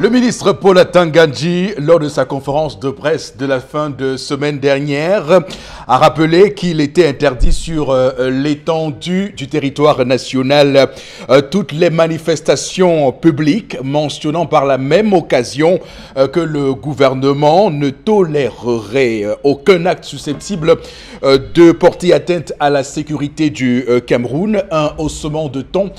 Le ministre Paul Atanga-Ndji, lors de sa conférence de presse de la fin de semaine dernière, a rappelé qu'il était interdit sur l'étendue du territoire national toutes les manifestations publiques, mentionnant par la même occasion que le gouvernement ne tolérerait aucun acte susceptible de porter atteinte à la sécurité du Cameroun, un haussement de ton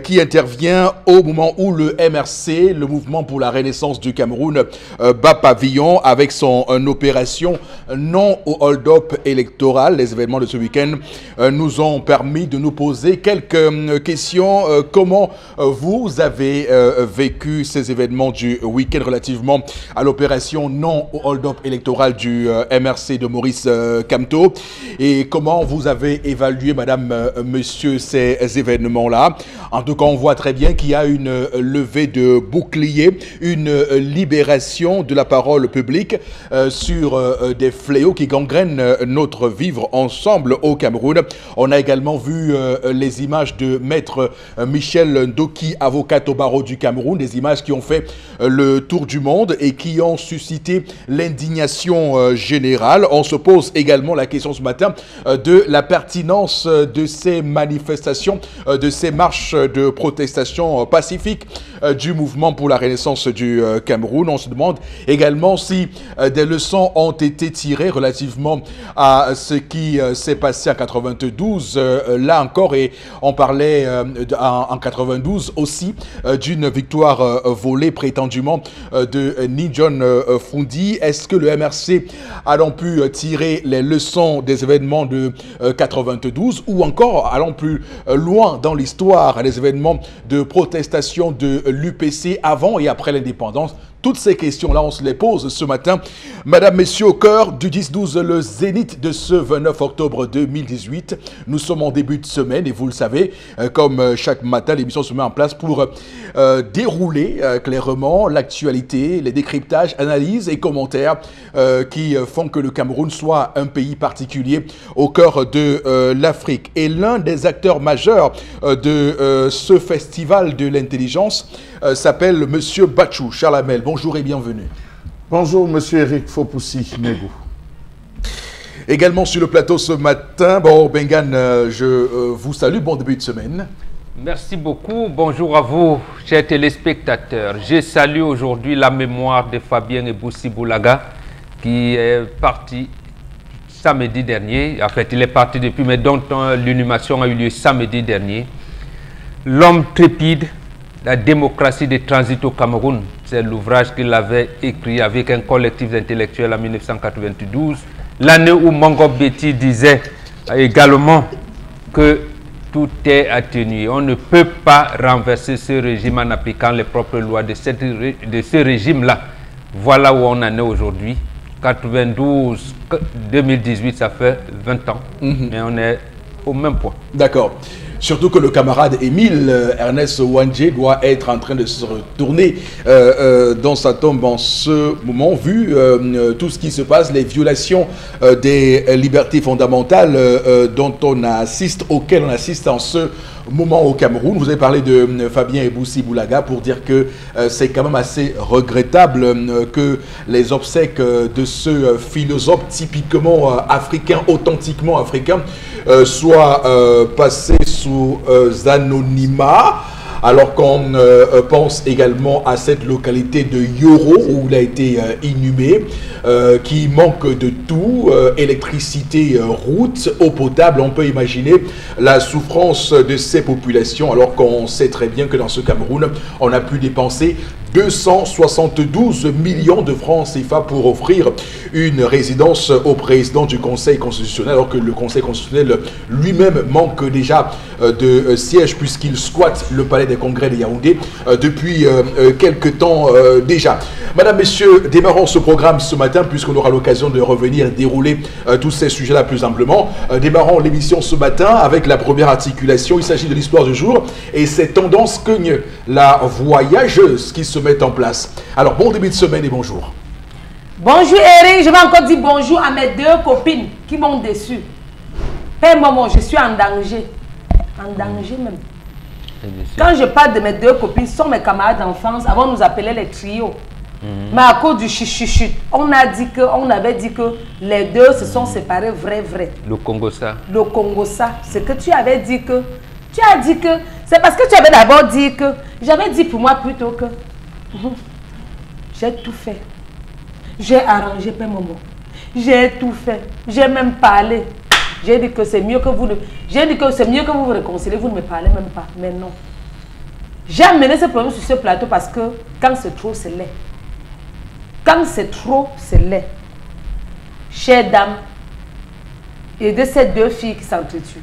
qui intervient au moment où le MRC, le mouvement pour la renaissance du Cameroun, bat pavillon avec son opération non au hold-up électoral. Les événements de ce week-end nous ont permis de nous poser quelques questions. Comment vous avez vécu ces événements du week-end relativement à l'opération non au hold-up électoral du MRC de Maurice Kamto, et comment vous avez évalué, madame, monsieur, ces événements-là? En tout cas, on voit très bien qu'il y a une levée de bouclier, une libération de la parole publique sur des fléaux qui gangrènent notre vivre ensemble au Cameroun. On a également vu les images de maître Michel Ndoki, avocat au barreau du Cameroun, des images qui ont fait le tour du monde et qui ont suscité l'indignation générale. On se pose également la question ce matin de la pertinence de ces manifestations, de ces marches de protestation pacifique du mouvement pour la renaissance du Cameroun. On se demande également si des leçons ont été tirées relativement à ce qui s'est passé en 92. Là encore, et on parlait en 92 aussi d'une victoire volée prétendument de Nidjon Fundi. Est-ce que le MRC a donc pu tirer les leçons des événements de 92, ou encore allons plus loin dans l'histoire, les événements de protestation de l'UPC avant et après l'indépendance? Toutes ces questions-là, on se les pose ce matin. Madame, messieurs, au cœur du 10-12, le zénith de ce 29 octobre 2018. Nous sommes en début de semaine et vous le savez, comme chaque matin, l'émission se met en place pour dérouler clairement l'actualité, les décryptages, analyses et commentaires qui font que le Cameroun soit un pays particulier au cœur de l'Afrique. Et l'un des acteurs majeurs de ce festival de l'intelligence s'appelle Monsieur Bachou Charlamel. Bonjour et bienvenue. Bonjour Monsieur Eric Fopoussi-Negou. Également sur le plateau ce matin, bon Bengan, je vous salue, bon début de semaine. Merci beaucoup, bonjour à vous chers téléspectateurs. Je salue aujourd'hui la mémoire de Fabien Eboussi Boulaga qui est parti samedi dernier. En fait, il est parti depuis, mais dont l'inhumation a eu lieu samedi dernier. L'homme trépide, la démocratie de transit au Cameroun, c'est l'ouvrage qu'il avait écrit avec un collectif intellectuel en 1992, l'année où Mongo Betty disait également que tout est atténué. On ne peut pas renverser ce régime en appliquant les propres lois de ce régime-là. Voilà où on en est aujourd'hui. 92, 2018, ça fait 20 ans, mais on est au même point. D'accord. Surtout que le camarade Émile Ernest Ouandjé doit être en train de se retourner dans sa tombe en ce moment, vu tout ce qui se passe, les violations des libertés fondamentales auxquelles on assiste en ce moment au Cameroun. Vous avez parlé de Fabien Eboussi Boulaga pour dire que c'est quand même assez regrettable que les obsèques de ce philosophe typiquement africain, authentiquement africain, soient passées sous anonymat, alors qu'on pense également à cette localité de Yoro où il a été inhumé, qui manque de tout, électricité, route, eau potable. On peut imaginer la souffrance de ces populations, alors qu'on sait très bien que dans ce Cameroun, on a pu dépenser 272 millions de francs CFA pour offrir une résidence au président du Conseil constitutionnel, alors que le Conseil constitutionnel lui-même manque déjà de sièges puisqu'il squatte le palais des congrès de Yaoundé depuis quelques temps déjà. Madame, messieurs, démarrons ce programme ce matin puisqu'on aura l'occasion de revenir et dérouler tous ces sujets-là plus amplement. Démarrons l'émission ce matin avec la première articulation. Il s'agit de l'histoire du jour et ces tendances cognent la voyageuse qui se met en place. Alors, bon début de semaine et bonjour. Bonjour Eric, je vais encore dire bonjour à mes deux copines qui m'ont déçu. Père maman, je suis en danger. En danger même. Quand je parle de mes 2 copines, ce sont mes camarades d'enfance. Avant, on nous appelait les trios. Mais à cause du chuchuchut, on avait dit que les 2 se sont séparés vrai. Le Congo-ça. Le Congo-ça. C'est que tu avais dit que... Tu as dit que... C'est parce que tu avais d'abord dit que... J'avais dit pour moi plutôt que... J'ai tout fait. J'ai arrangé Père Momo. J'ai tout fait. J'ai même parlé. J'ai dit que c'est mieux que vous... J'ai dit que c'est mieux que vous vous réconciliez. Vous ne me parlez même pas. Mais non. J'ai amené ce problème sur ce plateau parce que quand c'est trop, c'est laid. Quand c'est trop, c'est laid. Chère dame, et de ces 2 filles qui s'entretuent.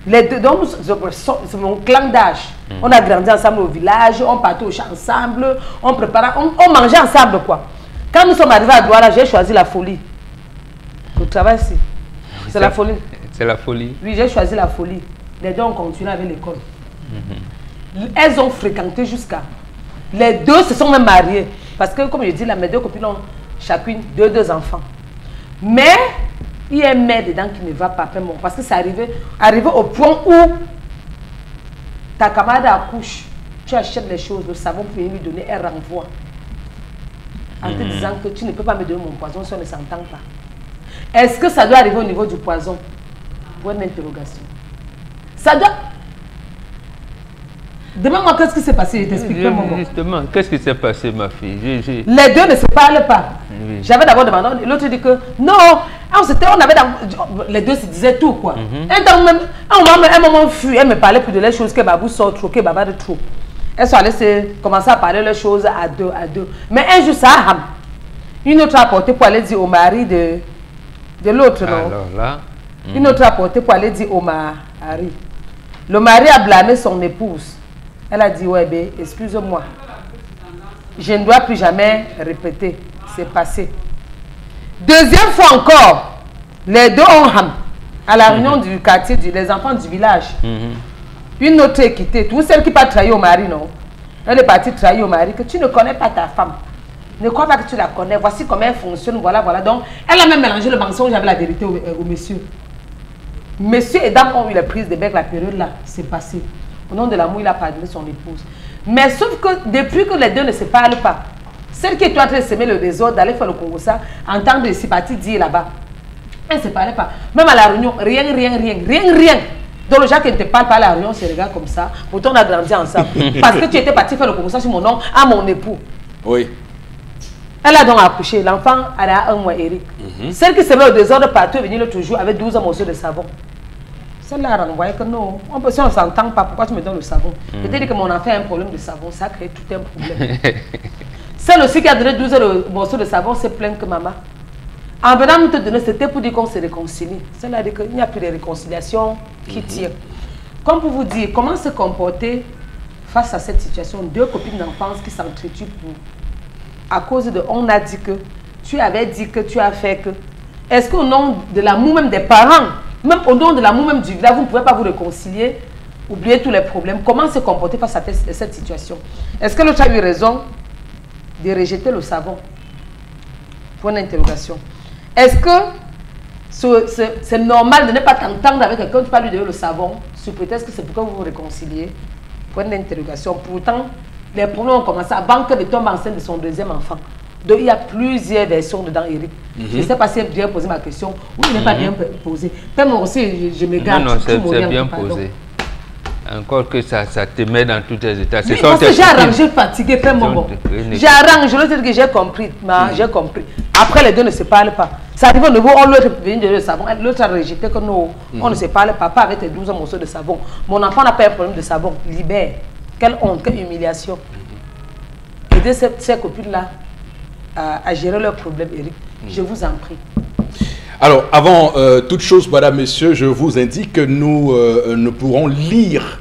Les 2, donc c'est mon clan d'âge. On a grandi ensemble au village, on partait au champ ensemble, on préparait, on mangeait ensemble quoi. Quand nous sommes arrivés à Douala, j'ai choisi la folie. Le travail, c'est la folie. C'est la folie. Oui, j'ai choisi la folie. Les 2 ont continué avec l'école. Elles ont fréquenté jusqu'à... Les 2 se sont même mariées. Parce que, comme je dis, mes 2 copines ont chacune 2 enfants. Mais, il y a un mère dedans qui ne va pas. Parce que c'est arrivé au point où ta camarade accouche, tu achètes les choses, le savon pour lui donner, elle renvoie. En te disant que tu ne peux pas me donner mon poison si on ne s'entend pas. Est-ce que ça doit arriver au niveau du poison? Pour une interrogation. Ça doit... Demande-moi qu'est-ce qui s'est passé, je t'explique. Justement, qu'est-ce qui s'est passé, ma fille? Les 2 ne se parlent pas. Oui. J'avais d'abord demandé, l'autre dit que non, les 2 se disaient tout quoi. Un moment fut, elle me parlait plus de les choses que Babou sort trop, que Baba de trop. Elles sont allées commencer à parler les choses à deux. Mais un jour ça a ham. Une autre a apporté pour aller dire au mari de l'autre, non? Alors là. Une autre a apporté pour aller dire au mari. Le mari a blâmé son épouse. Elle a dit, ouais, ben, excuse-moi. Je ne dois plus jamais répéter. C'est passé. Deuxième fois encore, les 2 ont ham. À la réunion du quartier, des enfants du village. Une autre est quittée. Tout celle qui n'a pas trahi au mari, non? Elle est partie trahir au mari que tu ne connais pas ta femme. Ne crois pas que tu la connais. Voici comment elle fonctionne. Voilà. Donc, elle a même mélangé le mensonge avec la vérité au monsieur. Monsieur et dame ont eu la prise de bec la période là. C'est passé. Au nom de l'amour, il a pardonné son épouse. Mais sauf que depuis que les 2 ne se parlent pas, celle qui est en train de semer le désordre, d'aller faire le Congo ça, entendre ici partir dire là-bas, elle ne se parlait pas. Même à la réunion, rien. Donc le gens qui ne te parle pas à la réunion se regardent comme ça. Pourtant on a grandi ensemble. Parce que tu étais parti faire le Congo ça sur mon nom à mon époux. Oui. Elle a donc accouché. L'enfant a 1 mois, Eric. Celle qui semait le désordre partout est venue l'autre jour avec 12 morceaux de savon. Celle-là a renvoyé que non, si on ne s'entend pas, pourquoi tu me donnes le savon? Peut-être que mon enfant a un problème de savon, ça crée tout un problème. Celle aussi qui a donné 12 morceaux de savon s'est plainte que maman. En venant nous te donner, c'était pour dire qu'on se réconcilie. Celle-là a dit qu'il n'y a plus de réconciliation qui tire. Comme pour vous dire, comment se comporter face à cette situation? 2 copines d'enfance qui s'entretuent à cause de on a dit que, tu avais dit que, tu as fait que. Est-ce qu'au nom de l'amour même des parents, même au nom de l'amour même du village, vous ne pouvez pas vous réconcilier, oublier tous les problèmes? Comment se comporter face à cette situation? Est-ce que l'autre a eu raison de rejeter le savon? Point d'interrogation. Est-ce que c'est normal de ne pas t'entendre avec quelqu'un, tu peux lui donner le savon, sous prétexte que c'est pour que vous vous réconciliez? Point d'interrogation. Pourtant, les problèmes ont commencé avant que de tomber enceinte de son 2e enfant. Donc il y a plusieurs versions dedans, Eric. Je ne sais pas si j'ai bien posé ma question ou je n'ai pas bien posé. Moi aussi, je me garde. Non, c'est bien posé. Encore que ça te met dans tous tes états. Oui, parce que j'ai arrangé, fatigué, fais mon j'ai arrangé, l'autre que j'ai compris. J'ai compris. Après, les 2 ne se parlent pas. Ça arrive au niveau, on l'autre vient de le savon, l'autre a rejeté que non, on ne se parle pas. Papa avec tes 12 morceaux de savon. Mon enfant n'a pas un problème de savon. Libère. Quelle honte, quelle humiliation. Aider ces copines-là à gérer leurs problèmes, Eric. Je vous en prie. Alors, avant toute chose, madame, messieurs, je vous indique que nous ne pourrons lire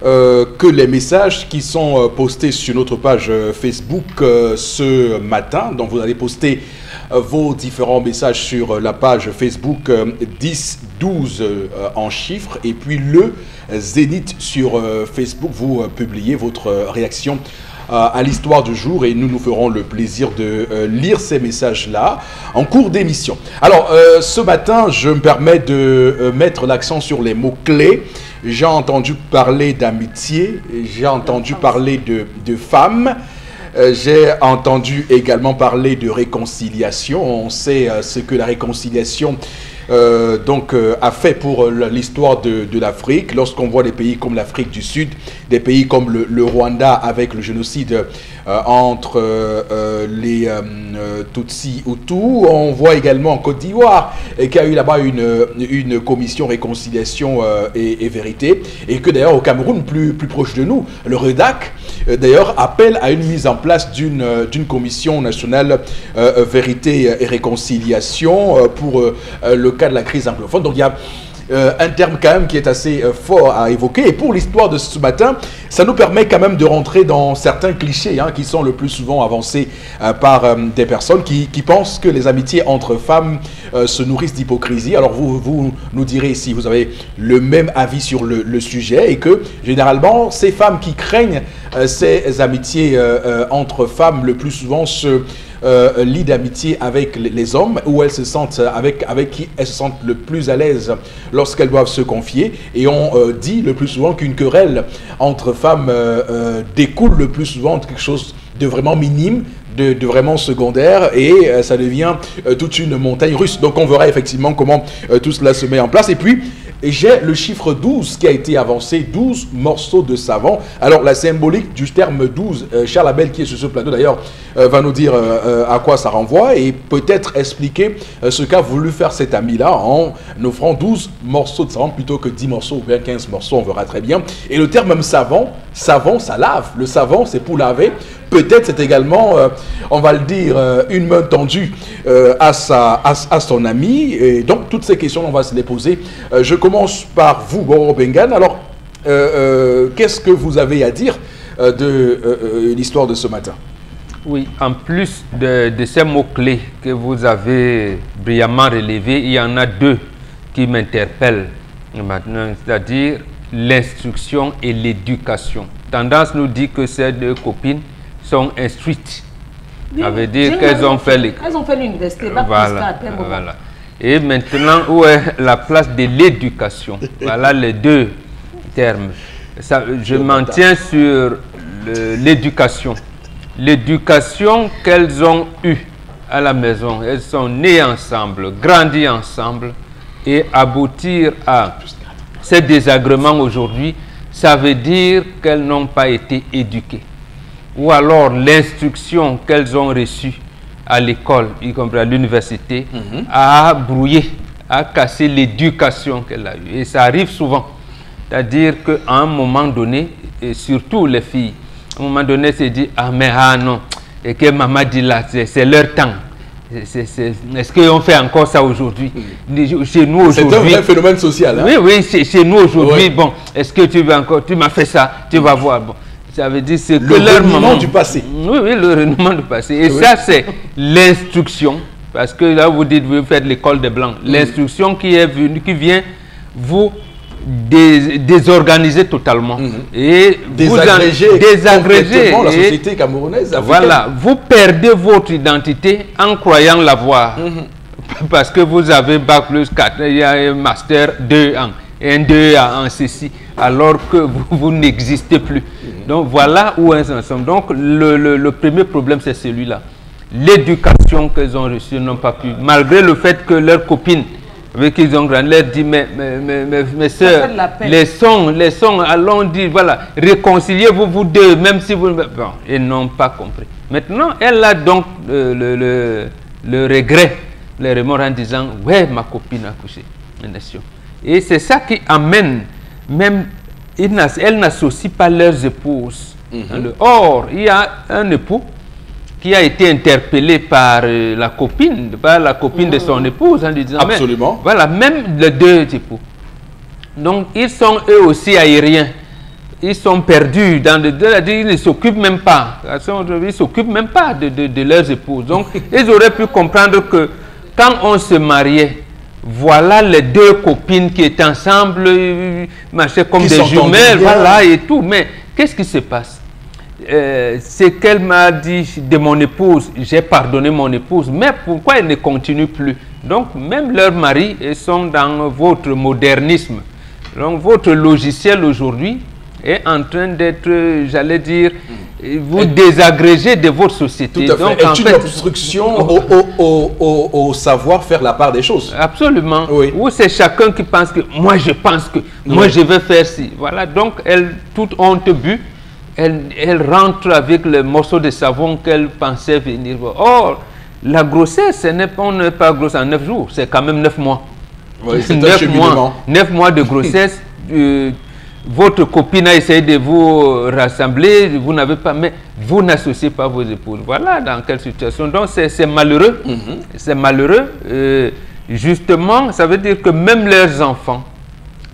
que les messages qui sont postés sur notre page Facebook ce matin. Donc, vous allez poster vos différents messages sur la page Facebook 10-12 en chiffres. Et puis, le Zénith sur Facebook, vous publiez votre réaction à l'histoire du jour et nous ferons le plaisir de lire ces messages-là en cours d'émission. Alors, ce matin, je me permets de mettre l'accent sur les mots-clés. J'ai entendu parler d'amitié, j'ai entendu parler de femmes. J'ai entendu également parler de réconciliation. On sait ce que la réconciliation a fait pour l'histoire de l'Afrique. Lorsqu'on voit des pays comme l'Afrique du Sud, des pays comme le Rwanda avec le génocide entre les Tutsis Hutus, on voit également en Côte d'Ivoire qu'il y a eu là-bas une commission réconciliation et vérité, et que d'ailleurs au Cameroun, plus proche de nous, le REDAC d'ailleurs appelle à une mise en place d'une commission nationale vérité et réconciliation pour le cas de la crise anglophone. Donc il y a un terme quand même qui est assez fort à évoquer. Et pour l'histoire de ce matin, ça nous permet quand même de rentrer dans certains clichés qui sont le plus souvent avancés par des personnes qui pensent que les amitiés entre femmes se nourrissent d'hypocrisie. Alors vous nous direz si vous avez le même avis sur le sujet, et que généralement ces femmes qui craignent ces amitiés entre femmes le plus souvent se lient d'amitié avec les hommes, où elles se sentent avec qui elles se sentent le plus à l'aise lorsqu'elles doivent se confier. Et on dit le plus souvent qu'une querelle entre femmes découle le plus souvent de quelque chose de vraiment minime, de vraiment secondaire, et ça devient toute une montagne russe. Donc on verra effectivement comment tout cela se met en place. Et puis j'ai le chiffre 12 qui a été avancé, 12 morceaux de savon. Alors la symbolique du terme 12, Charles Abel qui est sur ce plateau d'ailleurs va nous dire à quoi ça renvoie, et peut-être expliquer ce qu'a voulu faire cet ami-là en offrant 12 morceaux de savon plutôt que 10 morceaux ou bien 15 morceaux, on verra très bien. Et le terme même savon, ça lave. Le savon, c'est pour laver. Peut-être c'est également, on va le dire, une main tendue à son ami. Et donc toutes ces questions, on va se les poser. Je commence par vous, Boro Bengan. Alors, qu'est-ce que vous avez à dire de l'histoire de ce matin? Oui, en plus de ces mots-clés que vous avez brillamment relevés, il y en a deux qui m'interpellent maintenant, c'est-à-dire l'instruction et l'éducation. Tendance nous dit que ces deux copines sont instruites. Oui, ça veut dire qu'elles ont fait l'université. Voilà. Et maintenant, où est la place de l'éducation? Voilà les deux termes. Je m'en tiens sur l'éducation. L'éducation qu'elles ont eue à la maison. Elles sont nées ensemble, grandies ensemble, et aboutir à ces désagréments aujourd'hui, ça veut dire qu'elles n'ont pas été éduquées. Ou alors l'instruction qu'elles ont reçue à l'école, y compris à l'université, a brouillé, a cassé l'éducation qu'elle a eue. Et ça arrive souvent. C'est-à-dire qu'à un moment donné, et surtout les filles, à un moment donné, c'est dit, non, et que maman dit là, c'est leur temps. Est-ce qu'on fait encore ça aujourd'hui? Chez nous aujourd'hui. C'est un vrai phénomène social. Hein? Oui, chez nous aujourd'hui, bon, est-ce que tu veux encore, tu m'as fait ça, tu vas voir. Bon, ça veut dire c'est que leur renouvellement du passé. Oui, le renouvellement du passé. Et ça, c'est l'instruction. Parce que là, vous dites, vous faites l'école des Blancs. L'instruction qui est venue, qui vient vous désorganiser totalement. Et désagréger la société camerounaise. Voilà, vous perdez votre identité en croyant l'avoir. Parce que vous avez Bac plus 4, il y a un Master 2 ans, un 2 en ceci, alors que vous n'existez plus. Donc voilà où elles en sont. Donc le premier problème, c'est celui-là. L'éducation qu'elles ont reçue n'ont pas pu, malgré le fait que leurs copines avec qui ils ont grandi, leur dit, mes soeurs, les sons, allons dire, voilà, réconciliez-vous vous deux, même si vous... Bon, ils n'ont pas compris. Maintenant, elle a donc le regret, le remords en disant, ouais, ma copine a couché. Et c'est ça qui amène, même, elles n'associent pas leurs épouses. Or, il y a un époux qui a été interpellé par la copine de son épouse en disant, absolument. Mais, voilà, même les deux époux. Donc, ils sont eux aussi aériens. Ils sont perdus dans ils ne s'occupent même pas. Ils ne s'occupent même pas de leurs épouses. Donc, ils auraient pu comprendre que quand on se mariait, voilà les deux copines qui étaient ensemble, marchaient comme des jumelles, voilà, et tout. Mais qu'est-ce qui se passe? ce qu'elle m'a dit de mon épouse, j'ai pardonné mon épouse, mais pourquoi elle ne continue plus? Donc, même leurs maris sont dans votre modernisme. Donc, votre logiciel aujourd'hui est en train d'être, j'allais dire, vous désagréger de votre société. Tout à fait. Donc, est une obstruction au savoir faire la part des choses. Absolument. Oui. Ou c'est chacun qui pense que moi je pense que moi je vais faire ci. Voilà, donc elle, toute honte but, elle rentre avec le morceau de savon qu'elle pensait venir. Or, la grossesse, on n'est pas grosse en 9 jours, c'est quand même 9 mois. Oui, c'est un cheminement. 9 mois de grossesse. Votre copine a essayé de vous rassembler, vous n'avez pas, mais vous n'associez pas vos épouses. Voilà dans quelle situation. Donc c'est malheureux. C'est malheureux. Justement, ça veut dire que même leurs enfants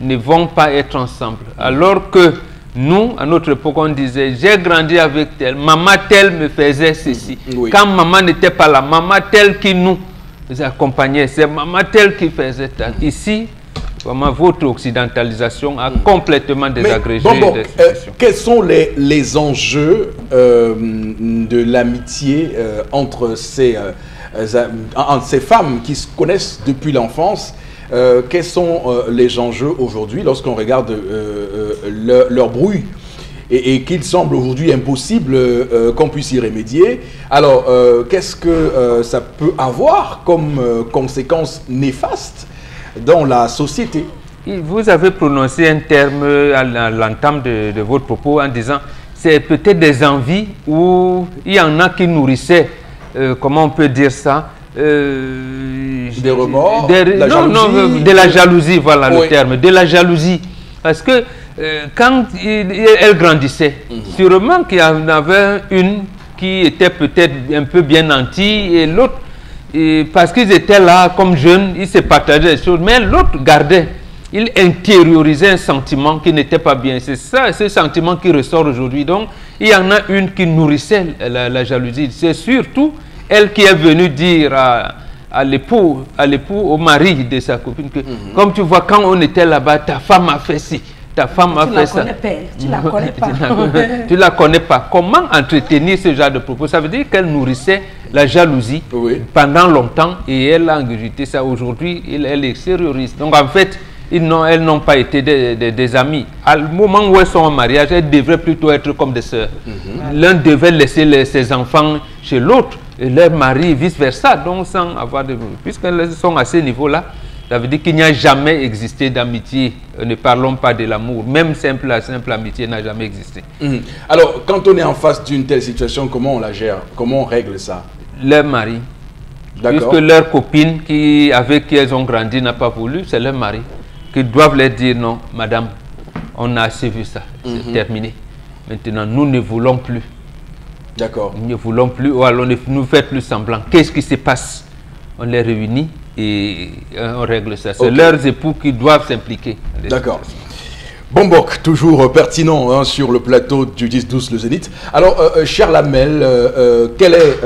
ne vont pas être ensemble. Alors que nous, à notre époque, on disait, j'ai grandi avec telle, maman telle me faisait ceci. Oui. Quand maman n'était pas là, maman telle qui nous accompagnait, c'est maman telle qui faisait ça. Ici, vraiment, votre occidentalisation a complètement désagrégé. Quels sont les enjeux de l'amitié entre ces femmes qui se connaissent depuis l'enfance? Quels sont les enjeux aujourd'hui lorsqu'on regarde leur brouille et qu'il semble aujourd'hui impossible qu'on puisse y remédier? Alors, qu'est-ce que ça peut avoir comme conséquences néfastes dans la société? Vous avez prononcé un terme à l'entame de votre propos en disant c'est peut-être des envies où il y en a qui nourrissaient, comment on peut dire ça, des remords, de la jalousie, voilà le terme, de la jalousie. Parce que quand elle grandissait, sûrement qu'il y en avait une qui était peut-être un peu bien nantie et l'autre, parce qu'ils étaient là comme jeunes, ils se partageaient les choses, mais l'autre gardait, il intériorisait un sentiment qui n'était pas bien. C'est ça, ce sentiment qui ressort aujourd'hui. Donc, il y en a une qui nourrissait la jalousie. C'est surtout elle qui est venue dire à l'époux, au mari de sa copine, que comme tu vois, quand on était là-bas, ta femme a fait ci. Ta femme a fait ça. Tu la connais pas. Tu la connais pas. Comment entretenir ce genre de propos? Ça veut dire qu'elle nourrissait la jalousie pendant longtemps et elle a ingurgité ça. Aujourd'hui, elle extériorise. Donc en fait, elles n'ont pas été des amis. À le moment où elles sont en mariage, elles devraient plutôt être comme des sœurs. L'un devait laisser ses enfants chez l'autre et leur mari vice-versa. Donc sans avoir de... Puisqu'elles sont à ce niveau-là, ça veut dire qu'il n'y a jamais existé d'amitié. Ne parlons pas de l'amour. Même simple amitié n'a jamais existé. Alors, quand on est en face d'une telle situation, comment on la gère? Comment on règle ça? Leur mari. Puisque leur copine avec qui elles ont grandi n'a pas voulu, c'est leur mari qui doivent leur dire non, madame, on a assez vu ça. C'est terminé. Maintenant, nous ne voulons plus. D'accord. Nous ne voulons plus, ou alors ne nous faites plus semblant. Qu'est-ce qui se passe? On les réunit et on règle ça. C'est leurs époux qui doivent s'impliquer. D'accord. Bombok, toujours pertinent sur le plateau du 10-12 le Zénith. Alors, cher Lamel, quel est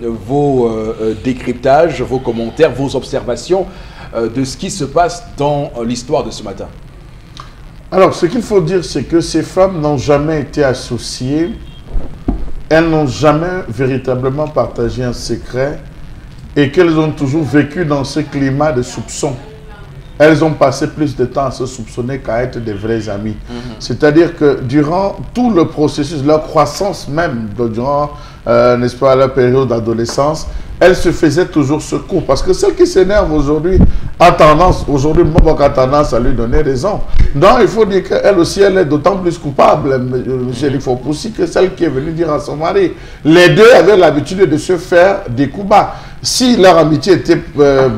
vos décryptages, vos commentaires, vos observations de ce qui se passe dans l'histoire de ce matin? Alors, ce qu'il faut dire, c'est que ces femmes n'ont jamais été associées, elles n'ont jamais véritablement partagé un secret, et qu'elles ont toujours vécu dans ce climat de soupçon. Elles ont passé plus de temps à se soupçonner qu'à être des vrais amis. C'est-à-dire que durant tout le processus, leur croissance même, durant, n'est-ce pas, leur période d'adolescence, elles se faisaient toujours ce coup. Parce que celle qui s'énerve aujourd'hui a tendance, aujourd'hui, Mbok a tendance à lui donner raison. Donc, il faut dire qu'elle aussi, elle est d'autant plus coupable, M. Rifopoussi, que celle qui est venue dire à son mari. Les deux avaient l'habitude de se faire des coups bas. Si leur amitié était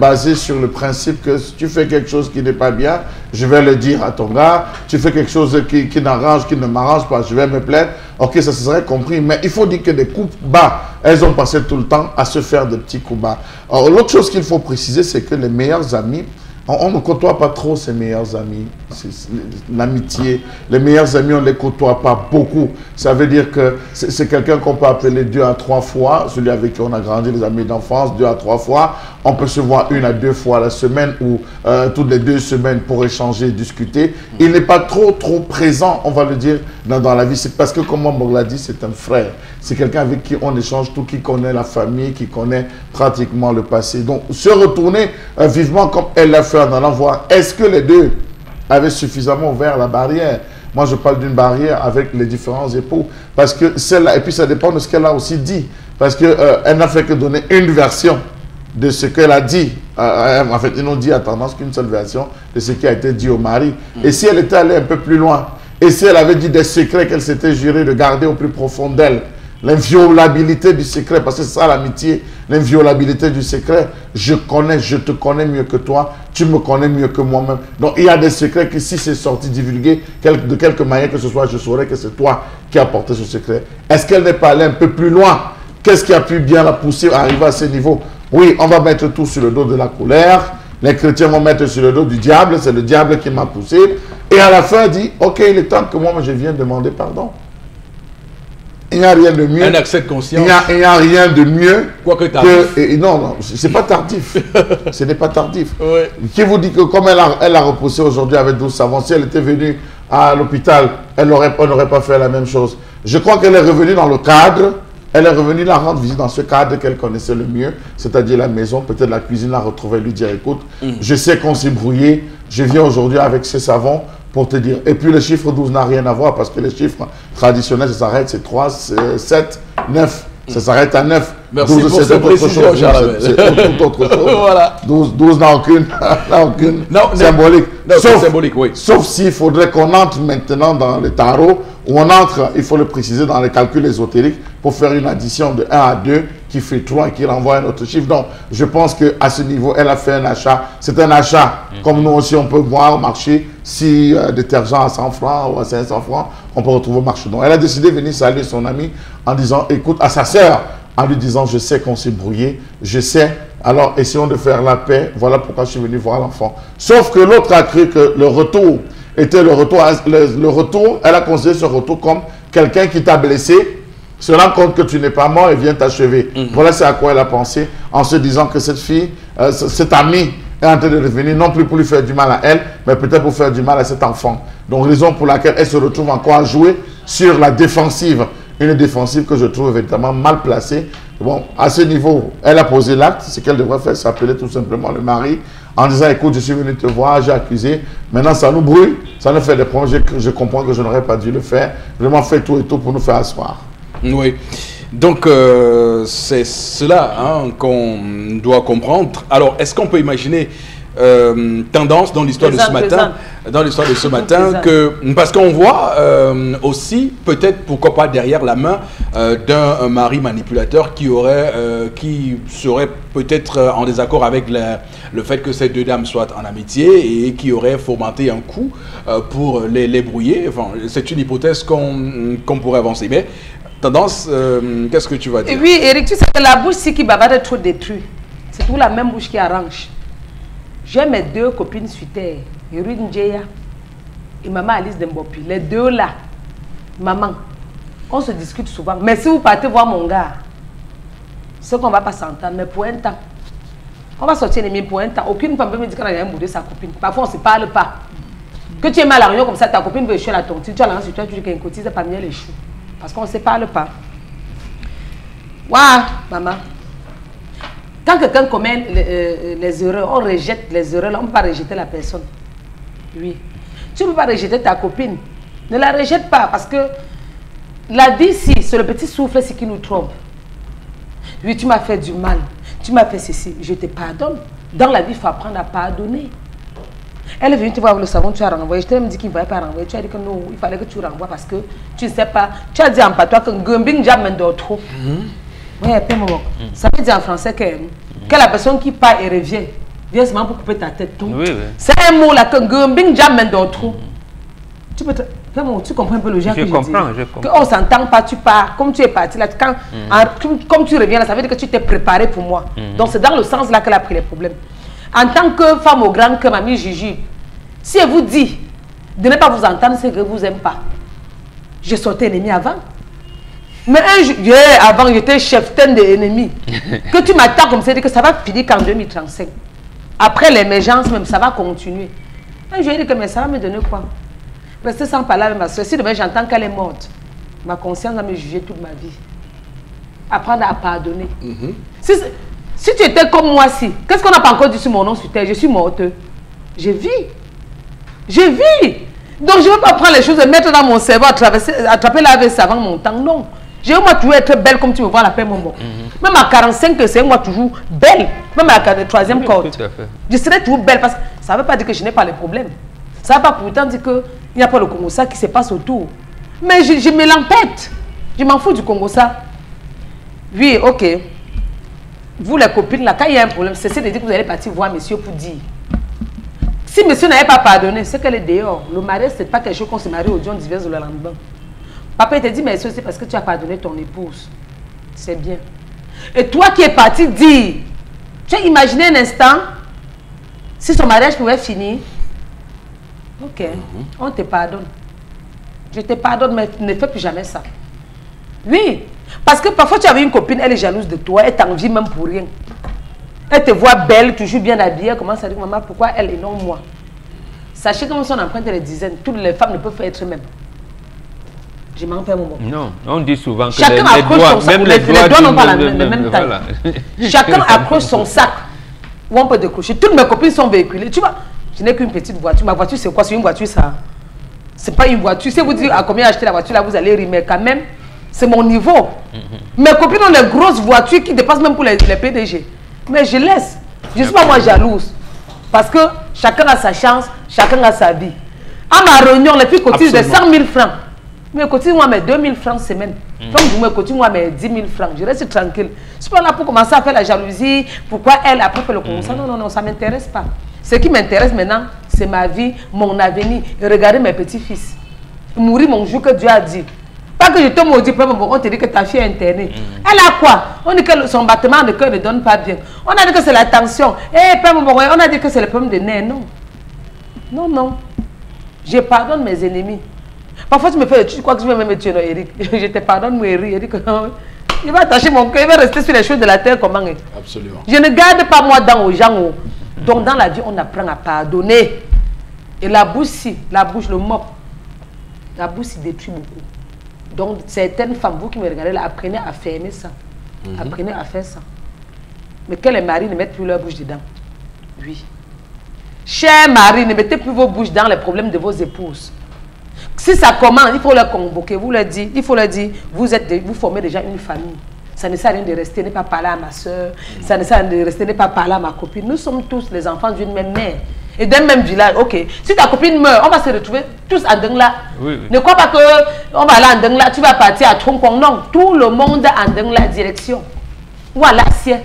basée sur le principe que si tu fais quelque chose qui n'est pas bien, je vais le dire à ton gars. Tu fais quelque chose qui ne m'arrange pas, je vais me plaindre. Ok, ça se serait compris. Mais il faut dire que des coups bas, elles ont passé tout le temps à se faire de petits coups bas. Alors, l'autre chose qu'il faut préciser, c'est que les meilleurs amis On ne côtoie pas trop ses meilleurs amis. L'amitié, les meilleurs amis, on ne les côtoie pas beaucoup. Ça veut dire que c'est quelqu'un qu'on peut appeler 2 à 3 fois, celui avec qui on a grandi, les amis d'enfance, 2 à 3 fois. On peut se voir 1 à 2 fois la semaine ou toutes les 2 semaines pour échanger, discuter. Il n'est pas trop présent, on va le dire, dans la vie. C'est parce que, comme on l'a dit, c'est un frère. C'est quelqu'un avec qui on échange tout, qui connaît la famille, qui connaît pratiquement le passé. Donc, se retourner vivement comme elle l'a fait en allant voir, est-ce que les deux avaient suffisamment ouvert la barrière? Moi, je parle d'une barrière avec les différents époux. Parce que celle-là, et puis ça dépend de ce qu'elle a aussi dit. Parce qu'elle n'a fait que donner une version de ce qu'elle a dit. En fait, ils n'ont dit à tendance qu'une seule version de ce qui a été dit au mari. Et si elle était allée un peu plus loin, et si elle avait dit des secrets qu'elle s'était jurée de garder au plus profond d'elle, l'inviolabilité du secret, parce que c'est ça l'amitié, l'inviolabilité du secret. Je te connais mieux que toi, tu me connais mieux que moi-même. Donc il y a des secrets que si c'est sorti, divulgué, de quelque manière que ce soit, je saurais que c'est toi qui as porté ce secret. Est-ce qu'elle n'est pas allée un peu plus loin? Qu'est-ce qui a pu bien la pousser à arriver à ce niveau? Oui, on va mettre tout sur le dos de la colère. Les chrétiens vont mettre sur le dos du diable. C'est le diable qui m'a poussé. Et à la fin, dit, ok, il est temps que moi, je vienne demander pardon. Il n'y a rien de mieux. Un accès de conscience. Il n'y a rien de mieux. Quoique tardif. Non, c'est pas tardif. Ce n'est pas tardif. Ouais. Qui vous dit que comme elle a repoussé aujourd'hui avec 12 savants, si elle était venue à l'hôpital, on n'aurait pas fait la même chose. Je crois qu'elle est revenue dans le cadre. Elle est revenue la rendre visite dans ce cadre qu'elle connaissait le mieux, c'est-à-dire la maison, peut-être la cuisine, la retrouver, lui dire, écoute, je sais qu'on s'est brouillé, je viens aujourd'hui avec ces savons pour te dire. Et puis le chiffre 12 n'a rien à voir parce que les chiffres traditionnels, ça s'arrête, c'est 3, 7, 9. Ça s'arrête à 9. Merci 12, pour cette précision, Charles. C'est tout autre chose. Voilà. 12 n'a aucune symbolique. Non, c'est symbolique, oui. Sauf s'il faudrait qu'on entre maintenant dans le tarot, où on entre, il faut le préciser, dans les calculs ésotériques, pour faire une addition de 1 à 2 qui fait 3 et qui renvoie un autre chiffre. Donc, je pense qu'à ce niveau, elle a fait un achat. C'est un achat. Comme nous aussi, on peut voir au marché, si détergent à 100 francs ou à 500 francs, on peut retrouver au marché. Donc, elle a décidé de venir saluer son ami en disant, écoute, à sa sœur, en lui disant, je sais qu'on s'est brouillé, je sais, alors essayons de faire la paix, voilà pourquoi je suis venu voir l'enfant. Sauf que l'autre a cru que le retour était le retour, elle a considéré ce retour comme quelqu'un qui t'a blessé, se rend compte que tu n'es pas mort et vient t'achever. Voilà c'est à quoi elle a pensé, en se disant que cette fille, cet ami est en train de revenir, non plus pour lui faire du mal à elle, mais peut-être pour faire du mal à cet enfant. Donc raison pour laquelle elle se retrouve encore à jouer sur la défensive. Une défensive que je trouve véritablement mal placée. Bon, à ce niveau, elle a posé l'acte. Ce qu'elle devrait faire, c'est appeler tout simplement le mari en disant, écoute, je suis venu te voir, j'ai accusé. Maintenant, ça nous brûle, ça nous fait des problèmes. Je comprends que je n'aurais pas dû le faire. Vraiment, fais tout et tout pour nous faire asseoir. Oui. Donc, c'est cela qu'on doit comprendre. Alors, est-ce qu'on peut imaginer tendance dans l'histoire de ce matin, parce qu'on voit aussi peut-être pourquoi pas derrière la main d'un mari manipulateur qui serait peut-être en désaccord avec le fait que ces deux dames soient en amitié et qui aurait fomenté un coup pour les brouiller. Enfin, c'est une hypothèse qu'on pourrait avancer, mais tendance, qu'est-ce que tu vas dire? Oui, Eric, tu sais que la bouche qui bavarde trop détruit, c'est toujours la même bouche qui arrange. J'ai mes 2 copines sur terre, Irine Djeya et maman Alice Dembopi. Les 2 là, maman, on se discute souvent. Mais si vous partez voir mon gars, c'est qu'on ne va pas s'entendre, mais pour un temps. On va sortir les miens pour un temps. Aucune femme peut me dire qu'elle a un bout de sa copine. Parfois, on ne se parle pas. Que tu es mal à rien comme ça, ta copine veut échouer la tontine. Tu as l'argent sur toi, tu dis qu'elle cotise parmi les choux. Parce qu'on ne se parle pas. Waouh, maman. Quand quelqu'un commet les erreurs, on rejette les erreurs, on ne peut pas rejeter la personne. Oui. Tu ne peux pas rejeter ta copine. Ne la rejette pas parce que la vie, si, c'est le petit souffle qui nous trompe. Oui, tu m'as fait du mal. Tu m'as fait ceci. Je te pardonne. Dans la vie, il faut apprendre à pardonner. Elle est venue te voir le savon, tu as renvoyé. Je t'ai même dit qu'il ne fallait pas renvoyer. Tu as dit que non, il fallait que tu renvoies parce que tu ne sais pas. Tu as dit en patois que Gumbing Jamen d'autres. Oui, ça veut dire en français que la personne qui part et revient vient seulement pour couper ta tête. Oui, oui. C'est un mot là que Gumbing Jamen d'autres. Tu comprends un peu le genre que je comprends. Qu'on ne s'entend pas, tu pars. Comme tu es parti là, comme tu reviens là, ça veut dire que tu t'es préparé pour moi. Donc c'est dans le sens là qu'elle a pris les problèmes. En tant que femme au grand cœur, mamie Gigi, si elle vous dit de ne pas vous entendre, c'est que vous aime pas. J'ai sorti ennemi avant. Mais avant, j'étais cheftaine des ennemis. Que tu m'attends comme ça, que ça va finir qu'en 2035. Après l'émergence, même ça va continuer. Je lui ai dit que mais ça va me donner quoi? Rester sans parler avec ma soeur. Si demain j'entends qu'elle est morte, ma conscience va me juger toute ma vie. Apprendre à pardonner. Si tu étais comme moi, qu'est-ce qu'on n'a pas encore dit sur mon nom sur terre? Je suis morte. Je vis. Je vis. Donc je ne veux pas prendre les choses et mettre dans mon cerveau, attraper la avec savant mon temps. Non. Je veux moi toujours être belle comme tu me vois à la paix, mon bon. Même à 45, c'est moi toujours belle. Même à la troisième corde. Je serai toujours belle parce que ça ne veut pas dire que je n'ai pas les problèmes. Ça ne veut pas pourtant dire qu'il n'y a pas le Congo ça qui se passe autour. Mais je me l'empête. Je m'en fous du Congo ça. Oui, ok. Vous les copines, là, quand il y a un problème, cessez de dire que vous allez partir voir monsieur pour dire. Si monsieur n'avait pas pardonné, c'est qu'elle est dehors. Le mariage, ce n'est pas quelque chose qu'on se marie au Dieu divers le lendemain. Papa te dit, mais c'est parce que tu as pardonné ton épouse. C'est bien. Et toi qui es parti dire, tu as imaginé un instant, si son mariage pouvait finir, ok, on te pardonne. Je te pardonne, mais ne fais plus jamais ça. Oui, parce que parfois tu avais une copine, elle est jalouse de toi, elle t'envie même pour rien. Elle te voit belle, toujours bien habillée, elle commence à dire, maman, pourquoi elle et non moi? Sachez comme son empreinte, elle est dizaine, toutes les femmes ne peuvent pas être mêmes. Je m'en fais mon mot. Non, on dit souvent que chacun accroche son sac, même les doigts n'ont pas la même taille. Voilà. Chacun accroche son sac où on peut décrocher. Toutes mes copines sont véhiculées. Tu vois, je n'ai qu'une petite voiture. Ma voiture, c'est quoi? C'est une voiture, ça. C'est pas une voiture. Si vous dites à combien acheter la voiture, là, vous allez rire. Mais quand même, c'est mon niveau. Mes copines ont les grosses voitures qui dépassent même pour les PDG. Mais je laisse. Je ne suis pas moi jalouse. Parce que chacun a sa chance, chacun a sa vie. À ma réunion, les filles cotisent de 100 000 francs. Mais cotise-moi mes 2 000 francs semaine. Comme vous me cotise-moi mes 10 000 francs. Je reste tranquille. Je ne suis pas là pour commencer à faire la jalousie. Pourquoi elle après fait le conseil? Non, non, non, ça ne m'intéresse pas. Ce qui m'intéresse maintenant, c'est ma vie, mon avenir. Et regardez mes petits-fils. Mourir mon jour que Dieu a dit. Pas que je te maudis, on te dit que ta fille est internée. Elle a quoi? On dit que son battement de cœur ne donne pas bien. On a dit que c'est la tension. On a dit que c'est le problème de nerfs. Non. Non, non. Je pardonne mes ennemis. Parfois tu me fais, tu crois que je vais me tuer, non, Eric? Je te pardonne, moi, Eric. Il va attacher mon cœur, il va rester sur les choses de la terre. Comment? Absolument. Je ne garde pas moi dans aux gens. Donc dans la vie, on apprend à pardonner. Et la bouche, le mot, la bouche, il détruit beaucoup. Donc certaines femmes, vous qui me regardez là, apprenez à fermer ça. Apprenez à faire ça. Mais que les maris ne mettent plus leur bouche dedans. Oui. Chers maris, ne mettez plus vos bouches dans les problèmes de vos épouses. Si ça commence, il faut leur convoquer, vous leur dire, il faut leur dire, vous formez déjà une famille. Ça ne sert à rien de rester, ne pas parler à ma soeur. Ça ne sert à rien de rester, ne pas parler à ma copine. Nous sommes tous les enfants d'une même mère et d'un même village. Ok, si ta copine meurt, on va se retrouver tous à Dengla. Oui, oui. Ne crois pas qu'on va aller à Dengla, tu vas partir à Tronkong. Non, tout le monde à Dengla direction. Ou à l'Assien.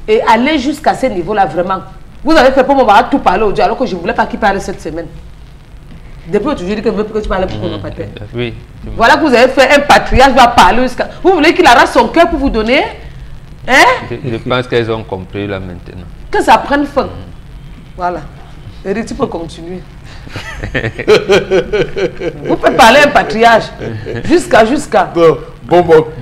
Et aller jusqu'à ce niveau-là, vraiment. Vous avez fait pour moi tout parler au Dieu alors que je ne voulais pas qu'il parle cette semaine. Depuis toujours dit que tu parles pour mon père. Oui. Voilà que vous avez fait un patriarche va parler jusqu'à. Vous voulez qu'il arrache son cœur pour vous donner? Hein? Je pense qu'elles ont compris là maintenant. Que ça prenne fin. Voilà. Eric, tu peux continuer. Vous pouvez parler un patriarche. Jusqu'à. Bombok,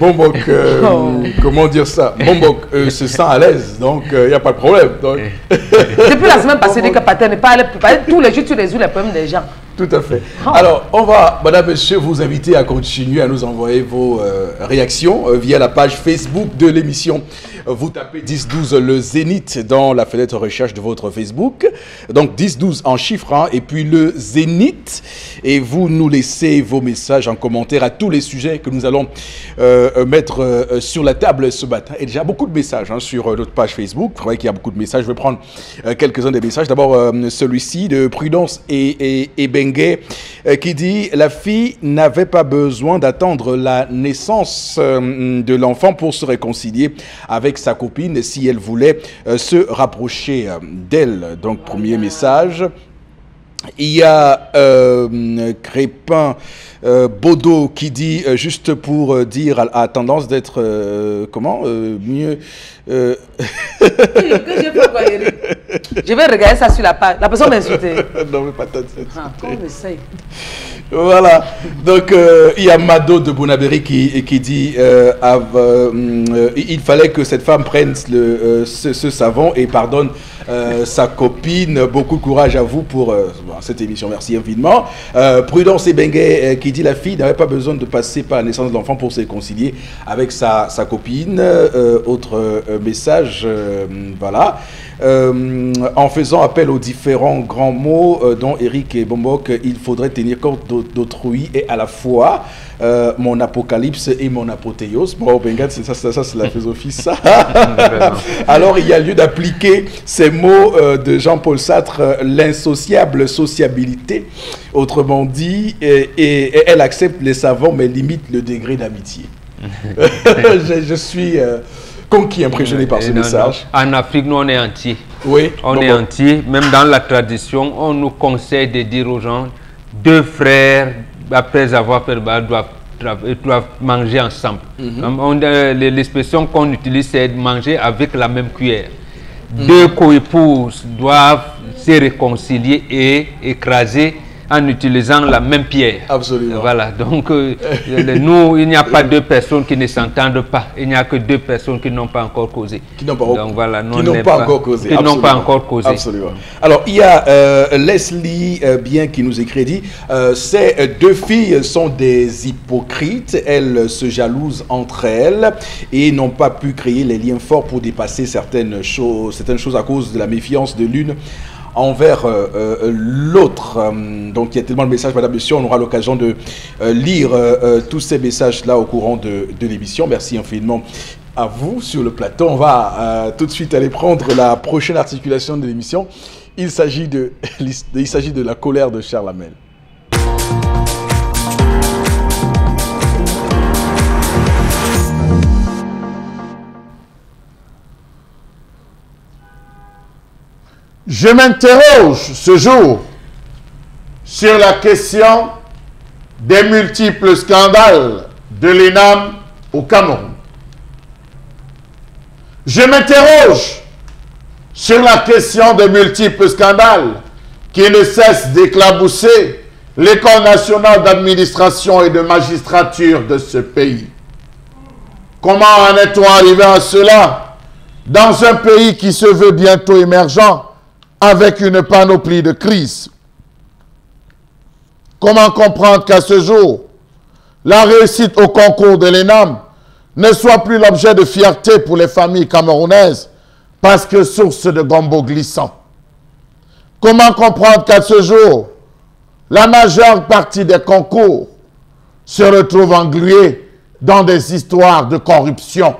comment dire ça? Bombok se sent à l'aise, donc il n'y a pas de problème. Donc. Depuis la semaine passée, que Pater n'est pas allé. Tous les jours, tu résous les problèmes des gens. Tout à fait. Alors, on va, madame, monsieur, vous inviter à continuer à nous envoyer vos réactions via la page Facebook de l'émission. Vous tapez 1012 le Zénith dans la fenêtre recherche de votre Facebook. Donc 1012 en chiffres, hein, et puis le Zénith. Et vous nous laissez vos messages en commentaire à tous les sujets que nous allons mettre sur la table ce matin. Et déjà beaucoup de messages hein, sur notre page Facebook. Vous voyez qu'il y a beaucoup de messages. Je vais prendre quelques-uns des messages. D'abord celui-ci de Prudence et Bengue qui dit « La fille n'avait pas besoin d'attendre la naissance de l'enfant pour se réconcilier avec sa copine si elle voulait se rapprocher d'elle. » Donc premier message. Il y a Crépin Bodo qui dit, juste pour dire, a tendance d'être, mieux... Que j'ai fait quoi, Eric? Je vais regarder ça sur la page. La personne m'a insulté. Non, mais pas tant. Qu'on essaye. Voilà. Donc, il y a Mado de Bonabéry qui dit il fallait que cette femme prenne ce savon et pardonne sa copine. Beaucoup de courage à vous pour cette émission. Merci infiniment. Prudence Ebengue qui dit la fille n'avait pas besoin de passer par la naissance de l'enfant pour se réconcilier avec sa copine. Autre message, voilà. En faisant appel aux différents grands mots dont Eric et Bombok, il faudrait tenir compte d'autrui et à la fois mon apocalypse et mon apothéose. Bon, Bengat, ça c'est la philosophie, ça. Alors, il y a lieu d'appliquer ces mots de Jean-Paul Sartre, l'insociable sociabilité. Autrement dit, et elle accepte les savants, mais limite le degré d'amitié. Je suis... conquis, impressionné par ce message. En Afrique, nous, on est entier. Oui. On est entier. Même dans la tradition, on nous conseille de dire aux gens, deux frères, après avoir fait le bal, doivent manger ensemble. L'expression qu'on utilise, c'est de manger avec la même cuillère. Deux coépouses doivent se réconcilier et écraser en utilisant la même pierre. Absolument. Voilà, donc nous, il n'y a pas deux personnes qui ne s'entendent pas. Il n'y a que deux personnes qui n'ont pas encore causé. Qui n'ont pas, donc, voilà, encore causé. Qui n'ont pas encore causé. Absolument. Alors, il y a Leslie bien qui nous écrit, dit, ces deux filles sont des hypocrites. Elles se jalousent entre elles et n'ont pas pu créer les liens forts pour dépasser certaines choses à cause de la méfiance de l'une envers l'autre. Donc il y a tellement de messages, madame, monsieur, on aura l'occasion de lire tous ces messages-là au courant de l'émission. Merci infiniment à vous sur le plateau. On va tout de suite aller prendre la prochaine articulation de l'émission. Il s'agit de la colère de Charles Hamel. Je m'interroge ce jour sur la question des multiples scandales de l'ENAM au Cameroun. Je m'interroge sur la question des multiples scandales qui ne cessent d'éclabousser l'École nationale d'administration et de magistrature de ce pays. Comment en est-on arrivé à cela dans un pays qui se veut bientôt émergent avec une panoplie de crises? Comment comprendre qu'à ce jour, la réussite au concours de l'ENAM ne soit plus l'objet de fierté pour les familles camerounaises parce que source de gombo glissant? Comment comprendre qu'à ce jour, la majeure partie des concours se retrouve engluée dans des histoires de corruption?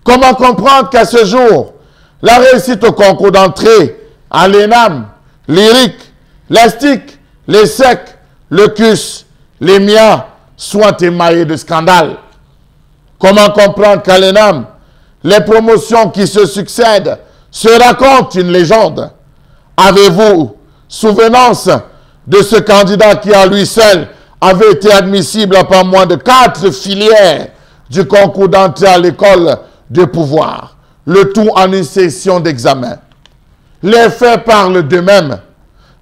Comment comprendre qu'à ce jour, la réussite au concours d'entrée à l'ENAM, l'IRIC, l'ESTIC, l'ESSEC, le CUS, les MIA soient émaillés de scandales? Comment comprendre qu'à l'ENAM, les promotions qui se succèdent se racontent une légende? Avez-vous souvenance de ce candidat qui à lui seul avait été admissible à pas moins de 4 filières du concours d'entrée à l'école de pouvoir, le tout en une session d'examen? Les faits parlent d'eux-mêmes.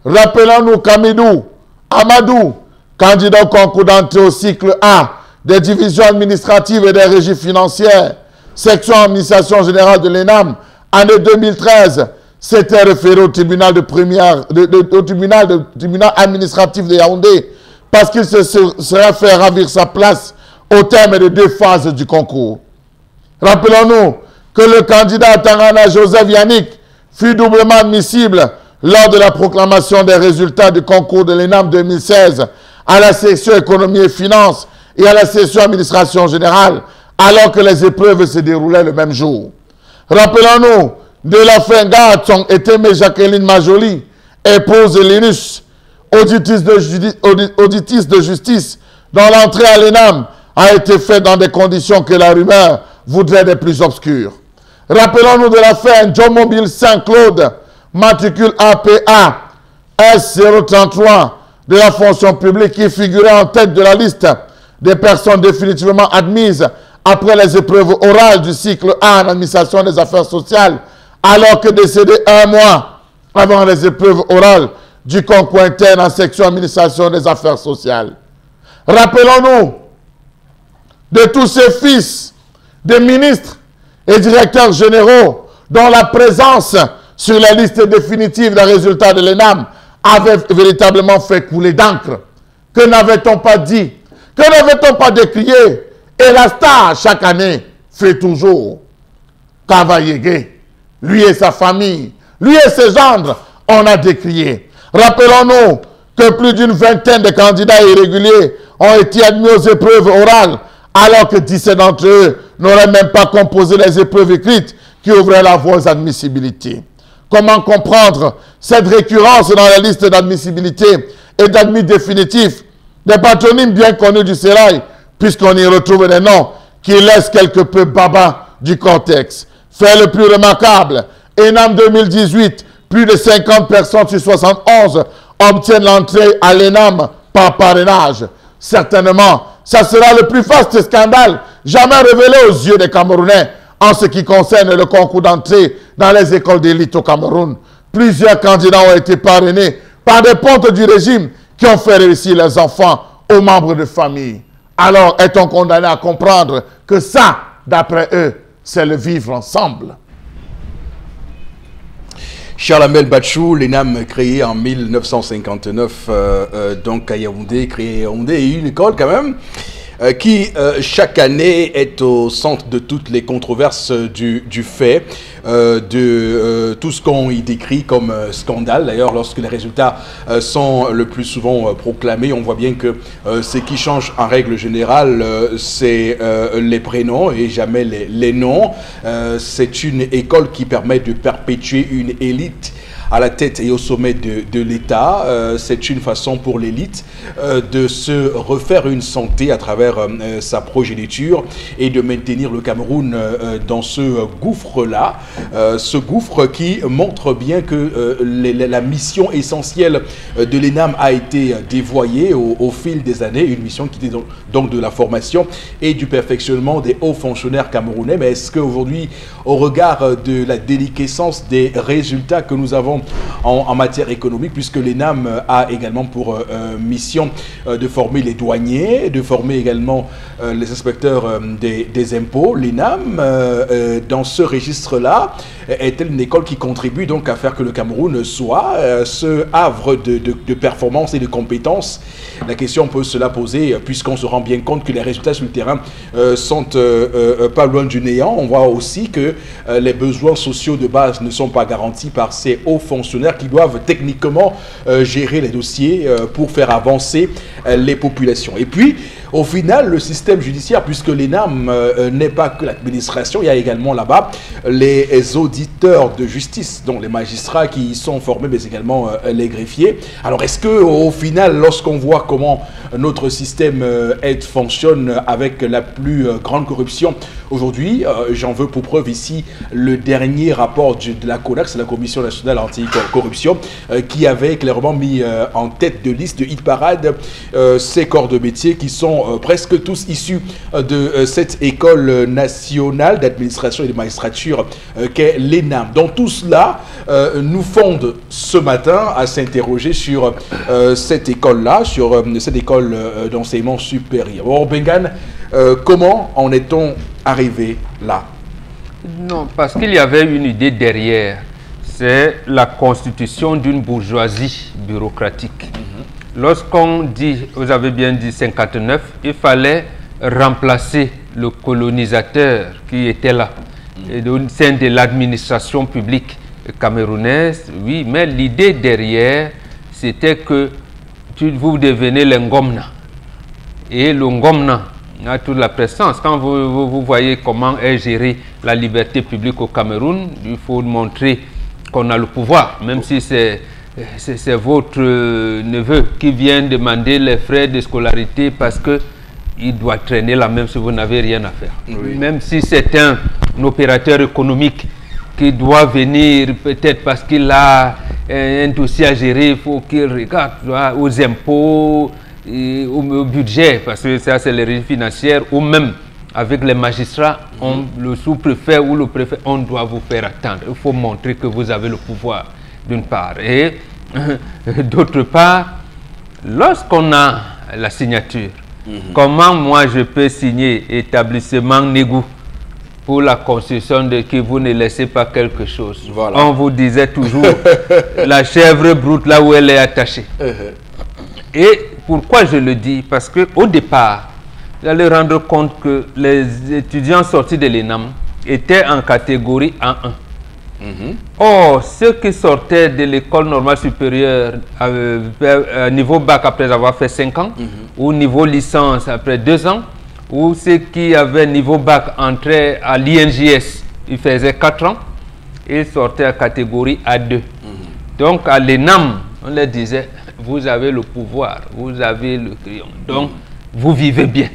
Rappelons-nous qu'Amidou Amadou, candidat au concours d'entrée au cycle A des divisions administratives et des régies financières, section administration générale de l'ENAM, année 2013, s'était référé au tribunal tribunal administratif de Yaoundé parce qu'il se serait fait ravir sa place au terme de 2 phases du concours. Rappelons-nous que le candidat Tangana Joseph Yannick fut doublement admissible lors de la proclamation des résultats du concours de l'ENAM 2016 à la section économie et finances et à la section administration générale, alors que les épreuves se déroulaient le même jour. Rappelons-nous de l'affaire Gatsong et Témé Jacqueline Majoli, épouse de Linus, auditrice de justice, dont l'entrée à l'ENAM a été faite dans des conditions que la rumeur voudrait des plus obscures. Rappelons-nous de l'affaire John Mobile Saint-Claude, matricule APA S033 de la fonction publique qui figurait en tête de la liste des personnes définitivement admises après les épreuves orales du cycle A en administration des affaires sociales, alors que décédé 1 mois avant les épreuves orales du concours interne en section administration des affaires sociales. Rappelons-nous de tous ces fils de ministres et directeurs généraux dont la présence sur la liste définitive des résultats de l'ENAM avait véritablement fait couler d'encre. Que n'avait-on pas dit? Que n'avait-on pas décrié? Et la star, chaque année, fait toujours. Kavayege, lui et sa famille, lui et ses gendres, on a décrié. Rappelons-nous que plus d'une vingtaine de candidats irréguliers ont été admis aux épreuves orales, alors que 17 d'entre eux n'auraient même pas composé les épreuves écrites qui ouvraient la voie aux admissibilités. Comment comprendre cette récurrence dans la liste d'admissibilité et d'admis définitifs des patronymes bien connus du Sérail, puisqu'on y retrouve des noms qui laissent quelque peu baba du contexte. Fait le plus remarquable, ENAM 2018, plus de 50 personnes sur 71 obtiennent l'entrée à l'ENAM par parrainage. Certainement, ça sera le plus vaste scandale jamais révélé aux yeux des Camerounais en ce qui concerne le concours d'entrée dans les écoles d'élite au Cameroun. Plusieurs candidats ont été parrainés par des pontes du régime qui ont fait réussir les enfants aux membres de famille. Alors, est-on condamné à comprendre que ça, d'après eux, c'est le vivre ensemble? Charles Amel Bachou, l'ENAM créé en 1959, donc à Yaoundé, créé à Yaoundé, et une école quand même, qui chaque année est au centre de toutes les controverses du fait, de tout ce qu'on y décrit comme scandale. D'ailleurs, lorsque les résultats sont le plus souvent proclamés, on voit bien que ce qui change en règle générale, c'est les prénoms et jamais les noms. C'est une école qui permet de perpétuer une élite à la tête et au sommet de l'État. C'est une façon pour l'élite de se refaire une santé à travers sa progéniture et de maintenir le Cameroun dans ce gouffre-là. Ce gouffre qui montre bien que la mission essentielle de l'ENAM a été dévoyée au fil des années, une mission qui était donc de la formation et du perfectionnement des hauts fonctionnaires camerounais. Mais est-ce qu'aujourd'hui, au regard de la déliquescence des résultats que nous avons en matière économique, puisque l'ENAM a également pour mission de former les douaniers, de former également les inspecteurs des impôts, l'ENAM, dans ce registre-là, est-elle une école qui contribue donc à faire que le Cameroun soit ce havre de performance et de compétences? La question peut se la poser, puisqu'on se rend bien compte que les résultats sur le terrain sont pas loin du néant. On voit aussi que les besoins sociaux de base ne sont pas garantis par ces hauts fonctionnaires qui doivent techniquement gérer les dossiers pour faire avancer les populations. Et puis, au final, le système judiciaire, puisque l'ENAM n'est pas que l'administration, il y a également là-bas les auditeurs de justice, dont les magistrats qui y sont formés, mais également les greffiers. Alors, est-ce que au final, lorsqu'on voit comment notre système fonctionne avec la plus grande corruption aujourd'hui, j'en veux pour preuve ici le dernier rapport de la CONAC, c'est la Commission nationale anti-corruption, qui avait clairement mis en tête de liste de hit parade ces corps de métier qui sont presque tous issus de cette école nationale d'administration et de magistrature qu'est l'ENAM. Donc tout cela nous fonde ce matin à s'interroger sur cette école-là, sur cette école d'enseignement supérieur. Or, Bengan, comment en est-on arrivé là? Non, parce qu'il y avait une idée derrière. C'est la constitution d'une bourgeoisie bureaucratique. Lorsqu'on dit, vous avez bien dit 59, il fallait remplacer le colonisateur qui était là, et au sein de l'administration publique camerounaise, oui, mais l'idée derrière, c'était que vous devenez le Ngomna. Et le Ngomna a toute la présence. Quand vous voyez comment est gérée la liberté publique au Cameroun, il faut montrer qu'on a le pouvoir, même si c'est votre neveu qui vient demander les frais de scolarité parce qu'il doit traîner là même si vous n'avez rien à faire. Oui. Même si c'est un opérateur économique qui doit venir peut-être parce qu'il a un dossier à gérer, il faut qu'il regarde aux impôts, et au budget, parce que ça c'est les régies financières, ou même avec les magistrats, le sous-préfet ou le préfet, on doit vous faire attendre. Il faut montrer que vous avez le pouvoir, d'une part. Et d'autre part, lorsqu'on a la signature, comment moi je peux signer établissement Négou pour la construction de que vous ne laissez pas quelque chose? Voilà. On vous disait toujours la chèvre broute là où elle est attachée. Et pourquoi je le dis? Parce qu'au départ, vous allez rendre compte que les étudiants sortis de l'ENAM étaient en catégorie A1. Or, ceux qui sortaient de l'école normale supérieure à niveau bac après avoir fait 5 ans, ou niveau licence après 2 ans, ou ceux qui avaient niveau bac entraient à l'INJS, ils faisaient 4 ans, ils sortaient à catégorie A2. Donc, à l'ENAM, on leur disait, vous avez le pouvoir, vous avez le crayon, donc vous vivez bien.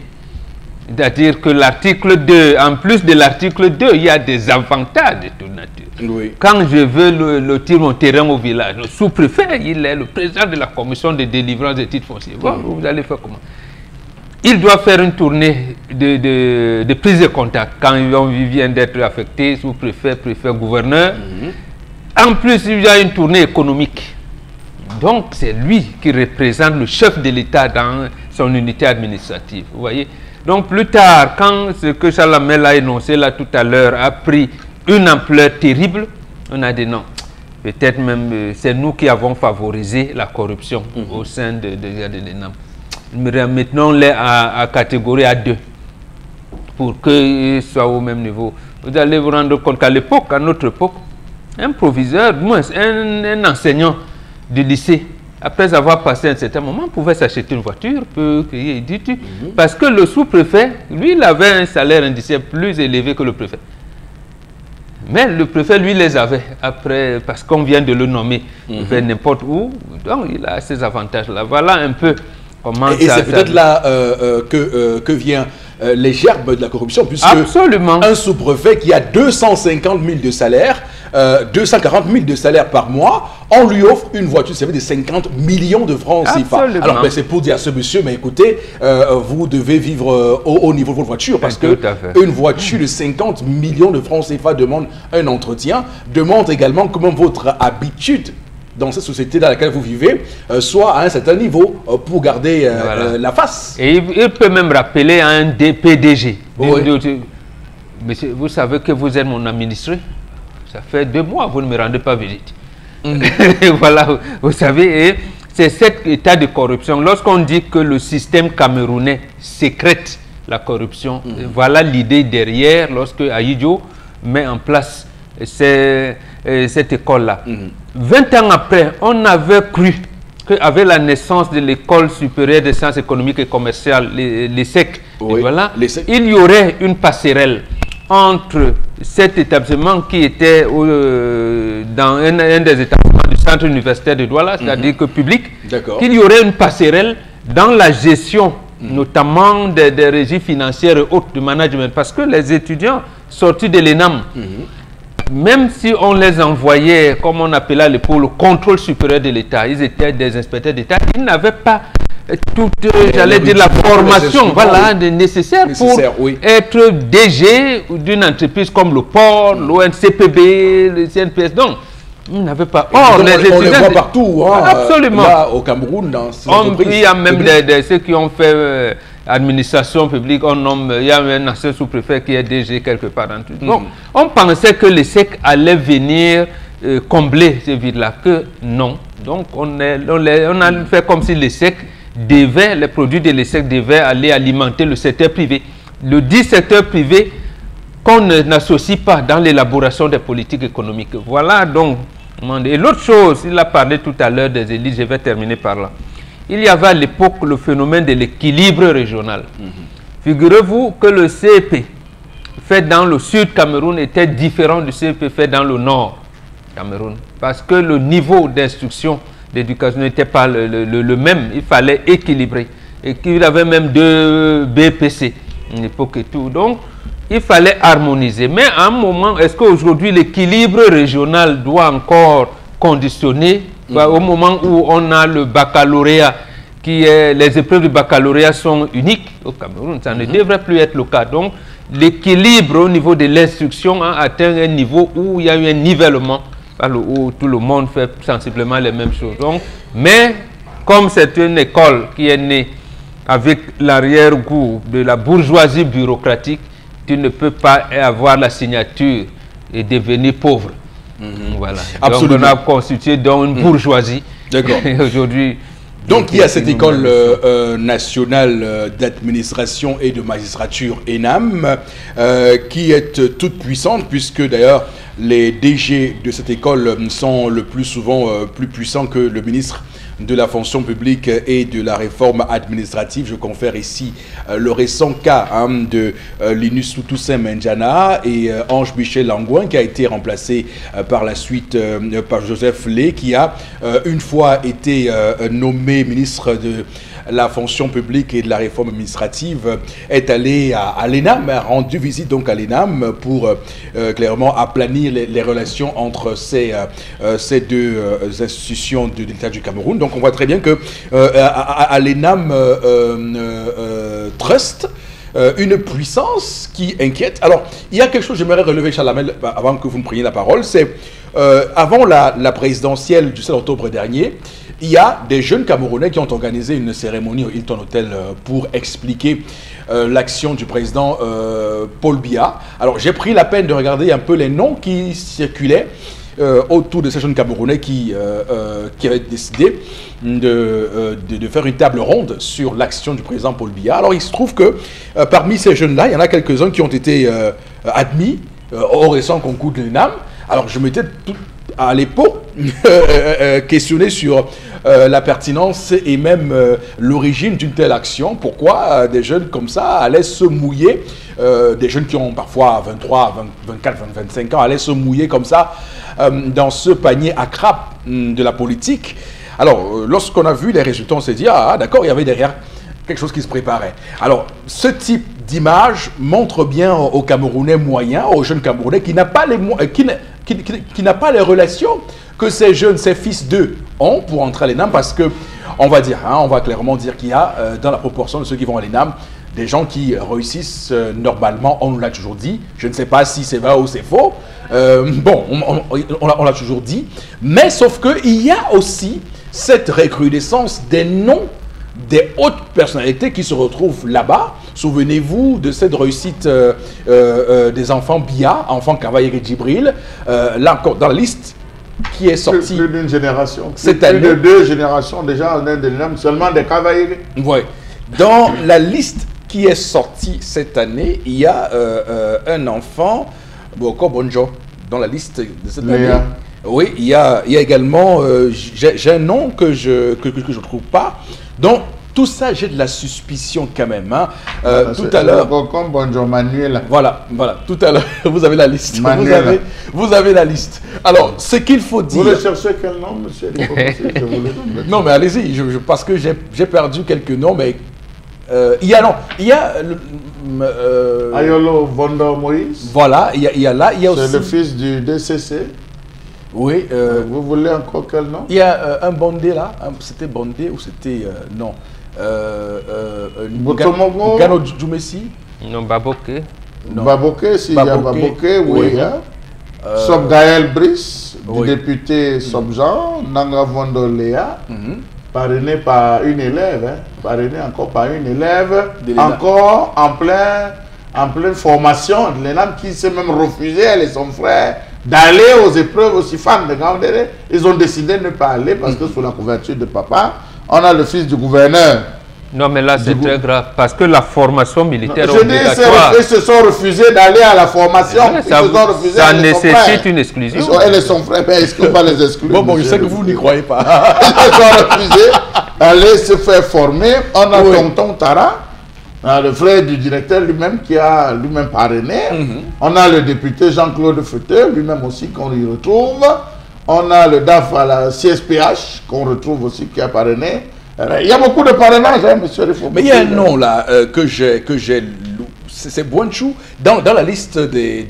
C'est-à-dire que l'article 2, en plus de l'article 2, il y a des avantages de toute nature. Oui. Quand je veux lotir mon terrain au village, le sous-préfet, il est le président de la commission de délivrance des titres fonciers. Bon, vous allez faire comment? Il doit faire une tournée de prise de contact. Quand il vient d'être affecté, sous-préfet, préfet, gouverneur. En plus, il y a une tournée économique. Donc, c'est lui qui représente le chef de l'État dans son unité administrative. Vous voyez? Donc, plus tard, quand ce que Chalamel a énoncé là tout à l'heure a pris une ampleur terrible, on a dit non. Peut-être même c'est nous qui avons favorisé la corruption au sein de l'ENAM. Mettons-les à catégorie A2 pour qu'ils soient au même niveau. Vous allez vous rendre compte qu'à l'époque, à notre époque, un proviseur, un enseignant du lycée, après avoir passé un certain moment, pouvait s'acheter une voiture, parce que le sous-préfet, lui, il avait un salaire indiciaire plus élevé que le préfet. Mais le préfet, lui, les avait après, parce qu'on vient de le nommer vers n'importe où, donc il a ces avantages-là. Voilà un peu comment et c'est peut-être là que vient les gerbes de la corruption, puisque absolument. Un sous-préfet qui a 250 000 de salaire, 240 000 de salaire par mois, on lui offre une voiture, ça veut dire 50 millions de francs CFA. Alors ben, c'est pour dire à ce monsieur, mais écoutez, vous devez vivre au niveau de votre voiture, parce que une voiture de 50 millions de francs CFA demande un entretien, demande également comment votre habitude dans cette société dans laquelle vous vivez, soit à un certain niveau pour garder la face. Et il peut même rappeler à un PDG. Monsieur, vous savez que vous êtes mon administré. Ça fait 2 mois, vous ne me rendez pas visite. Voilà, vous savez, c'est cet état de corruption. Lorsqu'on dit que le système camerounais sécrète la corruption, voilà l'idée derrière lorsque Ahidjo met en place cette école-là. 20 ans après, on avait cru qu'avec la naissance de l'école supérieure des sciences économiques et commerciales, l'ESSEC, voilà, il y aurait une passerelle entre cet établissement qui était dans un des établissements du centre universitaire de Douala, c'est-à-dire que public, qu'il y aurait une passerelle dans la gestion, notamment des régies financières et autres, du management, parce que les étudiants sortis de l'ENAM, même si on les envoyait, comme on appelait le contrôle supérieur de l'État, ils étaient des inspecteurs d'État, ils n'avaient pas toute, j'allais dire, la formation nécessaire pour être DG d'une entreprise comme le port, l'ONCPB, le CNPS. Donc, ils n'avaient pas. Or, les étudiants, on les voit partout, hein, absolument. Là, au Cameroun, dans ces entreprises. Il y a même ceux qui ont fait administration publique, il y a un ancien sous-préfet qui est DG quelque part dans tout. Donc, on pensait que l'ESSEC allait venir combler ce vide-là, que non. Donc, on a fait comme si l'ESSEC devait, les produits de l'ESSEC devaient aller alimenter le secteur privé. Le dit secteur privé qu'on n'associe pas dans l'élaboration des politiques économiques. Voilà donc. Et l'autre chose, il a parlé tout à l'heure des élites, je vais terminer par là. Il y avait à l'époque le phénomène de l'équilibre régional. Figurez-vous que le CEP fait dans le sud Cameroun était différent du CEP fait dans le nord Cameroun. Parce que le niveau d'instruction d'éducation n'était pas le même. Il fallait équilibrer. Et qu'il avait même 2 BPC à l'époque et tout. Donc, il fallait harmoniser. Mais à un moment, est-ce qu'aujourd'hui l'équilibre régional doit encore conditionné au moment où on a le baccalauréat, les épreuves du baccalauréat sont uniques au Cameroun. Ça ne devrait plus être le cas. Donc, l'équilibre au niveau de l'instruction a atteint un niveau où il y a eu un nivellement, où tout le monde fait sensiblement les mêmes choses. Donc, mais comme c'est une école qui est née avec l'arrière-goût de la bourgeoisie bureaucratique, tu ne peux pas avoir la signature et devenir pauvre. Voilà. Absolument. Donc on a constitué donc une bourgeoisie. D'accord. Aujourd'hui. Donc il y a cette école nationale d'administration et de magistrature ENAM qui est toute puissante, puisque d'ailleurs les DG de cette école sont le plus souvent plus puissants que le ministre de la fonction publique et de la réforme administrative. Je confère ici le récent cas de Linus Toussaint Menjana et Ange Michel Langouin, qui a été remplacé par la suite par Joseph Lé, qui a une fois été nommé ministre de la fonction publique et de la réforme administrative, est allé à l'ENAM, a rendu visite donc à l'ENAM pour clairement aplanir les relations entre ces deux institutions de l'État du Cameroun. Donc on voit très bien que à l'ENAM Trust, une puissance qui inquiète. Alors, il y a quelque chose que j'aimerais relever, Chalamel, avant que vous me preniez la parole, c'est avant la présidentielle du 7 octobre dernier, il y a des jeunes Camerounais qui ont organisé une cérémonie au Hilton Hotel pour expliquer l'action du président Paul Biya. Alors, j'ai pris la peine de regarder un peu les noms qui circulaient autour de ces jeunes Camerounais qui avaient décidé de faire une table ronde sur l'action du président Paul Biya. Alors, il se trouve que parmi ces jeunes-là, il y en a quelques-uns qui ont été admis au récent concours de l'ENAM. Alors, je m'étais à l'époque questionné sur la pertinence et même l'origine d'une telle action. Pourquoi des jeunes comme ça allaient se mouiller, des jeunes qui ont parfois 23, 24, 25 ans, allaient se mouiller comme ça dans ce panier à crabe de la politique. Alors, lorsqu'on a vu les résultats, on s'est dit, ah d'accord, il y avait derrière quelque chose qui se préparait. Alors, ce type d'image montre bien aux Camerounais moyens, aux jeunes Camerounais qui n'a pas qui n'a pas les relations que ces jeunes, ces fils d'eux ont pour entrer à l'ENAM, parce que on va dire, on va clairement dire qu'il y a dans la proportion de ceux qui vont à l'ENAM des gens qui réussissent normalement, on l'a toujours dit, je ne sais pas si c'est vrai ou c'est faux, bon, on l'a toujours dit, mais sauf qu'il y a aussi cette recrudescence des noms des hautes personnalités qui se retrouvent là-bas. Souvenez-vous de cette réussite des enfants Biya, enfants Cavaillé et Djibril, là encore dans la liste qui est sortie. Plus d'une génération. Cette année. Plus de 2 générations déjà, on est de l'âme, seulement des Cavaillé. Oui. Dans la liste qui est sortie cette année, il y a un enfant, Boko Bonjo, dans la liste de cette année. Oui, il y a également, j'ai un nom que je trouve pas. Donc, tout ça, j'ai de la suspicion quand même. Tout à l'heure. Bonjour Manuel. Voilà. Tout à l'heure, vous avez la liste. Vous avez la liste. Alors, ce qu'il faut dire. Vous voulez chercher quel nom, monsieur? Non, mais allez-y, parce que j'ai perdu quelques noms, mais il y a Ayolo Vondo Moïse. Voilà, il y a là, il y a aussi. C'est le fils du DCC. Oui. Vous voulez encore quel nom? Il y a un Bondé là, c'était Bondé ou c'était non. Gano Djoumessi. Non, Baboké. Baboké, s'il y a Baboké, oui. Sob Gaël Brice, du député Sobjan, Nanga Vondo Léa, parrainé par une élève, parrainé encore par une élève, encore en pleine formation de l'ENAM, qui s'est même refusé, elle et son frère, d'aller aux épreuves aussi femmes de Gandéré. Ils ont décidé de ne pas aller parce que sous la couverture de papa, on a le fils du gouverneur. Non, mais là, c'est très grave parce que la formation militaire je obligatoire. Dis, ils se sont refusés d'aller à la formation. Ça nécessite une exclusion. Elle et son frère, mais est-ce qu'on va les exclure? Bon, je sais que vous n'y croyez pas. Ils se sont refusés d'aller se faire former. On a Tonton Tara, le frère du directeur lui-même qui a lui-même parrainé. On a le député Jean-Claude Feuteur, lui-même aussi qu'on y retrouve. On a le DAF à la CSPH qu'on retrouve aussi qui a parrainé. Il y a beaucoup de parrainages, monsieur. Mais il y a un nom là que j'ai c'est Bouanchou dans la liste des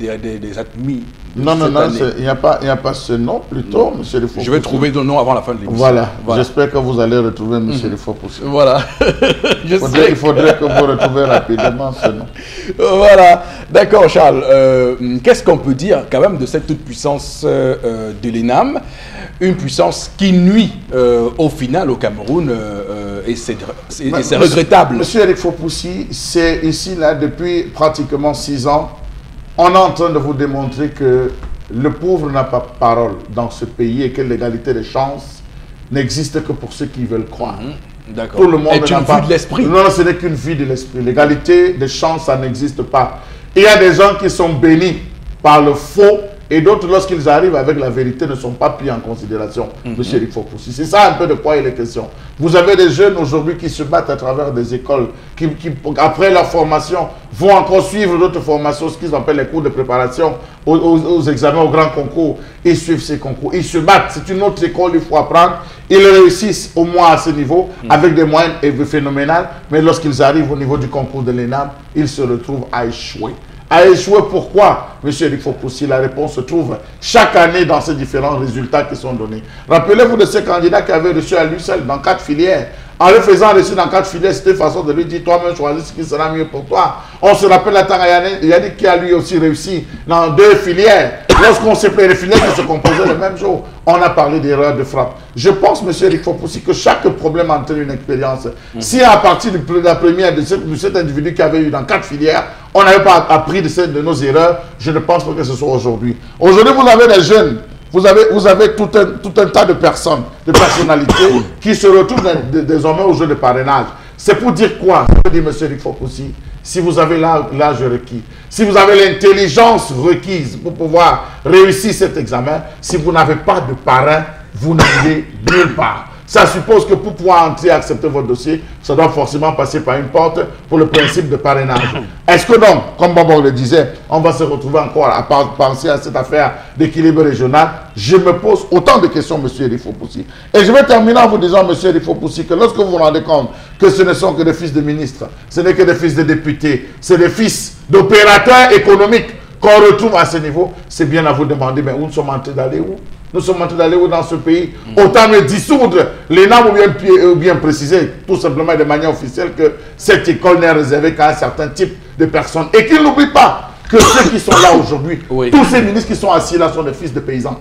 admis Non, il n'y a pas ce nom, plutôt, M. Lefort-Poussi. Je vais trouver le nom avant la fin de l'émission. Voilà. J'espère que vous allez retrouver M. Lefort-Poussi. Voilà. Il faudrait que vous retrouviez rapidement ce nom. Voilà. D'accord, Charles. Qu'est-ce qu'on peut dire quand même de cette toute-puissance de l'ENAM? Une puissance qui nuit au final au Cameroun et c'est regrettable. Monsieur Lefort-Poussi, c'est ici, là, depuis pratiquement 6 ans, on est en train de vous démontrer que le pauvre n'a pas parole dans ce pays et que l'égalité des chances n'existe que pour ceux qui veulent croire. D'accord. Tout le monde est une vue de l'esprit. Non, ce n'est qu'une vue de l'esprit. L'égalité des chances, ça n'existe pas. Il y a des gens qui sont bénis par le faux et d'autres, lorsqu'ils arrivent avec la vérité, ne sont pas pris en considération. Monsieur Lefort-Poussi, c'est ça un peu de quoi il est question. Vous avez des jeunes aujourd'hui qui se battent à travers des écoles, qui après leur formation, vont encore suivre d'autres formations, ce qu'ils appellent les cours de préparation aux examens, aux grands concours. Ils suivent ces concours, ils se battent. C'est une autre école, il faut apprendre. Ils réussissent au moins à ce niveau, avec des moyens phénoménales, mais lorsqu'ils arrivent au niveau du concours de l'ENAM, ils se retrouvent à échouer. À échouer, pourquoi, M. Lefort-Poussi? La réponse se trouve chaque année dans ces différents résultats qui sont donnés. Rappelez-vous de ces candidats qui avaient reçu à lui seul dans 4 filières. En le faisant reçu dans 4 filières, c'était une façon de lui dire, toi-même choisis ce qui sera mieux pour toi. On se rappelle la Yannick qui a lui aussi réussi dans 2 filières. Lorsqu'on s'est pris les filières qui se composaient le même jour, on a parlé d'erreur de frappe. Je pense, M. Lefort-Poussi, que chaque problème entraîne une expérience. Si à partir de la première, de cet individu qui avait eu dans 4 filières, on n'avait pas appris de nos erreurs, je ne pense pas que ce soit aujourd'hui. Aujourd'hui, vous avez des jeunes, vous avez tout un tas de personnes, de personnalités qui se retrouvent désormais au jeu de parrainage. C'est pour dire quoi? Ça veut dire, M. Lefort-Poussi, si vous avez l'âge requis, si vous avez l'intelligence requise pour pouvoir réussir cet examen, si vous n'avez pas de parrain, vous n'allez nulle part. Ça suppose que pour pouvoir entrer et accepter votre dossier, ça doit forcément passer par une porte pour le principe de parrainage. Est-ce que donc, comme Bobo le disait, on va se retrouver encore à penser à cette affaire d'équilibre régional? Je me pose autant de questions, M. Lefort-Poussi. Et je vais terminer en vous disant, M. Lefort-Poussi, que lorsque vous vous rendez compte que ce ne sont que des fils de ministres, ce n'est que des fils de députés, c'est des fils d'opérateurs économiques qu'on retrouve à ce niveau, c'est bien à vous demander, mais où nous sommes en train d'aller où? Nous sommes en train d'aller où dans ce pays? Autant me dissoudre l'ENAM ou bien préciser, tout simplement de manière officielle, que cette école n'est réservée qu'à un certain type de personnes. Et qu'ils n'oublient pas que ceux qui sont là aujourd'hui, tous ces ministres qui sont assis là sont des fils de paysans,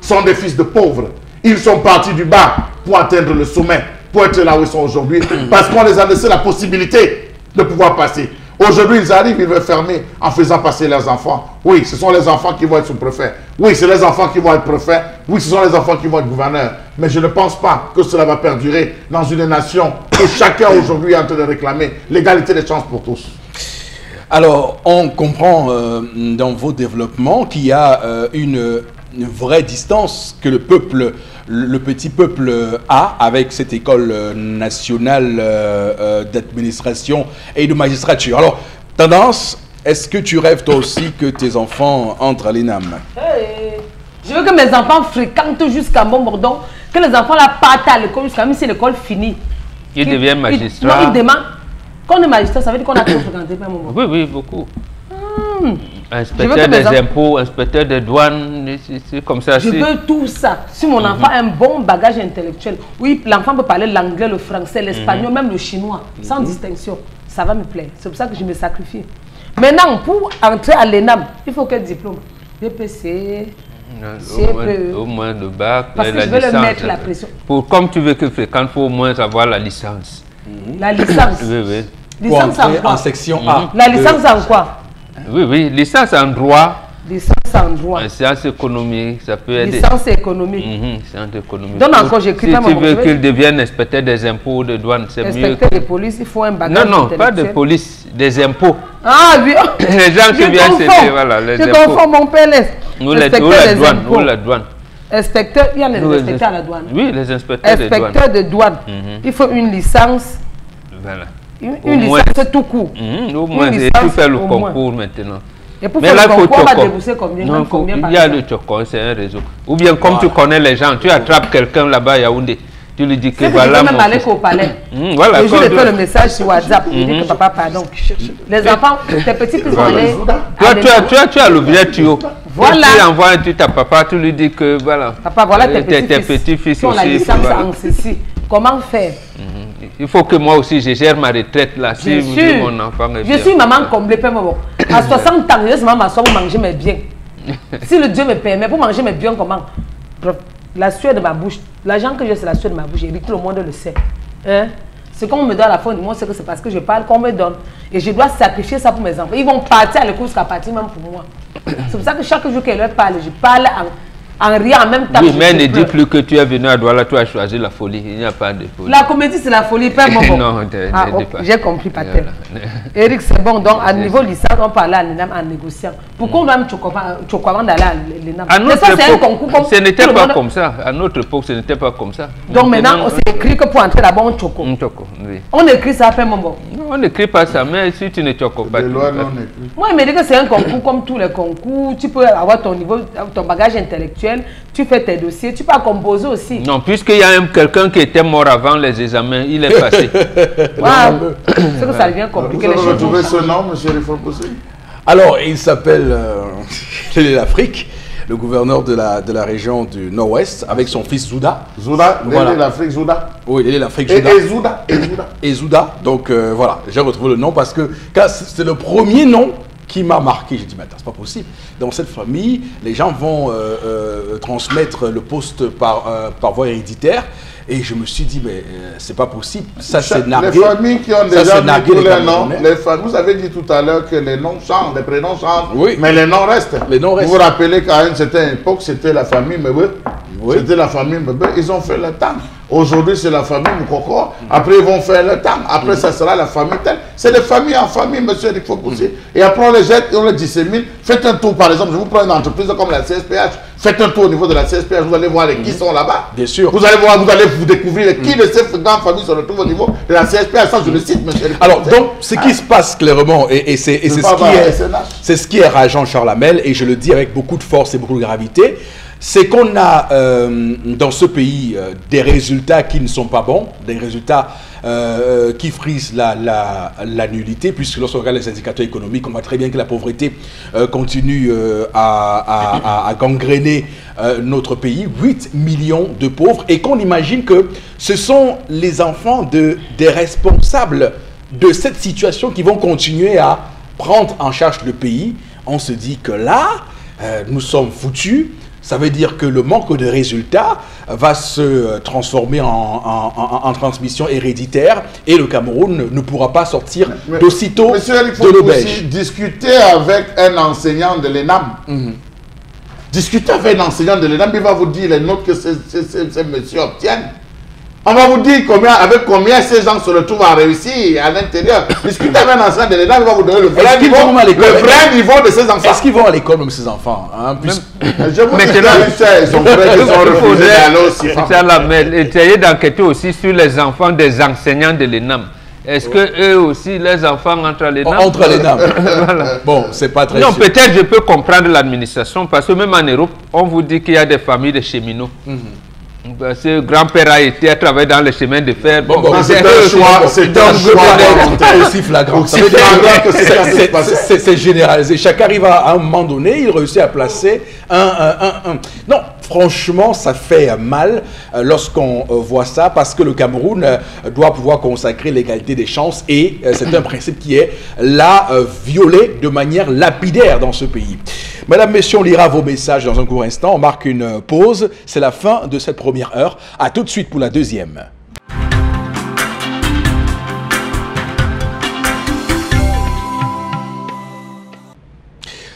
sont des fils de pauvres. Ils sont partis du bas pour atteindre le sommet, pour être là où ils sont aujourd'hui, parce qu'on les a laissé la possibilité de pouvoir passer. Aujourd'hui, ils arrivent, ils veulent fermer en faisant passer leurs enfants. Oui, ce sont les enfants qui vont être sous-préfets. Oui, c'est les enfants qui vont être préfets. Oui, ce sont les enfants qui vont être gouverneurs. Mais je ne pense pas que cela va perdurer dans une nation où chacun aujourd'hui est en train de réclamer l'égalité des chances pour tous. Alors, on comprend dans vos développements qu'il y a une vraie distance que le peuple, le petit peuple a avec cette école nationale d'administration et de magistrature. Alors, Tendance, est-ce que tu rêves toi aussi que tes enfants entrent à l'ENAM? Je veux que mes enfants fréquentent jusqu'à Montbordon, que les enfants là partent à l'école jusqu'à même si l'école finit. Ils deviennent magistrats. Non, ils demandent. Quand on est magistrat, ça veut dire qu'on a trop fréquenté par Montbordon. Oui, oui, beaucoup. Inspecteur des impôts, inspecteur des douanes, c'est comme ça. Je veux tout ça. Si mon enfant a un bon bagage intellectuel, oui, l'enfant peut parler l'anglais, le français, l'espagnol, même le chinois, sans distinction. Ça va me plaire. C'est pour ça que je me sacrifie. Maintenant, pour entrer à l'ENAM, il faut quel diplôme? BPC, CPE. Au moins le bac, parce que je vais leur mettre la pression. Comme tu veux que fréquente, il faut au moins avoir la licence. La licence? Oui, oui. Licence en quoi? En section A. La licence en quoi? Oui, oui, licence en droit. Licence en droit. En sciences économiques, ça peut être. Licence économique. Sciences économiques. Donc encore, j'écris si tu veux qu'il devienne inspecteur des impôts, de douane, c'est mieux. Inspecteur de police, il faut un bagage. Non, non, pas de police, des impôts. Ah oui. Les gens qui viennent s'aider, voilà, les impôts. Je confonds mon PLS. Ou la douane. Inspecteur, il y a les inspecteurs à la douane. Oui, les inspecteurs de douane. Inspecteur de douane. Il faut une licence. Voilà. Une licence tout court. Au moins, tu fais le concours maintenant. Et pour faire le concours, on va débourser combien? Non, il y a le Tchokon, c'est un réseau. Ou bien comme tu connais les gens, tu attrapes quelqu'un là-bas à Yaoundé. Tu lui dis que voilà. Tu peux même aller au palais. Voilà. Et je lui fais le message sur WhatsApp. Il dit que papa, pardon. Les enfants, tes petits, ils vont aller. Tu as l'objet tuyau. Voilà. Tu envoies un tweet à papa, tu lui dis que voilà. Papa, voilà tes petits-fils qui ont la aussi. licence Voilà. en ceci. Comment faire? Il faut que moi aussi je gère ma retraite là. Si Bien sûr. mon enfant est Je bien. suis maman comblée, pas maman. À 60 ans, je suis maman m'asseoir pour manger mes biens. Si le Dieu me permet, pour manger mes biens, comment? La sueur de ma bouche, l'argent que j'ai, c'est la sueur de ma bouche. Et tout le monde le sait. Hein? Ce qu'on me donne à la fin du mois, c'est que c'est parce que je parle qu'on me donne. Et je dois sacrifier ça pour mes enfants. Ils vont partir à l'école jusqu'à partir même pour moi. C'est pour ça que chaque jour qu'elle leur parle, je parle en riant en même temps. Oui, que mais je ne dis pleure. plus que tu es venu à Douala, tu as choisi la folie. Il n'y a pas de folie. La comédie, c'est la folie, pas mon Non, ne dis pas. j'ai compris, Pater. Voilà. Eric, c'est bon. Donc, à niveau licence, on parlait à l'ENAM en négociant. Pourquoi on doit me choquer avant d'aller à l'ENAM? À notre c'est un époque, concours comme ce n'était tout le pas monde- comme ça. À notre époque, ce n'était pas comme ça. Donc, maintenant, c'est écrit que pour entrer là-bas, on choque. Oui. On écrit ça après mon bon. Non, on n'écrit pas ça, mais si tu ne choques pas. Des tu lois ne peux non pas. écrites. Moi, il me dit que c'est un concours comme tous les concours. Tu peux avoir ton niveau, ton bagage intellectuel, tu fais tes dossiers, tu peux composer aussi. Non, puisqu'il y a quelqu'un qui était mort avant les examens, il est passé. Voilà. C'est que ça devient compliqué. Vous Les avez choses vont retrouvé ce changer. nom, monsieur Rifopoussi? Alors, il s'appelle l'Afrique, le gouverneur de la région du Nord-Ouest, avec son fils Zouda. Zouda, Voilà. l'Afrique, Zouda. Oui, l'Afrique Et Zouda. Zouda, et Zouda. Et Zouda. Donc voilà, j'ai retrouvé le nom parce que c'est le premier nom qui m'a marqué. J'ai dit, mais attends, c'est pas possible. Dans cette famille, les gens vont transmettre le poste par voie héréditaire. Et je me suis dit, mais c'est pas possible. Ça, c'est nargué. Les familles qui ont Ça, déjà c'est mis nargué tous les les noms, Camerounais. les familles, vous avez dit tout à l'heure que les noms changent, les prénoms changent, Oui. mais les noms restent. Les noms restent. Vous vous rappelez qu'à une certaine époque, c'était la famille Mebe. Oui. C'était la famille Mebe. Ils ont fait le temps. Aujourd'hui, c'est la famille Moukoko. Après, ils vont faire le temps. Après, ça sera la famille telle. C'est de famille en famille, monsieur, il faut pousser. Et après, on les jette et on les dissémine. Faites un tour, par exemple, je vous prends une entreprise comme la CSPH. Faites un tour au niveau de la CSPH, vous allez voir les qui sont là-bas. Bien sûr. Vous allez voir, vous allez vous découvrir qui de ces grandes familles se retrouvent au niveau de la CSPH. Ça, je le cite, monsieur. Alors, donc, ce qui se passe clairement, et c'est c'est ce qui est rageant, Charles Hamel, et je le dis avec beaucoup de force et beaucoup de gravité, c'est qu'on a dans ce pays des résultats qui ne sont pas bons, des résultats qui frisent la nullité, puisque lorsqu'on regarde les indicateurs économiques, on voit très bien que la pauvreté continue à gangréner notre pays, 8 millions de pauvres, et qu'on imagine que ce sont les enfants des responsables de cette situation qui vont continuer à prendre en charge le pays. On se dit que là, nous sommes foutus. Ça veut dire que le manque de résultats va se transformer en transmission héréditaire et le Cameroun ne pourra pas sortir d'aussitôt de l'auberge. Discuter avec un enseignant de l'ENAM. Discuter avec un enseignant de l'ENAM, il va vous dire les notes que ces messieurs obtiennent. On va vous dire avec combien ces gens se retrouvent à réussir à l'intérieur. Discutez avec un enseignant de l'ENAM, il va vous donner le vrai niveau de ces enfants. Est-ce qu'ils vont à l'école, même ces enfants hein, Je vous dis ils sont prêts, ils sont refusés d'aller aussi. Essayez d'enquêter aussi sur les enfants des enseignants de l'ENAM. Est-ce que eux aussi, les enfants entrent à l'ENAM? Entre à l'ENAM. Voilà. Bon, c'est pas très Non, sûr. peut-être je peux comprendre l'administration, parce que même en Europe, on vous dit qu'il y a des familles de cheminots. Ce grand-père a été à travailler dans les chemins de fer. C'est un choix, c'est un choix volontaire. Aussi flagrant. Aussi flagrant que c'est ça qui se passe. C'est généralisé. Chacun arrive à un moment donné, il réussit à placer un. Non, franchement, ça fait mal lorsqu'on voit ça, parce que le Cameroun doit pouvoir consacrer l'égalité des chances et c'est un principe qui est là violé de manière lapidaire dans ce pays. Madame, messieurs, on lira vos messages dans un court instant. On marque une pause. C'est la fin de cette première heure. À tout de suite pour la deuxième.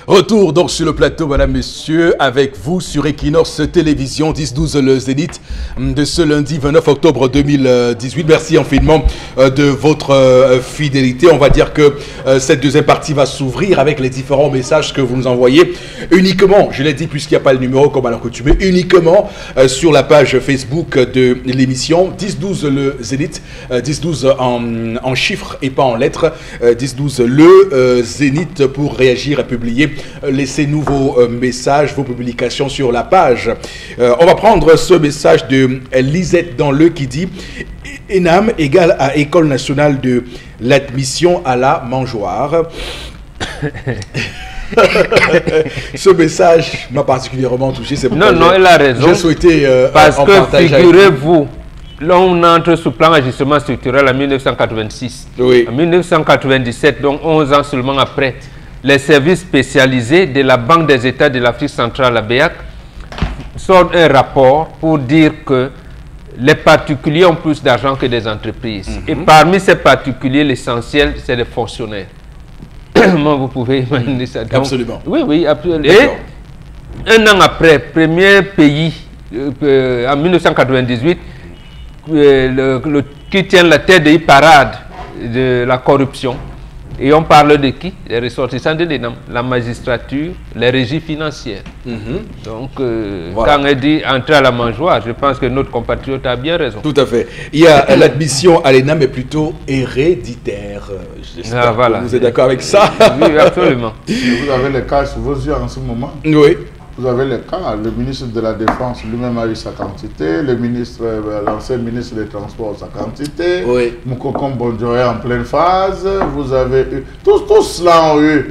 Retour donc sur le plateau, madame, messieurs, avec vous sur Equinox Télévision 10-12 le Zénith de ce lundi 29 octobre 2018. Merci infiniment de votre fidélité. On va dire que cette deuxième partie va s'ouvrir avec les différents messages que vous nous envoyez uniquement, je l'ai dit puisqu'il n'y a pas le numéro comme à l'accoutumée, uniquement sur la page Facebook de l'émission 10-12 le Zénith, 10-12 en chiffres et pas en lettres, 10-12 le Zénith pour réagir et publier. Laissez-nous vos messages, vos publications sur la page. On va prendre ce message de Lisette dans le qui dit ENAM égale à École nationale de l'admission à la mangeoire. Ce message m'a particulièrement touché. Non, elle a raison. J'ai souhaité parce que figurez-vous, là on entre sous plan d'ajustement structurel en 1986. Oui. En 1997, donc 11 ans seulement après, les services spécialisés de la Banque des États de l'Afrique centrale, la BEAC, sortent un rapport pour dire que les particuliers ont plus d'argent que des entreprises. Et parmi ces particuliers, l'essentiel, c'est les fonctionnaires. Comment vous pouvez imaginer ça? Donc, absolument. Oui, oui, absolument. Et un an après, premier pays, en 1998, qui tient la tête des parades de la corruption. Et on parle de qui? Les ressortissants de l'ENAM, la magistrature, les régies financières. Donc, voilà. Quand elle dit entrer à la mangeoire, je pense que notre compatriote a bien raison. Tout à fait. Il y a l'admission à l'ENAM est plutôt héréditaire. Ah, voilà. Vous êtes d'accord avec ça? Oui, absolument. Vous avez les cas sous vos yeux en ce moment? Oui. Vous avez le cas, le ministre de la Défense lui-même a eu sa quantité, le ministre, l'ancien ministre des Transports sa quantité, oui. Moukoko Mbondjoé en pleine phase, vous avez eu, tous cela ont eu.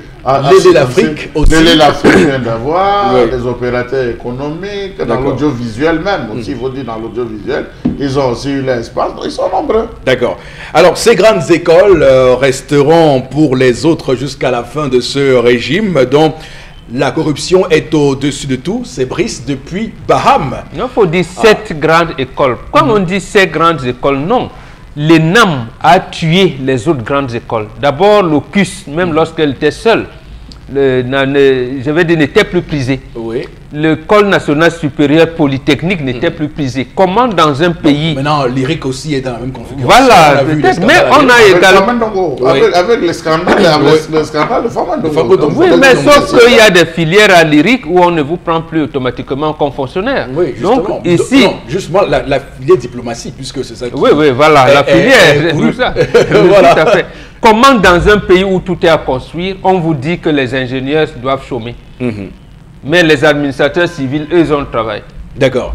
L'Élé l'Afrique aussi. L'Élé l'Afrique vient d'avoir, oui. les opérateurs économiques, dans l'audiovisuel même, aussi, il faut dire dans l'audiovisuel, ils ont aussi eu l'espace, ils sont nombreux. D'accord. Alors, ces grandes écoles resteront pour les autres jusqu'à la fin de ce régime, donc la corruption est au-dessus de tout, c'est Brice depuis Baham. Il faut dire 7 grandes écoles. Quand on dit 7 grandes écoles, non. L'ENAM a tué les autres grandes écoles. D'abord, l'OCUS, même lorsqu'elle était seule, je vais dire, n'était plus prisée. Oui. L'école nationale supérieure polytechnique n'était plus prisée. Comment dans un pays... Maintenant, l'IRIC aussi est dans la même configuration. Voilà, mais on a également... Avec les scandales, le scandale de Famandongo. Oui, mais sauf qu'il y a des filières à l'IRIC où on ne vous prend plus automatiquement comme fonctionnaire. Oui, justement. Donc, ici... Non, justement, la filière diplomatie, puisque c'est ça qui... Oui, oui, voilà, la filière, tout ça. Voilà. Tout à fait. Comment dans un pays où tout est à construire, on vous dit que les ingénieurs doivent chômer? Mais les administrateurs civils, eux, ont le travail. D'accord.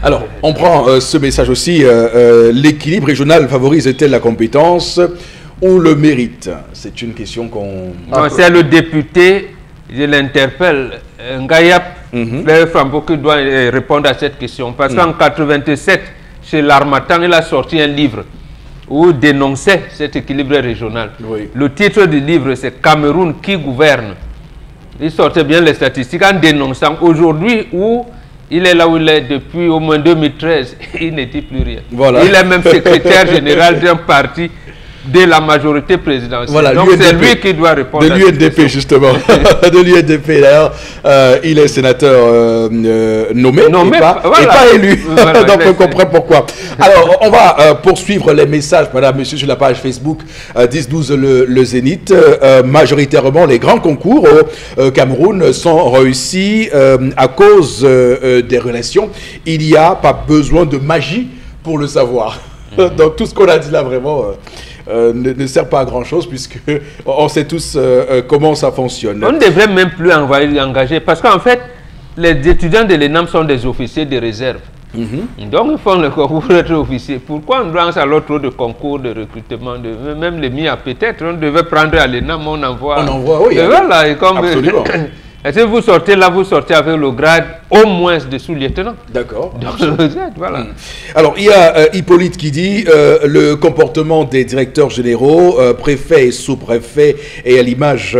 Alors, on prend ce message aussi. L'équilibre régional favorise-t-il la compétence ou le mérite? C'est une question qu'on... C'est le député, je l'interpelle, Ngayap, le Frambo, qui doit répondre à cette question. Parce qu'en 87, chez l'Harmattan, il a sorti un livre où il dénonçait cet équilibre régional. Oui. Le titre du livre, c'est « Cameroun qui gouverne ». Il sortait bien les statistiques en dénonçant aujourd'hui où il est là où il est depuis au moins 2013, il ne dit plus rien. Voilà. Il est même secrétaire général d'un parti de la majorité présidentielle. Voilà, donc c'est lui qui doit répondre. De l'UNDP justement. De l'UNDP d'ailleurs. Il est sénateur nommé et pas élu. Voilà, donc on comprend pourquoi. Alors on va poursuivre les messages, madame, monsieur, sur la page Facebook 10-12 le Zénith. Majoritairement les grands concours au Cameroun sont réussis à cause des relations. Il n'y a pas besoin de magie pour le savoir. Donc tout ce qu'on a dit là vraiment... ne sert pas à grand chose puisque on sait tous comment ça fonctionne. On ne devrait même plus engager parce qu'en fait les étudiants de l'ENAM sont des officiers de réserve. Donc ils font le concours pour être officier. Pourquoi on lance alors trop de concours de recrutement même les MIA peut-être on devait prendre à l'ENAM, on envoie. On envoie, oui. Et voilà, et comme absolument. Et si vous sortez là, vous sortez avec le grade au moins de sous-lieutenant. D'accord. Voilà. Alors, il y a Hippolyte qui dit le comportement des directeurs généraux, préfets et sous-préfets est à l'image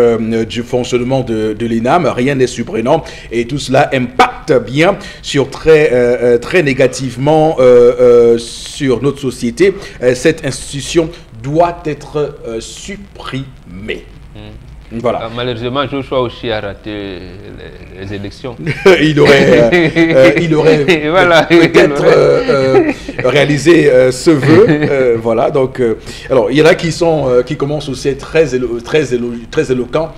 du fonctionnement de l'ENAM. Rien n'est surprenant et tout cela impacte bien sur très négativement sur notre société. Cette institution doit être supprimée. Voilà. Malheureusement, Joshua aussi a raté les élections. il aurait voilà, peut-être réalisé ce vœu. Voilà, donc, alors, il y en a qui commencent aussi à être très éloquents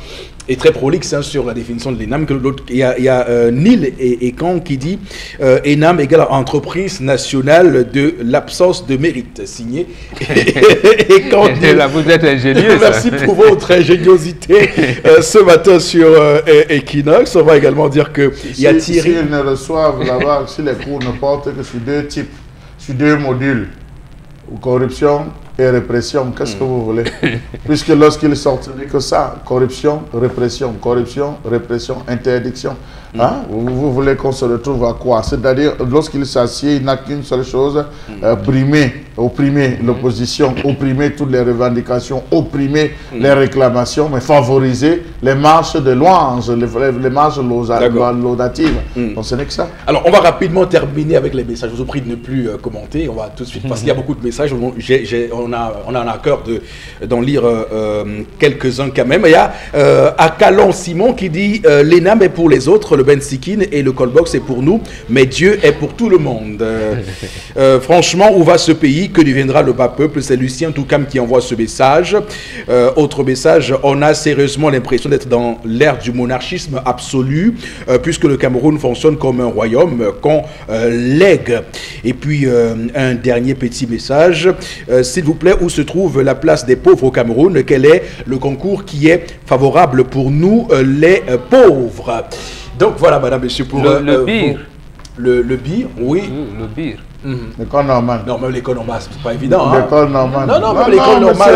et très prolixe sur la définition de l'ENAM. Il y a Neil et Kang qui dit ENAM égale entreprise nationale de l'absence de mérite, signé. Et Kang dit, là, vous êtes ingénieux. Merci pour votre ingéniosité ce matin sur Equinox. On va également dire que il y a Thierry. Si ils ne reçoivent là-bas, si les cours ne portent que sur 2 types, sur 2 modules, ou corruption et répression. Qu'est-ce que vous voulez? Puisque lorsqu'ils sortent que ça, corruption, répression, interdiction. Hein? Vous voulez qu'on se retrouve à quoi? C'est-à-dire, lorsqu'il s'assied, il n'a qu'une seule chose, opprimer l'opposition, opprimer toutes les revendications, opprimer les réclamations, mais favoriser les marches de louange, les marches laudatives. Donc ce n'est que ça. Alors, on va rapidement terminer avec les messages. Je vous prie de ne plus commenter. On va tout de suite, parce qu'il y a beaucoup de messages. On a à cœur d'en lire quelques-uns quand même. Il y a Akalon Simon qui dit l'ENAM est pour les autres, le Bensikin et le Colbox est pour nous, mais Dieu est pour tout le monde. Franchement, où va ce pays? Que deviendra le bas peuple? C'est Lucien Toukam qui envoie ce message. Autre message, on a sérieusement l'impression d'être dans l'ère du monarchisme absolu, puisque le Cameroun fonctionne comme un royaume qu'on lègue. Et puis, un dernier petit message. S'il vous plaît, où se trouve la place des pauvres au Cameroun? Quel est le concours qui est favorable pour nous, les pauvres? Donc voilà, madame, monsieur, pour le bir. Le bir, oui. Le bir. L'école normale. Non, même l'école normale, c'est pas évident. L'école normale. Non, même l'école normale.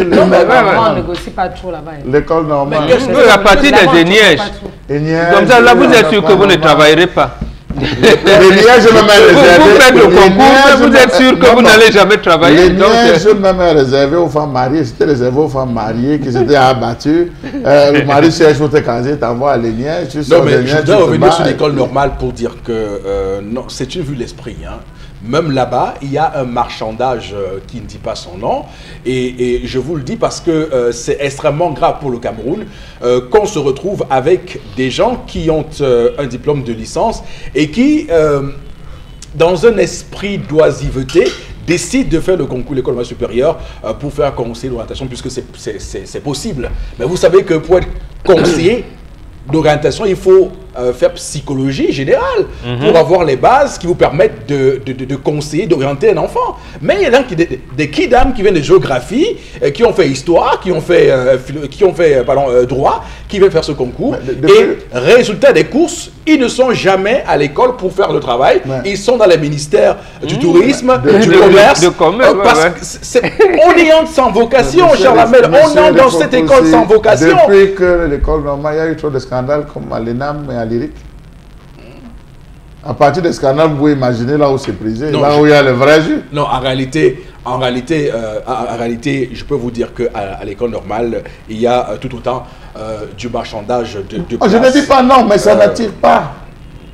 Non, mais on ne négocie pas trop là-bas. l'école normale. À partir des Nièges. Comme ça, là, vous êtes sûr que vous ne travaillerez pas. Les Nièges, même réservé. Vous faites le concours, mais vous êtes sûr que vous n'allez jamais travailler. Les Nièges, même réservé aux femmes mariées. C'était réservé aux femmes mariées qui s'étaient abattues. Le mari cherche pour te caser, t'envoie à les Nièges. Non, mais je dois revenir sur l'école normale pour dire que non, c'est une vue l'esprit. Hein. Même là-bas, il y a un marchandage qui ne dit pas son nom. Et je vous le dis parce que c'est extrêmement grave pour le Cameroun qu'on se retrouve avec des gens qui ont un diplôme de licence et qui, dans un esprit d'oisiveté, décident de faire le concours de l'école normale supérieure pour faire un conseiller d'orientation, puisque c'est possible. Mais vous savez que pour être conseiller d'orientation, il faut faire psychologie générale pour avoir les bases qui vous permettent de conseiller, d'orienter un enfant. Mais il y a des kidam qui viennent de géographie, qui ont fait histoire, qui ont fait droit, qui veulent faire ce concours. Et résultat des courses, ils ne sont jamais à l'école pour faire le travail. Ils sont dans les ministères du tourisme, du commerce. Parce on y entre sans vocation, Charles Hamel. On entre dans cette école sans vocation. Depuis que l'école normale, il y a eu trop de scandales comme à l'ENAM et à l'IRIC. À partir des scandales, vous pouvez imaginer là où c'est prisé, là où il y a le vrai jus. Non, en réalité, je peux vous dire qu'à l'école normale, il y a tout autant du marchandage de place. Je ne dis pas non, mais ça n'attire pas.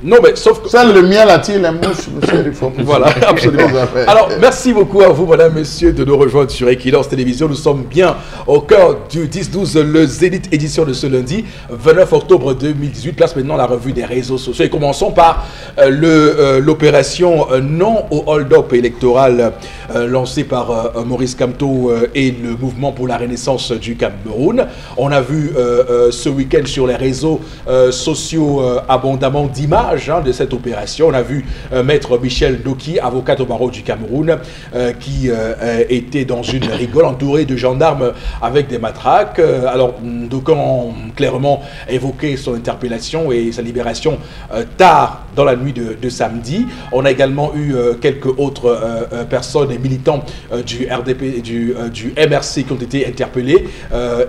Non, mais sauf que... Ça, le mien attire les mouches, monsieur. Il faut voilà, absolument. Alors, merci beaucoup à vous, madame, messieurs, de nous rejoindre sur Equinox Télévision. Nous sommes bien au cœur du 10-12, le Zénith édition de ce lundi, 29 octobre 2018. Place maintenant la revue des réseaux sociaux. Et commençons par l'opération non au hold-up électoral lancée par Maurice Kamto et le mouvement pour la renaissance du Cameroun. On a vu ce week-end sur les réseaux sociaux abondamment d'images de cette opération. On a vu Maître Michel Doki, avocat au barreau du Cameroun, qui était dans une rigole entouré de gendarmes avec des matraques. Alors, d'aucuns ont clairement évoqué son interpellation et sa libération tard dans la nuit de samedi. On a également eu quelques autres personnes et militants du RDP, du MRC qui ont été interpellés.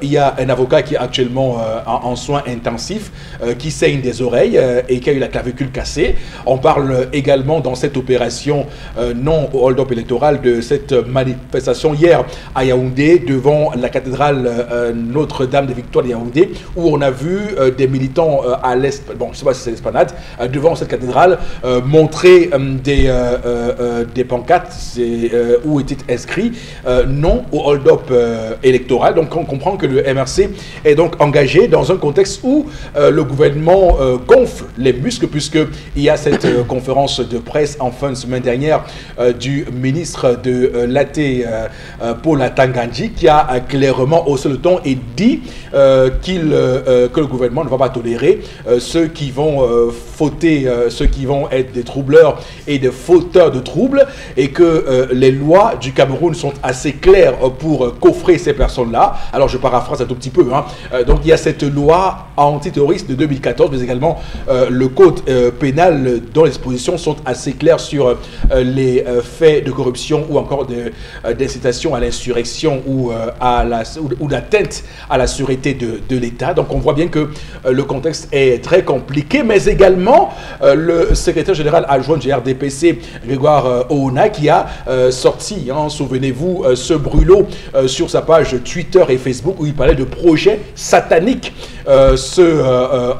Il y a un avocat qui est actuellement en soins intensifs, qui saigne des oreilles et qui a eu la clavicule cassée. On parle également dans cette opération non au hold-up électoral de cette manifestation hier à Yaoundé devant la cathédrale Notre-Dame des Victoires de Yaoundé, où on a vu des militants à l'est, bon je ne sais pas si c'est l'esplanade, devant cette cathédrale montrer des pancartes où était inscrit non au hold-up électoral. Donc on comprend que le MRC est donc engagé dans un contexte où le gouvernement gonfle les muscles, puisqu'il y a cette conférence de presse en fin de semaine dernière du ministre de l'AT, Paul Atangandji, qui a clairement haussé le ton et dit que le gouvernement ne va pas tolérer ceux qui vont fauter, ceux qui vont être des troubleurs et des fauteurs de troubles, et que les lois du Cameroun sont assez claires pour coffrer ces personnes-là. Alors je paraphrase un tout petit peu. Donc il y a cette loi antiterroriste de 2014, mais également le code pénal dont les dispositions sont assez claires sur les faits de corruption ou encore d'incitation à l'insurrection ou d'atteinte à la sûreté de l'État. Donc on voit bien que le contexte est très compliqué, mais également le secrétaire général adjoint du RDPC, Grégoire Ohona, qui a sorti, souvenez-vous, ce brûlot sur sa page Twitter et Facebook où il parlait de projet satanique, ce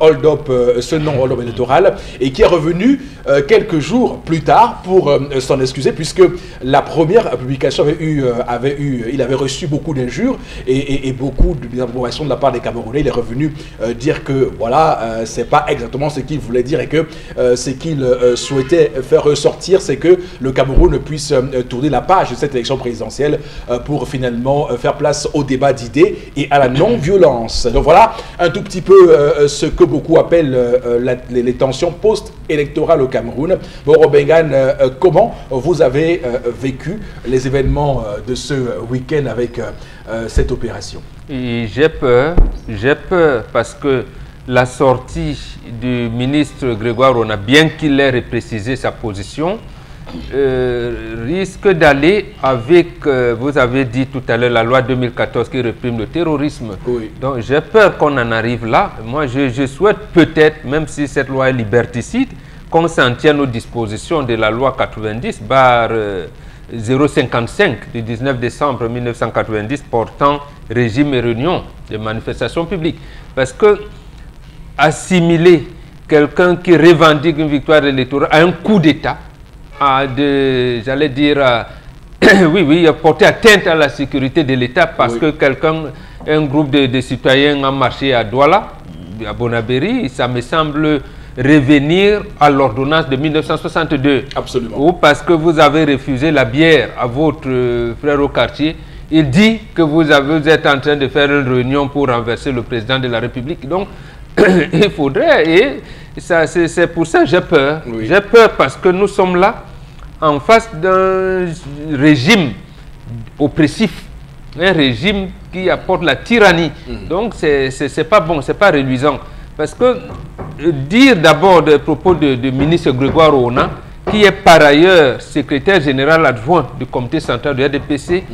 hold-up, ce non-hold-up électoral, et qui est revenu quelques jours plus tard pour s'en excuser, puisque la première publication il avait reçu beaucoup d'injures et beaucoup d'informations de la part des Camerounais. Il est revenu dire que voilà, c'est pas exactement ce qu'il voulait dire et que ce qu'il souhaitait faire ressortir, c'est que le Cameroun puisse tourner la page de cette élection présidentielle pour finalement faire place au débat d'idées et à la non-violence. Donc voilà un tout petit peu ce que beaucoup appellent les tensions post-électorales au Cameroun. Boro Bengan, comment vous avez vécu les événements de ce week-end avec cette opération? J'ai peur parce que la sortie du ministre Grégoire Ohona, bien qu'il ait reprécisé sa position, risque d'aller avec, vous avez dit tout à l'heure, la loi 2014 qui réprime le terrorisme. Oui. Donc j'ai peur qu'on en arrive là. Moi, je souhaite peut-être, même si cette loi est liberticide, qu'on s'en tienne aux dispositions de la loi 90/055 du 19 décembre 1990 portant régime et réunion des manifestations publiques. Parce que assimiler quelqu'un qui revendique une victoire électorale à un coup d'État, j'allais dire, oui, porter atteinte à la sécurité de l'État parce que un groupe de citoyens a marché à Douala, à Bonabéry, ça me semble revenir à l'ordonnance de 1962. Absolument. Ou parce que vous avez refusé la bière à votre frère au quartier, il dit que vous êtes en train de faire une réunion pour renverser le président de la République. Donc, il faudrait, et c'est pour ça que j'ai peur. Oui. J'ai peur parce que nous sommes là en face d'un régime oppressif, un régime qui apporte la tyrannie. Donc, c'est pas bon, c'est pas réluisant. Parce que dire d'abord des propos du ministre Grégoire Ohona, qui est par ailleurs secrétaire général adjoint du comité central du RDPC,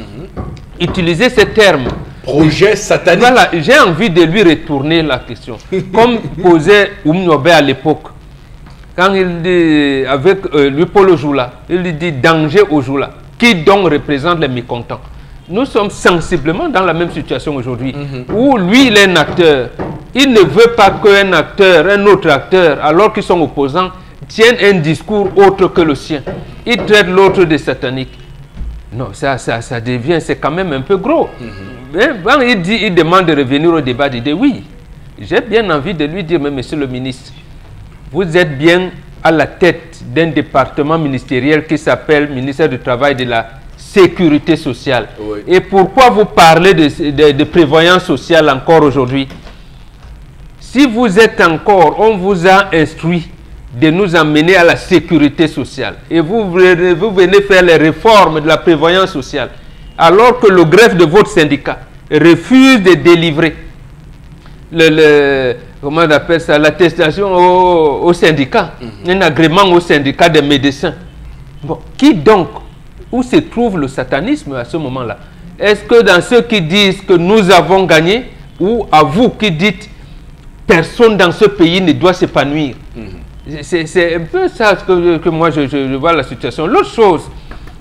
utiliser ces termes. Projet satanique. Voilà, j'ai envie de lui retourner la question. Comme posait Oumnobe à l'époque, quand il dit, avec lui Paul Ojoula, il lui dit danger Ojoula, qui donc représente les mécontents. Nous sommes sensiblement dans la même situation aujourd'hui, où lui, il est un acteur. Il ne veut pas qu'un acteur, un autre acteur, alors qu'ils sont opposants, tienne un discours autre que le sien. Il traite l'autre de satanique. Non, ça devient, c'est quand même un peu gros. Mais quand il demande de revenir au débat d'idées, oui, j'ai bien envie de lui dire, mais monsieur le ministre, vous êtes bien à la tête d'un département ministériel qui s'appelle ministère du Travail et de la Sécurité sociale. Oui. Et pourquoi vous parlez de prévoyance sociale encore aujourd'hui? Si vous êtes encore, on vous a instruit de nous amener à la sécurité sociale et vous venez faire les réformes de la prévoyance sociale alors que le greffe de votre syndicat refuse de délivrer comment on appelle ça, l'attestation au syndicat, un agrément au syndicat des médecins. Bon, qui donc, où se trouve le satanisme à ce moment-là? Est-ce que dans ceux qui disent que nous avons gagné, ou à vous qui dites personne dans ce pays ne doit s'épanouir? C'est un peu ça que moi je vois la situation. L'autre chose,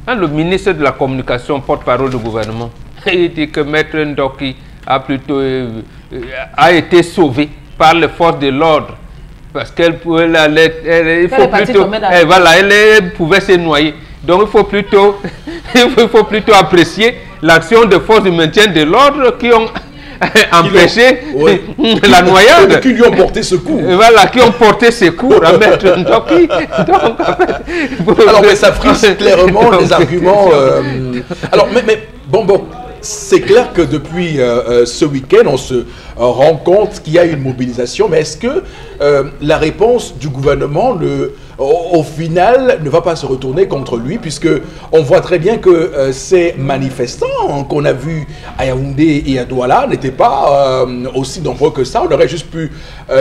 hein, le ministre de la Communication, porte-parole du gouvernement, il dit que Maître Ndoki a été sauvé par les forces de l'ordre parce qu'elle pouvait elle pouvait se noyer. Donc il faut plutôt apprécier l'action des forces de maintien de l'ordre qui ont empêché la noyade. Qui lui ont porté secours. Voilà, qui ont porté secours à Maître Ndoki. Alors, mais ça frise clairement les arguments. Alors, mais bon, c'est clair que depuis ce week-end, on se rend compte qu'il y a une mobilisation, mais est-ce que la réponse du gouvernement au final ne va pas se retourner contre lui, puisque on voit très bien que ces manifestants qu'on a vus à Yaoundé et à Douala n'étaient pas aussi nombreux que ça. On aurait juste pu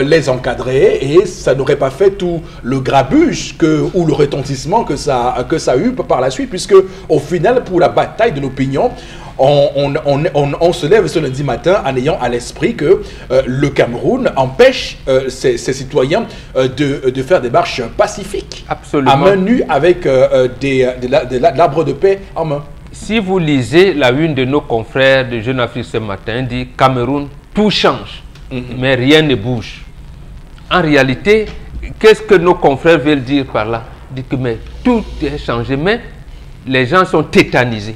les encadrer et ça n'aurait pas fait tout le grabuge ou le retentissement que ça a eu par la suite, puisque au final, pour la bataille de l'opinion, on se lève ce lundi matin en ayant à l'esprit que le Cameroun empêche ses citoyens de faire des marches pacifiques. Absolument. À main nue avec de l'arbre de paix en main. Si vous lisez la une de nos confrères de Jeune Afrique ce matin, dit Cameroun, tout change, mais rien ne bouge. En réalité, qu'est-ce que nos confrères veulent dire par là? Dit que mais tout est changé, mais les gens sont tétanisés.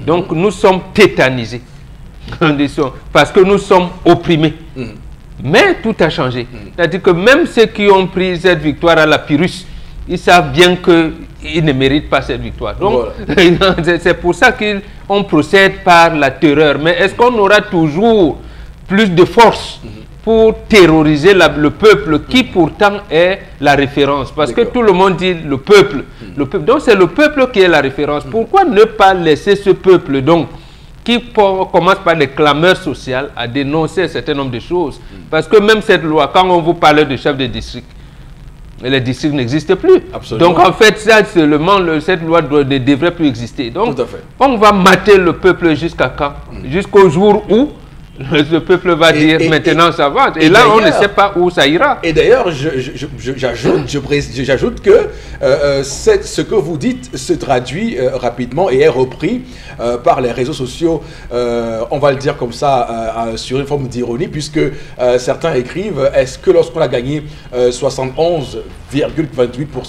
Donc nous sommes tétanisés parce que nous sommes opprimés. Mais tout a changé. C'est-à-dire que même ceux qui ont pris cette victoire à la Pyrrhus, ils savent bien qu'ils ne méritent pas cette victoire. Donc voilà. C'est pour ça qu'on procède par la terreur. Mais est-ce qu'on aura toujours plus de force pour terroriser le peuple qui pourtant est la référence? Parce que tout le monde dit le peuple. Donc c'est le peuple qui est la référence. Pourquoi ne pas laisser ce peuple donc qui commence par les clameurs sociales à dénoncer un certain nombre de choses? Parce que même cette loi, quand on vous parle de chef de district, les districts n'existent plus. Absolument. Donc en fait, ça, seulement, cette loi ne devrait plus exister. Donc tout à fait. On va mater le peuple jusqu'à quand? Jusqu'au jour où le peuple va dire maintenant ça va. Et là, on ne sait pas où ça ira. Et d'ailleurs, j'ajoute que ce que vous dites se traduit rapidement et est repris par les réseaux sociaux, on va le dire comme ça, sur une forme d'ironie, puisque certains écrivent, est-ce que lorsqu'on a gagné 71,28%,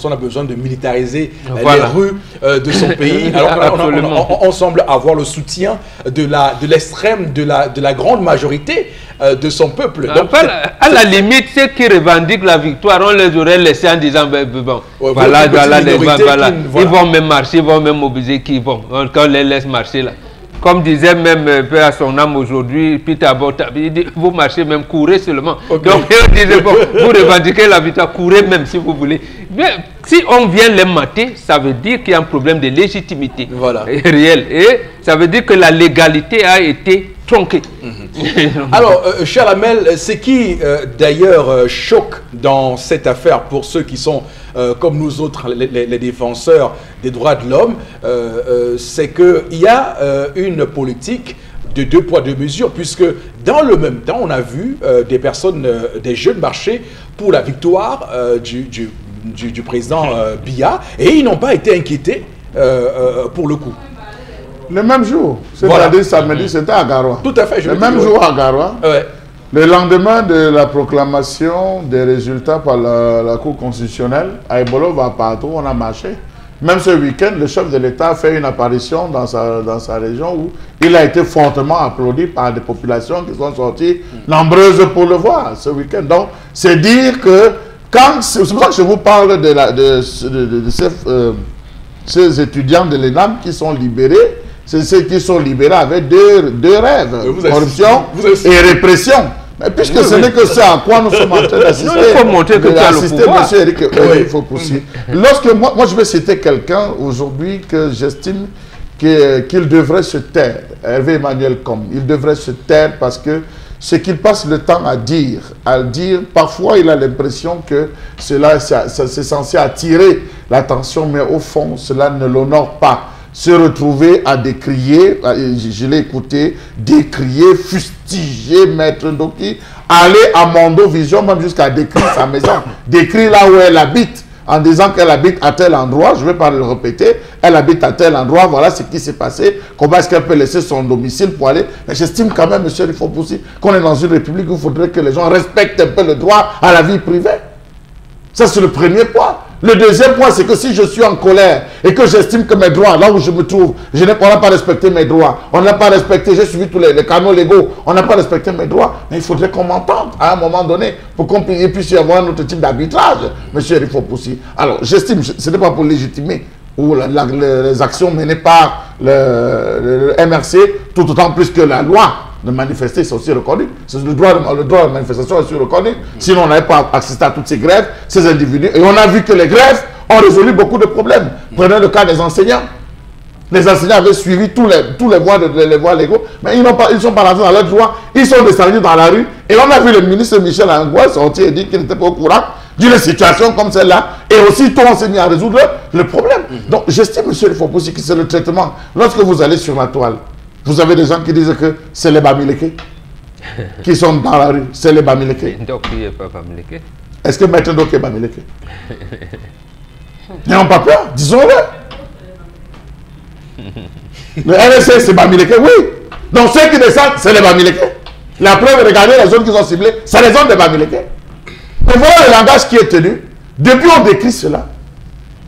on a besoin de militariser les rues de son pays, alors qu'on semble avoir le soutien de l'extrême, de la grande majorité de son peuple. Donc, à la limite, ceux qui revendiquent la victoire, on les aurait laissés en disant bon, voilà, ils vont même marcher, ils vont même mobiliser qui vont, quand on les laisse marcher là. Comme disait même à son âme aujourd'hui, Peter Botta, il dit, vous marchez même, courez seulement. Donc il disait, bon, vous revendiquez la victoire, courez même si vous voulez. Mais si on vient les mater, ça veut dire qu'il y a un problème de légitimité réelle. Et ça veut dire que la légalité a été tronquée. Alors, cher Amel, ce qui d'ailleurs choque dans cette affaire pour ceux qui sont comme nous autres, les défenseurs des droits de l'homme, c'est qu'il y a une politique de 2 poids 2 mesures, puisque dans le même temps, on a vu des jeunes marcher pour la victoire du président Biya, et ils n'ont pas été inquiétés pour le coup. Le même jour, c'est-à-dire samedi, c'était à Garoua. Tout à fait. Le même jour à Garoua. Ouais. Le lendemain de la proclamation des résultats par la Cour constitutionnelle, à Ebolo, partout, on a marché. Même ce week-end, le chef de l'État a fait une apparition dans sa région où il a été fortement applaudi par des populations qui sont sorties nombreuses pour le voir ce week-end. Donc, c'est dire que c'est pour ça que je vous parle de ces étudiants de l'ENAM qui sont libérés. C'est ceux qui sont libérés avec deux rêves, corruption et répression. Mais puisque ce n'est que ça à quoi nous sommes en train d'assister, il faut montrer que tu as le pouvoir. Monsieur Eric, il faut pousser. Lorsque moi je vais citer quelqu'un aujourd'hui que j'estime qu'il devrait se taire, Hervé Emmanuel Combes, il devrait se taire parce que ce qu'il passe le temps à dire, parfois il a l'impression que c'est censé attirer l'attention, mais au fond, cela ne l'honore pas. Se retrouver à décrier, je l'ai écouté, décrier, fustiger Maître Ndoki, aller à Mondo Vision, même jusqu'à décrire sa maison, décrire là où elle habite, en disant qu'elle habite à tel endroit, je ne vais pas le répéter, elle habite à tel endroit, voilà ce qui s'est passé, comment est-ce qu'elle peut laisser son domicile pour aller. Mais j'estime quand même, monsieur Rifopoussi, qu'on est dans une république où il faudrait que les gens respectent un peu le droit à la vie privée. Ça, c'est le premier point. Le deuxième point, c'est que si je suis en colère et que j'estime que mes droits, là où je me trouve, on n'a pas respecté mes droits, on n'a pas respecté, j'ai suivi tous les canaux légaux, on n'a pas respecté mes droits, mais il faudrait qu'on m'entende à un moment donné pour qu'on puisse y avoir un autre type d'arbitrage, monsieur Rifopoussi. Alors, j'estime, ce n'est pas pour légitimer ou les actions menées par le MRC, tout autant plus que la loi de manifester, c'est aussi reconnu. Le droit de manifestation est aussi reconnu. Sinon, on n'avait pas assisté à toutes ces grèves, ces individus. Et on a vu que les grèves ont résolu beaucoup de problèmes. Prenez le cas des enseignants. Les enseignants avaient suivi tous les voies légaux, mais ils ne sont pas rentrés dans leur droit. Ils sont descendus dans la rue. Et on a vu le ministre Michel Angoua sortir et dire qu'il n'était pas au courant d'une situation comme celle-là. Et aussi, tout enseigné à résoudre le problème. Donc, j'estime, monsieur le Fopoussi, que c'est le traitement. Lorsque vous allez sur la toile, vous avez des gens qui disent que c'est les Bamileke qui sont dans la rue. C'est les Bamileke. Ndoki n'est pas Bamileke. Est-ce que Maître Ndoki est Bamileke? N'ayons pas peur, disons-le. Le RSC, c'est Bamileke, oui. Donc ceux qui descendent, c'est les Bamileke. La preuve, regardez les zones qui sont ciblées, c'est les zones des Bamileke. Mais voilà le langage qui est tenu. Depuis, on décrit cela.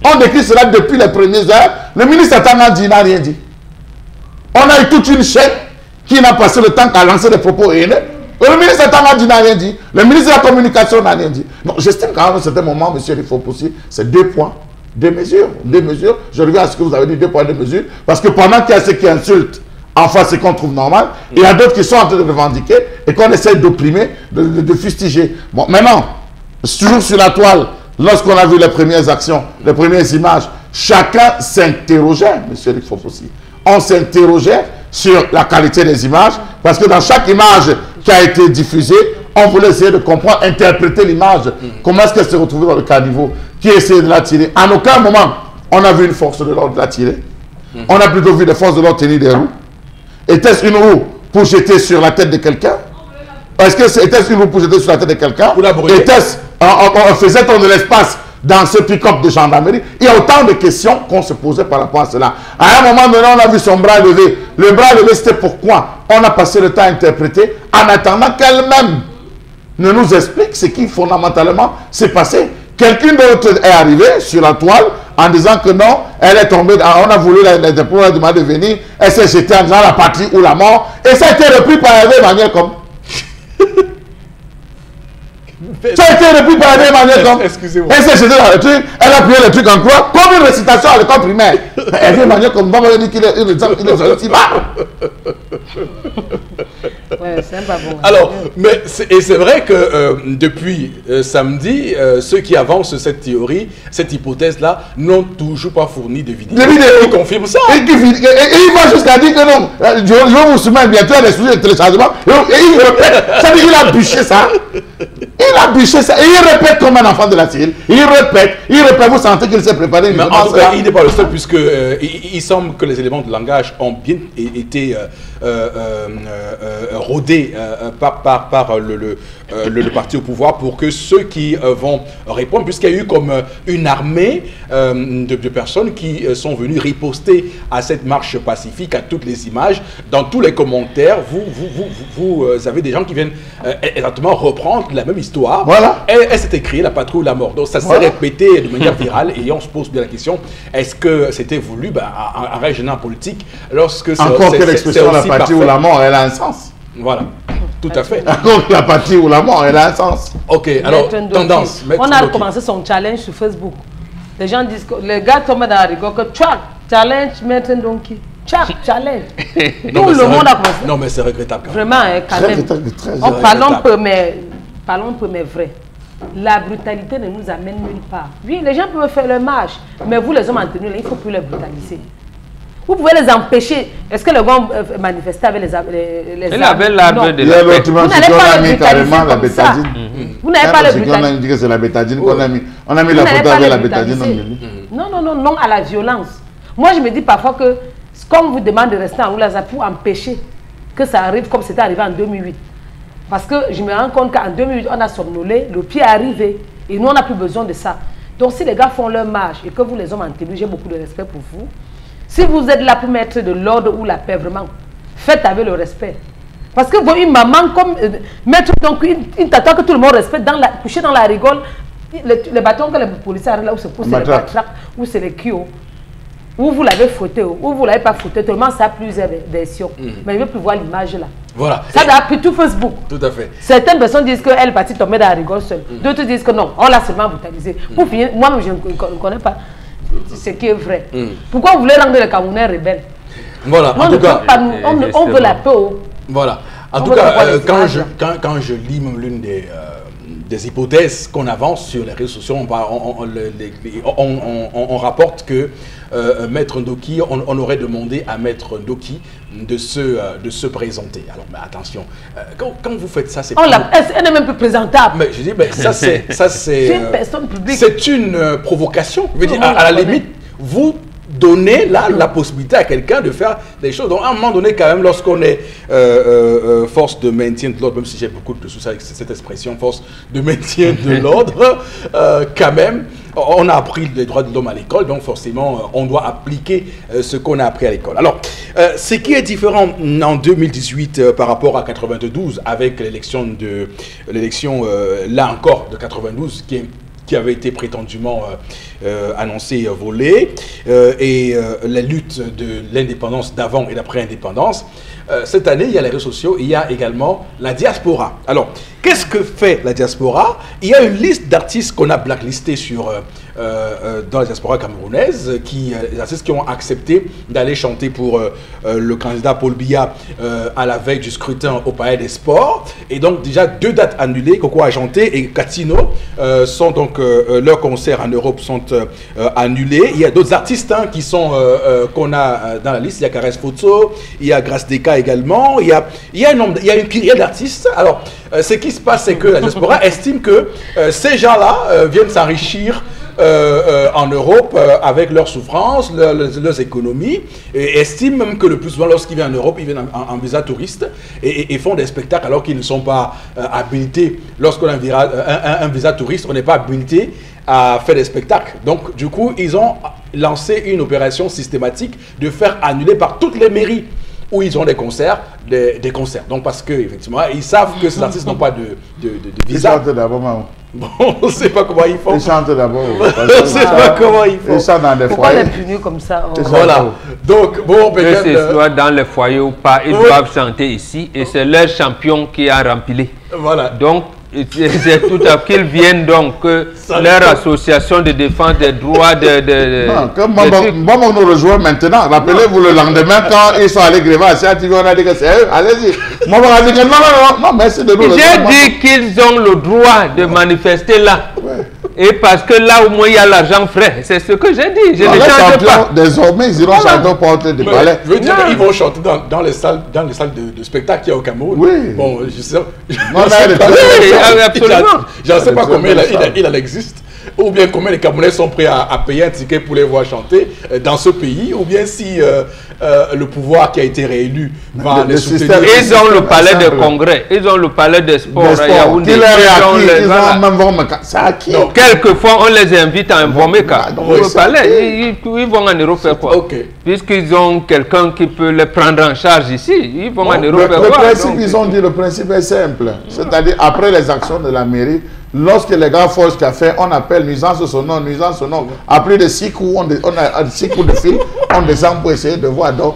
On décrit cela depuis les premières heures. Le ministre Atangandi n'a rien dit. On a eu toute une chaîne qui n'a passé le temps qu'à lancer des propos haineux. Le ministre Atangandi n'a rien dit. Le ministre de la Communication n'a rien dit. Donc j'estime qu'à un certain moment, monsieur Rifopoussi, c'est 2 points. 2 mesures, 2 mesures. Je reviens à ce que vous avez dit, 2 points, 2 mesures. Parce que pendant qu'il y a ceux qui insultent en face ce qu'on trouve normal, il y a d'autres qui sont en train de revendiquer et qu'on essaie d'opprimer, de fustiger. Bon, maintenant, toujours sur la toile, lorsqu'on a vu les premières actions, les premières images, chacun s'interrogeait, monsieur Rifopoussi. On s'interrogeait sur la qualité des images, parce que dans chaque image qui a été diffusée, on voulait essayer de comprendre, interpréter l'image. Comment est-ce qu'elle s'est retrouvée dans le caniveau? Qui essayait de la tirer? En aucun moment, on a vu une force de l'ordre la tirer. On a plutôt vu des forces de l'ordre tenir des roues. Était-ce une roue pour jeter sur la tête de quelqu'un? Est-ce que c'était une roue pour jeter sur la tête de quelqu'un? Était-ce, on faisait tant de l'espace dans ce pick-up de gendarmerie? Il y a autant de questions qu'on se posait par rapport à cela. À un moment donné, on a vu son bras levé. Le bras levé, c'était pourquoi? On a passé le temps à interpréter en attendant qu'elle-même ne nous explique ce qui fondamentalement s'est passé. Quelqu'un d'autre est arrivé sur la toile en disant que non, elle est tombée, on a voulu la demander de venir, elle s'est jetée en disant la patrie ou la mort, et ça a été repris par Hervé Emmanuel comme. Ça a été repris par Hervé Emmanuel comme. Excusez-moi. Elle s'est jetée dans le truc, elle a plié le truc en croix, comme une récitation à l'école primaire. Hervé Emmanuel comme, on va dire qu'il est sorti bas. Ouais, c'est pas bon. Alors, mais c'est vrai que depuis samedi, ceux qui avancent cette théorie, cette hypothèse-là, n'ont toujours pas fourni de vidéos. Ils confirment ça. Et il va jusqu'à dire que non, je vais vous soumettre bientôt à des sujets de téléchargement. Et il répète, ça veut dire qu'il a bûché ça. Il a bûché ça. Et il répète comme un enfant de la Syrie. Il répète, vous sentez qu'il s'est préparé. Mais en tout cas, il n'est pas le seul, puisque il semble que les éléments de langage ont bien été rodés par le parti au pouvoir pour que ceux qui vont répondre, puisqu'il y a eu comme une armée de personnes qui sont venues riposter à cette marche pacifique, à toutes les images, dans tous les commentaires, vous avez des gens qui viennent exactement reprendre la même histoire. Voilà. Elle s'était créée, la patrouille ou la mort. Donc ça s'est répété de manière virale et on se pose bien la question, est-ce que c'était voulu en régional politique lorsque c'est encore que l'expression la patrie ou la mort, elle a un sens. Voilà, tout à fait. Encore que la patrie ou la mort, elle a un sens. Ok, alors, tendance. On a commencé son challenge sur Facebook. Les gens disent que les gars tombent dans la rigole que challenge Maître Ndoki. Challenge. Tout le monde a commencé. Non, mais c'est regrettable. Vraiment, quand même. Parlons peu, mais vrai. La brutalité ne nous amène nulle part. Oui, les gens peuvent faire leur marche, mais vous, les hommes en tenue, il ne faut plus les brutaliser. Vous pouvez les empêcher. Est-ce que les vont manifester avec les armes? Il avait l'arme de la paix. Vous n'allez pas les brutaliser comme ça. Vous n'allez pas les brutaliser. On a dit que c'est la bétadine qu'on a mis. On a mis la photo avec la bétadine. Non à la violence. Moi, je me dis parfois que, comme vous demandez de rester en Oulaza pour empêcher que ça arrive comme c'était arrivé en 2008. Parce que je me rends compte qu'en 2008, on a somnolé, le pied est arrivé. Et nous, on n'a plus besoin de ça. Donc, si les gars font leur marche et que vous, les hommes en tenue, j'ai beaucoup de respect pour vous. Si vous êtes là pour mettre de l'ordre ou la paix, vraiment, faites avec le respect. Parce que vous, une maman, comme mettre donc une t'attend que tout le monde respecte, coucher dans la rigole, les bâtons que les policiers arrivent là où se poussent, c'est les matraques, où c'est les kios, où vous l'avez fouetté, où vous ne l'avez pas fouetté, tellement ça a plusieurs versions. Mais je ne veux plus voir l'image là. Voilà. Ça a pris tout Facebook. Tout à fait. Certaines personnes disent qu'elle est partie tomber dans la rigole seule. D'autres disent que non, on l'a seulement brutalisé. Pour finir, moi-même, je ne connais pas ce qui est vrai. Pourquoi vous voulez rendre les Camerounais rebelles? Voilà, en tout cas, on veut la paix. voilà. En tout cas, quand je lis même l'une des hypothèses qu'on avance sur les réseaux sociaux, on rapporte que Maître Ndoki, on aurait demandé à Maître Ndoki de se présenter. Alors, mais attention, quand vous faites ça, c'est... Elle n'est même plus présentable. Mais je dis, mais ça c'est... C'est une personne publique. C'est une provocation. Je veux dire, à la limite, vous donner là la possibilité à quelqu'un de faire des choses. Donc à un moment donné, quand même, lorsqu'on est force de maintien de l'ordre, même si j'ai beaucoup de soucis avec cette expression, force de maintien de l'ordre, quand même, on a appris les droits de l'homme à l'école, donc forcément, on doit appliquer ce qu'on a appris à l'école. Alors, ce qui est différent en 2018 par rapport à 92, avec l'élection, là encore, de 92, qui avait été prétendument annoncé volé, et la lutte de l'indépendance d'avant et d'après indépendance. Cette année, il y a les réseaux sociaux, il y a également la diaspora. Alors, qu'est-ce que fait la diaspora? Il y a une liste d'artistes qu'on a blacklistés dans la diaspora camerounaise, les artistes qui ont accepté d'aller chanter pour le candidat Paul Biya à la veille du scrutin au Palais des Sports. Et donc, déjà, 2 dates annulées, Coco Ajanté et Catino, sont donc, leurs concerts en Europe sont annulés. Il y a d'autres artistes qui sont qu'on a dans la liste. Il y a Caresse Photo, il y a Grâce Deka également. Il y a une kyrielle d'artistes. Alors, ce qui se passe, c'est que la diaspora estime que ces gens-là viennent s'enrichir en Europe avec leurs souffrances, leurs économies, et estiment même que le plus souvent, lorsqu'ils viennent en Europe, ils viennent en visa touriste et font des spectacles alors qu'ils ne sont pas habilités. Lorsqu'on a un visa touriste, on n'est pas habilité à faire des spectacles. Donc, du coup, ils ont lancé une opération systématique de faire annuler par toutes les mairies où ils ont des concerts, concerts. Donc, parce qu'effectivement, ils savent que ces artistes n'ont pas de visa. Ils chantent d'abord, maman. Bon, on ne sait pas comment ils font. Ils chantent d'abord. On ne sait pas comment ils font. Ils chantent dans des Pourquoi foyers. les punir comme ça? Voilà. Donc, bon, que ce soit dans les foyers ou pas, ils doivent chanter ici et c'est leur champion qui a rempli. Voilà. Donc, c'est tout à fait qu'ils viennent donc leur association de défense des droits Non, comme Maman nous rejoint maintenant. Rappelez-vous le lendemain quand ils sont allés gréver à Saint-Yves, on a dit que c'est eux. Allez-y. Maman a dit que non, merci de nous rejoindre. J'ai dit qu'ils ont le droit de manifester là. Ouais. Et parce que là au moins il y a l'argent frais. C'est ce que j'ai dit. Je ne change pas. Désormais, ils iront chanter au porte des palais. Je veux dire qu'ils vont chanter dans les salles de spectacle qu'il y a au Cameroun. Oui. Bon, je sais. Absolument. Je ne sais pas combien il en existe. Ou bien combien les Camerounais sont prêts à payer un ticket pour les voir chanter dans ce pays, ou bien si le pouvoir qui a été réélu va les soutenir. Ils ont le palais de congrès, ils ont le palais de sport à Yaoundé. Quelquefois, on les invite à un Vomeka. Au palais, ils vont en Europe faire quoi? Puisqu'ils ont quelqu'un qui peut les prendre en charge ici, ils vont en Europe faire quoi? Ils ont dit le principe est simple. C'est-à-dire, après les actions de la mairie, lorsque les gars forcent qu'a fait, on appelle nuisance son nom, nuisance son nom. À plus de 6 coups, on a 6 coups de fil, on descend pour essayer de voir. Donc,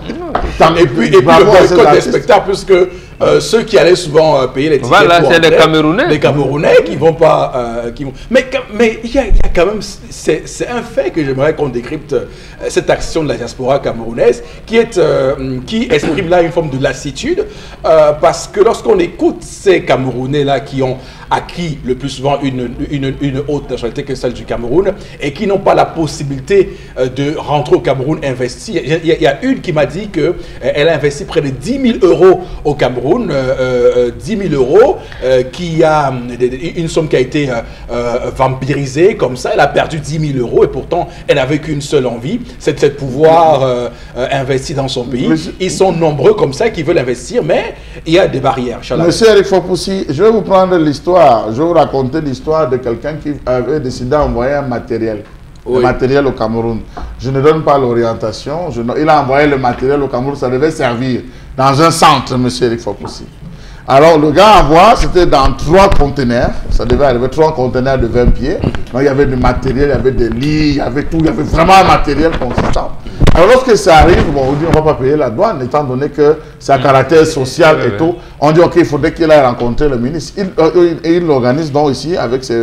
et puis le boycott des spectacles, puisque ceux qui allaient souvent payer les tickets, voilà, c'est les Camerounais. Les Camerounais qui vont pas, Mais il y a quand même, c'est un fait que j'aimerais qu'on décrypte cette action de la diaspora camerounaise qui exprime là une forme de lassitude, parce que lorsqu'on écoute ces Camerounais là qui ont acquis le plus souvent une haute nationalité que celle du Cameroun et qui n'ont pas la possibilité de rentrer au Cameroun investir. Il y a une qui m'a dit qu'elle a investi près de 10 000 euros au Cameroun, 10 000 euros, qui a une somme qui a été vampirisée comme ça. Elle a perdu 10 000 euros et pourtant elle n'avait qu'une seule envie, c'est de pouvoir investir dans son pays. Ils sont nombreux comme ça qui veulent investir, mais il y a des barrières. Monsieur Eric Fopoussi, je vais vous prendre l'histoire. Je vais vous raconter l'histoire de quelqu'un qui avait décidé d'envoyer un matériel. Le matériel au Cameroun. Je ne donne pas l'orientation. Il a envoyé le matériel au Cameroun. Ça devait servir dans un centre, monsieur Eric Fopoussi. Alors, le gars envoie, c'était dans 3 conteneurs. Ça devait arriver 3 conteneurs de 20 pieds. Donc, il y avait du matériel, il y avait des lits, il y avait tout. Il y avait vraiment un matériel consistant. Alors lorsque ça arrive, bon, on dit on ne va pas payer la douane, étant donné que c'est à caractère social et tout. On dit ok, il faudrait qu'il aille rencontrer le ministre. Il l'organise donc ici avec ses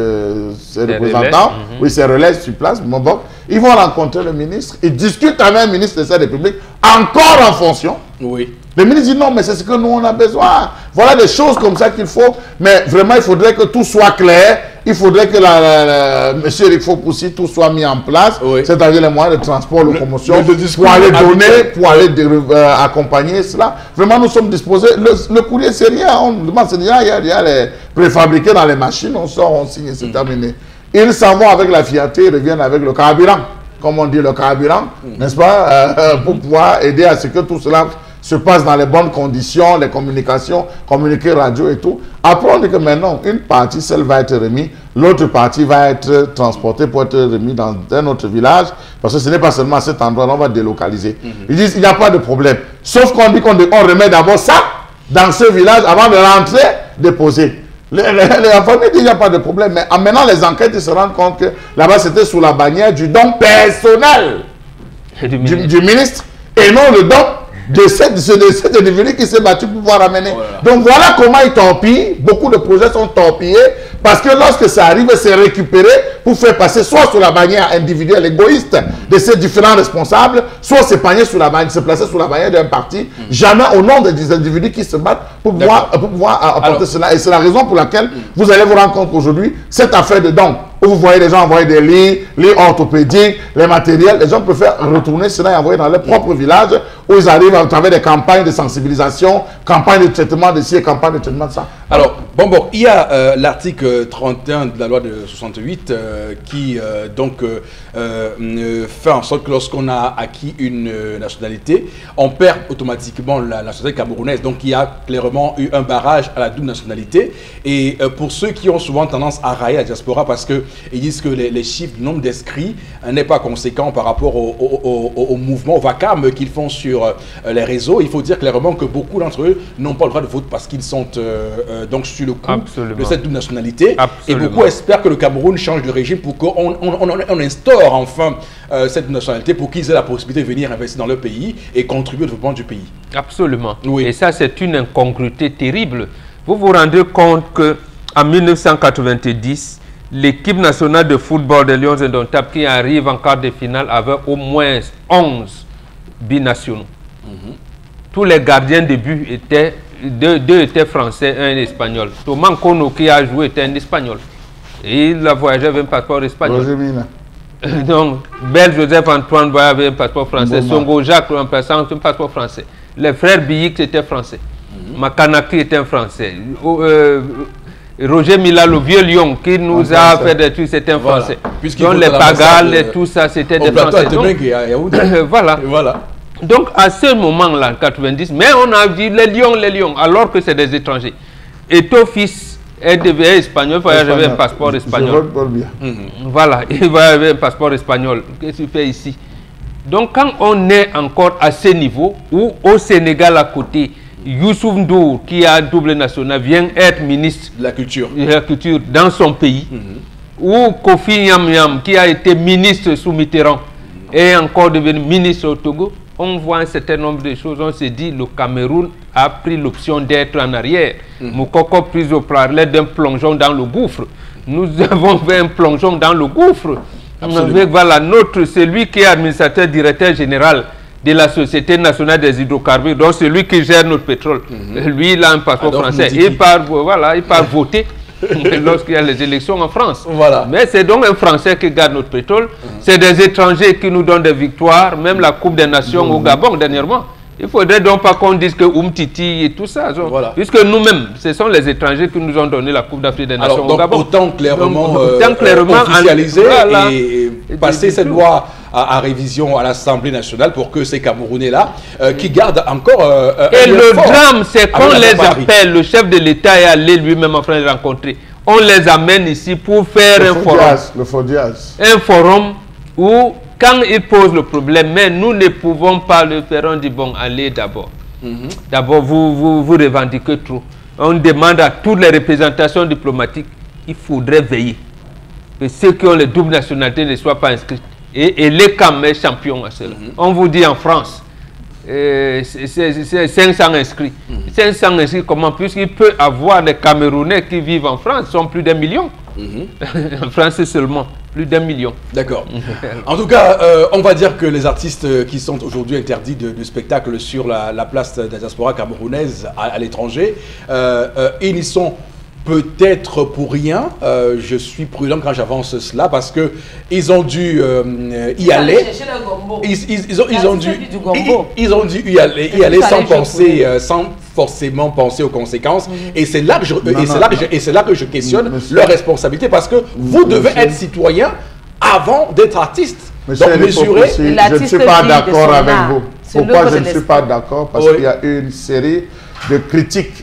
représentants, oui, ses relais sur place. Bon, ils vont rencontrer le ministre, ils discutent avec un ministre de cette République, encore en fonction. Oui. Le ministre dit non, mais c'est ce que nous on a besoin. Voilà des choses comme ça qu'il faut. Mais vraiment, il faudrait que tout soit clair. Il faudrait que monsieur Eric Fopoussi, tout soit mis en place. Oui. C'est-à-dire les moyens de transport, locomotion, pour aller donner, pour aller accompagner cela. Vraiment, nous sommes disposés. Le courrier, c'est rien. On demande, c'est rien. Il y a les préfabriqués dans les machines. On sort, on signe, c'est terminé. Ils s'en vont avec la fierté, ils reviennent avec le carburant. Comme on dit, le carburant, n'est-ce pas, pour pouvoir aider à ce que tout cela se passe dans les bonnes conditions, les communications, communiquer radio et tout. Après, on dit que maintenant, une partie, celle va être remise, l'autre partie va être transportée pour être remise dans un autre village, parce que ce n'est pas seulement à cet endroit, on va délocaliser. Ils disent, il n'y a pas de problème. Sauf qu'on dit qu'on remet d'abord ça dans ce village avant de rentrer, déposer. Les familles disent, il n'y a pas de problème, mais en menant les enquêtes, ils se rendent compte que là-bas, c'était sous la bannière du don personnel du ministre, et non le don de cet individu qui s'est battu pour pouvoir ramener. Voilà. Donc voilà comment ils torpillent. Beaucoup de projets sont torpillés parce que lorsque ça arrive, c'est récupéré pour faire passer soit sur la bannière individuelle égoïste de ces différents responsables, soit se placer sous la bannière d'un parti, jamais au nom des individus qui se battent pour pouvoir apporter cela. Et c'est la raison pour laquelle vous allez vous rendre compte qu'aujourd'hui, cette affaire de don, où vous voyez les gens envoyer des lits orthopédiques, les matériels, les gens préfèrent retourner cela et envoyer dans leur propre village où ils arrivent à travers des campagnes de sensibilisation, campagnes de traitement de ci et campagnes de traitement de ça. Alors, bon, il y a l'article 31 de la loi de 68 qui fait en sorte que lorsqu'on a acquis une nationalité, on perd automatiquement la nationalité camerounaise. Donc, il y a clairement eu un barrage à la double nationalité. Et pour ceux qui ont souvent tendance à railler la diaspora parce qu'ils disent que les chiffres, le nombre d'inscrits n'est pas conséquent par rapport au mouvement, au vacarme qu'ils font sur les réseaux, il faut dire clairement que beaucoup d'entre eux n'ont pas le droit de vote parce qu'ils sont donc sur le coup de cette double nationalité. Et beaucoup espèrent que le Cameroun change de régime pour qu'on instaure enfin cette nationalité pour qu'ils aient la possibilité de venir investir dans leur pays et contribuer au développement du pays. Absolument. Oui. Et ça, c'est une incongruité terrible. Vous vous rendez compte qu'en 1990, l'équipe nationale de football des Lions Indomptables qui arrive en quart de finale avait au moins 11 binationaux. Tous les gardiens de but étaient, deux étaient français, un espagnol. Thomas Nkono qui a joué était un espagnol. Et il a voyagé avec un passeport espagnol. Donc, Bel Joseph Antoine Boya avait un passeport français. Songo Jacques remplaçant un passeport français. Les frères Biyik étaient français. Makanaki était un français. Roger Mila, le vieux lion qui nous a fait des trucs, c'était un français. Donc les Pagales et tout ça, c'était des français. Voilà. Donc à ce moment-là, en 90, mais on a dit les lions, alors que c'est des étrangers. Et ton fils est devenu espagnol, il avait un passeport espagnol. Voilà, il va avoir un passeport espagnol. Qu'est-ce qu'il fait ici? Donc quand on est encore à ce niveau, où au Sénégal à côté, Youssouf Ndour, qui a double national, vient être ministre de la culture dans son pays, ou Kofi Nyam, qui a été ministre sous Mitterrand, et encore devenu ministre au Togo, on voit un certain nombre de choses. On se dit le Cameroun a pris l'option d'être en arrière. Moukoko prise au parallèle d'un plongeon dans le gouffre. Nous avons fait un plongeon dans le gouffre. Avec, voilà, celui qui est administrateur directeur général de la Société nationale des hydrocarbures, donc celui qui gère notre pétrole. Lui, il a un passeport français. Il part voter lorsqu'il y a les élections en France. Voilà. Mais c'est donc un Français qui garde notre pétrole. C'est des étrangers qui nous donnent des victoires, même la Coupe des Nations au Gabon dernièrement. Il ne faudrait donc pas qu'on dise que Oumtiti et tout ça. Voilà. Puisque nous-mêmes, ce sont les étrangers qui nous ont donné la Coupe d'Afrique des Nations au Gabon. Autant clairement, officialiser et passer cette loi à révision à l'Assemblée nationale pour que ces Camerounais-là, qui gardent encore... et le drame, c'est qu'on les appelle, le chef de l'État est allé lui-même en train de rencontrer. On les amène ici pour faire un forum. Un forum où... Quand ils posent le problème, mais nous ne pouvons pas le faire, on dit bon, allez d'abord. D'abord, vous revendiquez trop. On demande à toutes les représentations diplomatiques, il faudrait veiller que ceux qui ont les doubles nationalités ne soient pas inscrits. Et l'ECAM est champion à cela. On vous dit en France, c'est 500 inscrits. 500 inscrits, comment? Puisqu'il peut avoir des Camerounais qui vivent en France, sont plus d'1 million. En France seulement, plus d'1 million. D'accord. En tout cas, on va dire que les artistes qui sont aujourd'hui interdits de spectacle sur la place de la diaspora camerounaise à l'étranger, ils n'y sont peut-être pour rien. Je suis prudent quand j'avance cela parce que ils ont dû y aller. Ils ont dû y aller sans forcément penser aux conséquences. Et c'est là que je questionne leur responsabilité parce que vous devez être citoyen avant d'être artiste. Monsieur, donc mesurer. Je ne suis pas d'accord avec vous. Pourquoi je ne suis pas d'accord? Parce qu'il y a eu une série de critiques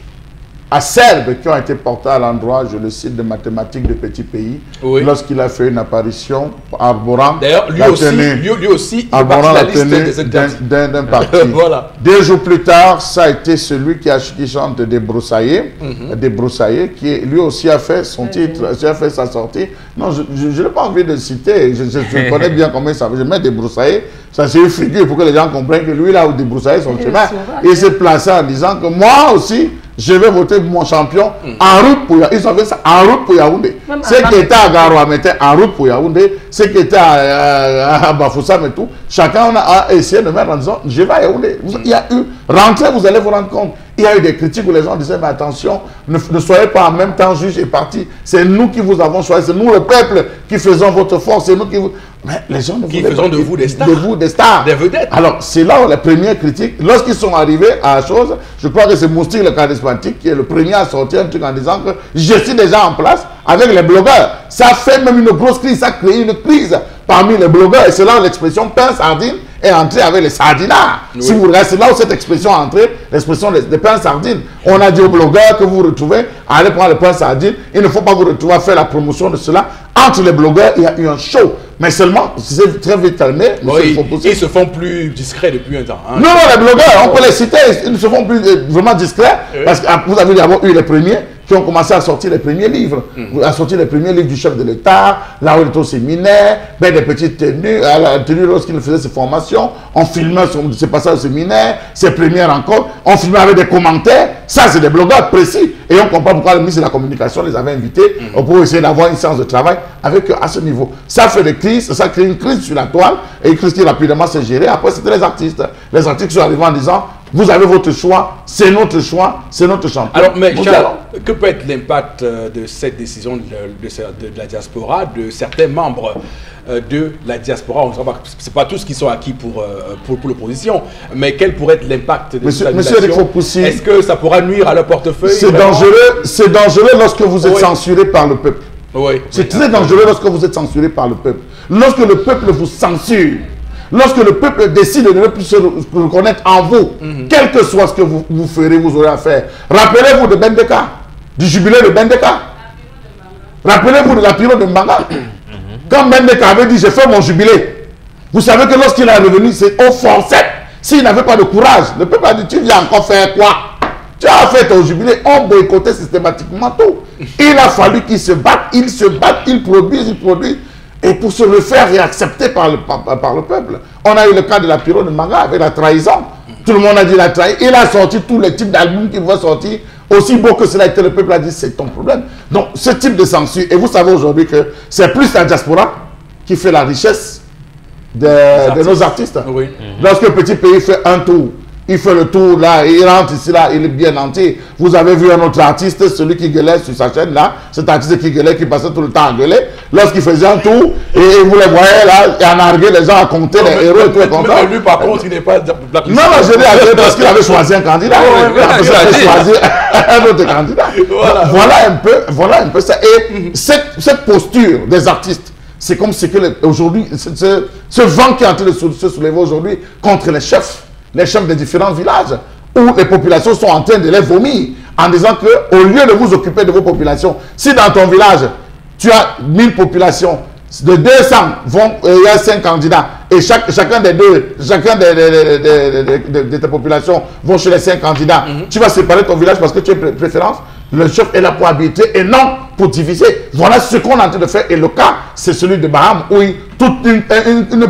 acerbes qui ont été portées à l'endroit, je le cite, de mathématiques de petits pays, lorsqu'il a fait une apparition arborant lui aussi arborant la tenue d'un parti. Voilà. 2 jours plus tard, ça a été celui qui chante des Broussaillés, qui lui aussi a fait son titre, a fait sa sortie. Non, je n'ai pas envie de citer, je connais bien comment ça va. Je mets des Broussaillés, ça c'est une figure pour que les gens comprennent que lui là où des Broussaillés son chemin. Il s'est placé en disant que moi aussi, je vais voter pour mon champion en route pour Yaoundé. Ils ont fait ça en route pour Yaoundé. Ceux qui étaient à Garoua mettaient en route pour Yaoundé. Ceux qui étaient à Bafoussam et tout, chacun a essayé de mettre en disant je vais à Yaoundé. Il y a eu, rentrez, vous allez vous rendre compte. Il y a eu des critiques où les gens disaient mais attention, ne soyez pas en même temps juge et parti. C'est nous qui vous avons choisi, c'est nous le peuple qui faisons votre force, c'est nous qui vous... Mais les gens ne qui faisons de vous des stars. De vous des stars. Des vedettes. Alors, c'est là où la première critique, lorsqu'ils sont arrivés à la chose, je crois que c'est Moustique le charismatique qui est le premier à sortir un truc en disant que je suis déjà en place avec les blogueurs. Ça fait même une grosse crise, ça a créé une crise parmi les blogueurs. Et c'est là où l'expression pain sardine est entrée avec les sardinards. Oui. Si vous regardez, c'est là où cette expression est entrée, l'expression des pains sardines. On a dit aux blogueurs que vous vous retrouvez, allez prendre le pain sardine. Il ne faut pas vous retrouver à faire la promotion de cela. Entre les blogueurs, il y a eu un show. Mais seulement, c'est très vite calmé. Ils se font plus discrets depuis un temps. Hein. Non, les blogueurs, on peut les citer, ils se font plus vraiment discrets. Parce que vous avez d'abord eu les premiers qui ont commencé à sortir les premiers livres. À sortir les premiers livres du chef de l'État, là où il était au séminaire, ben, des petites tenues, à la tenue lorsqu'il faisait ses formations. On filmait ses passages au séminaire, ses premières rencontres. On filmait avec des commentaires. Ça, c'est des blogueurs précis. Et on comprend pourquoi le ministre de la Communication les avait invités pour essayer d'avoir une séance de travail avec eux à ce niveau. Ça fait des crises, ça crée une crise sur la toile et une crise qui rapidement s'est gérée. Après, c'était les artistes. Les artistes sont arrivés en disant vous avez votre choix, c'est notre champion. Alors, mais Charles, que peut être l'impact de cette décision de la diaspora, de certains membres de la diaspora? Ce n'est pas tous qui sont acquis pour l'opposition, mais quel pourrait être l'impact de cette décision? Est-ce que ça pourra nuire à leur portefeuille? C'est dangereux lorsque vous êtes censuré par le peuple. Oui. C'est très dangereux lorsque vous êtes censuré par le peuple. Lorsque le peuple vous censure, lorsque le peuple décide de ne plus se reconnaître en vous, quel que soit ce que vous ferez, vous aurez à faire. Rappelez-vous de Bendeka, du jubilé de Bendeka. Rappelez-vous de la période de Mbanga. Quand Bendeka avait dit, j'ai fait mon jubilé, vous savez que lorsqu'il est revenu, c'est au forceps. S'il n'avait pas de courage, le peuple a dit, tu viens encore faire quoi? Tu as fait ton jubilé, on boycottait systématiquement tout. Il a fallu qu'il se batte, il produise. Et pour se le faire réaccepter par le peuple. On a eu le cas de la période de Manga avec la trahison. Tout le monde a dit la trahison. Il a sorti tous les types d'albums qu'il va sortir. Aussi beau que cela a été, le peuple a dit c'est ton problème. Donc ce type de censure, et vous savez aujourd'hui que c'est plus la diaspora qui fait la richesse de nos artistes. Oui. Lorsque le petit pays fait un tour, il fait le tour là, il rentre ici là, il est bien entier. Vous avez vu un autre artiste, celui qui gueulait sur sa chaîne là, cet artiste qui gueulait, qui passait tout le temps à gueuler. Lorsqu'il faisait un tour, et vous les voyez là, il en arguait les gens à compter les héros et tout comme ça. Lui par contre, il n'est pas blacklist. Non, je l'ai argué parce qu'il avait choisi un candidat. Il avait choisi un autre candidat. Voilà un peu ça. Et cette posture des artistes, c'est comme ce que aujourd'hui, ce vent qui est en train de se soulever aujourd'hui contre les chefs des différents villages, où les populations sont en train de les vomir, en disant que au lieu de vous occuper de vos populations, si dans ton village, tu as 1000 populations, de 200, il y a 5 candidats, et chacun de tes populations vont chez les 5 candidats, tu vas séparer ton village parce que tu as préférence. Le chef est là pour habiter et non pour diviser. Voilà ce qu'on est en train de faire. Et le cas, c'est celui de Baham, où toute une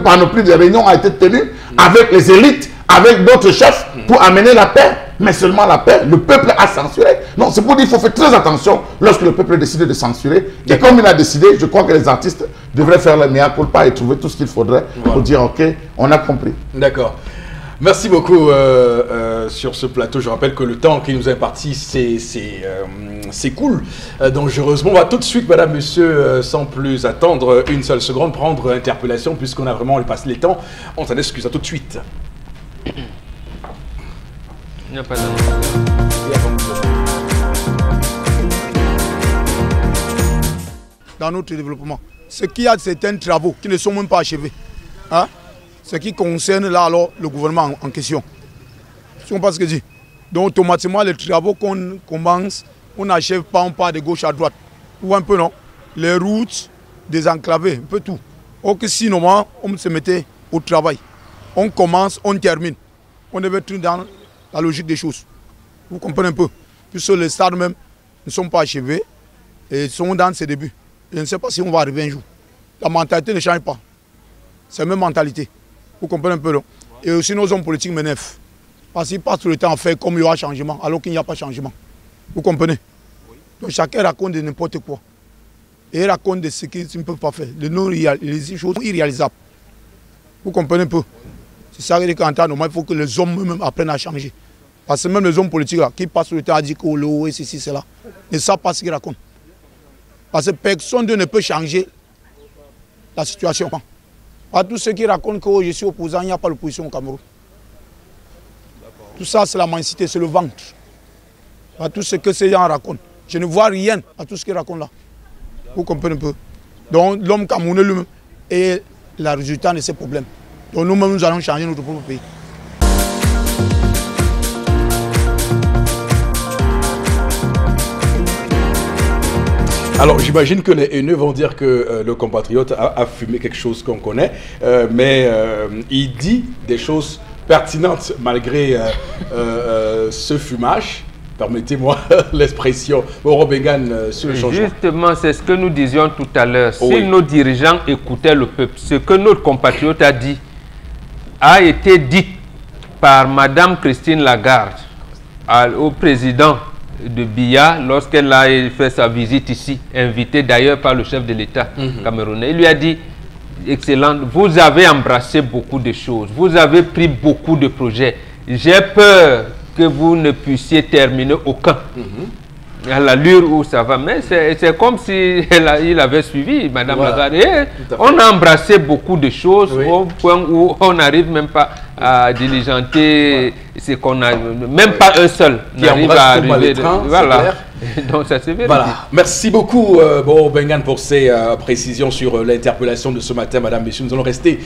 panoplie de réunions a été tenue avec les élites, avec d'autres chefs pour amener la paix. Mais seulement la paix, le peuple a censuré. Non, c'est pour dire qu'il faut faire très attention lorsque le peuple décide de censurer. Et comme il a décidé, je crois que les artistes devraient faire le mea culpa et trouver tout ce qu'il faudrait pour dire ok, on a compris. D'accord. Merci beaucoup sur ce plateau. Je rappelle que le temps qui nous est imparti s'écoule dangereusement. On va tout de suite, madame, monsieur, sans plus attendre une seule seconde, prendre interpellation puisqu'on a vraiment passé les temps. On s'en excuse, à tout de suite. Il n'y a pas de... Dans notre développement, ce qu'il y a de certains travaux qui ne sont même pas achevés. Hein? Ce qui concerne là alors le gouvernement en question. Tu comprends ce que je dis? Donc automatiquement les travaux qu'on commence, on n'achève pas, on part de gauche à droite. Ou un peu non. Les routes désenclavées, un peu tout. Donc sinon on se mettait au travail. On commence, on termine. On devait être dans la logique des choses. Vous comprenez un peu? Puisque les stades même ne sont pas achevés et sont dans ses débuts. Je ne sais pas si on va arriver un jour. La mentalité ne change pas. C'est la même mentalité. Vous comprenez un peu, non? Et aussi nos hommes politiques m'énervent. Parce qu'ils passent tout le temps à faire comme il y aura changement, alors qu'il n'y a pas de changement. Vous comprenez? Donc chacun raconte de n'importe quoi. Et il raconte de ce qu'ils ne peuvent pas faire. Les choses irréalisables. Vous comprenez un peu? C'est ça qu'il quand il faut que les hommes eux-mêmes apprennent à changer. Parce que même les hommes politiques là, qui passent le temps à dire que l'eau et ceci, cela, ne savent pas ce qu'ils racontent. Parce que personne ne peut changer la situation. Pas tous ceux qui racontent que je suis opposant, il n'y a pas d'opposition au Cameroun. Tout ça, c'est la mendicité, c'est le ventre. Pas tout ce que ces gens racontent. Je ne vois rien à tout ce qu'ils racontent là. Vous comprenez un peu? Donc l'homme camerounais lui-même est le résultat de ces problèmes. Donc nous-mêmes, nous allons changer notre propre pays. Alors, j'imagine que les haineux vont dire que le compatriote a fumé quelque chose qu'on connaît, mais il dit des choses pertinentes malgré ce fumage. Permettez-moi l'expression. Robingan, sur le changement. Justement, c'est ce que nous disions tout à l'heure. Si nos dirigeants écoutaient le peuple, ce que notre compatriote a dit a été dit par Madame Christine Lagarde au président de Biya lorsqu'elle a fait sa visite ici, invitée d'ailleurs par le chef de l'État camerounais. Il lui a dit, excellent, vous avez embrassé beaucoup de choses, vous avez pris beaucoup de projets. J'ai peur que vous ne puissiez terminer aucun. À l'allure où ça va, mais c'est comme si il avait suivi Madame Lagarde. On a embrassé beaucoup de choses au point où on n'arrive même pas à diligenter ce qu'on a, même pas un seul n'arrive à arriver. Voilà. Donc ça c'est vrai. Voilà. Merci beaucoup Bengan pour ces précisions sur l'interpellation de ce matin, madame, messieurs. Nous allons rester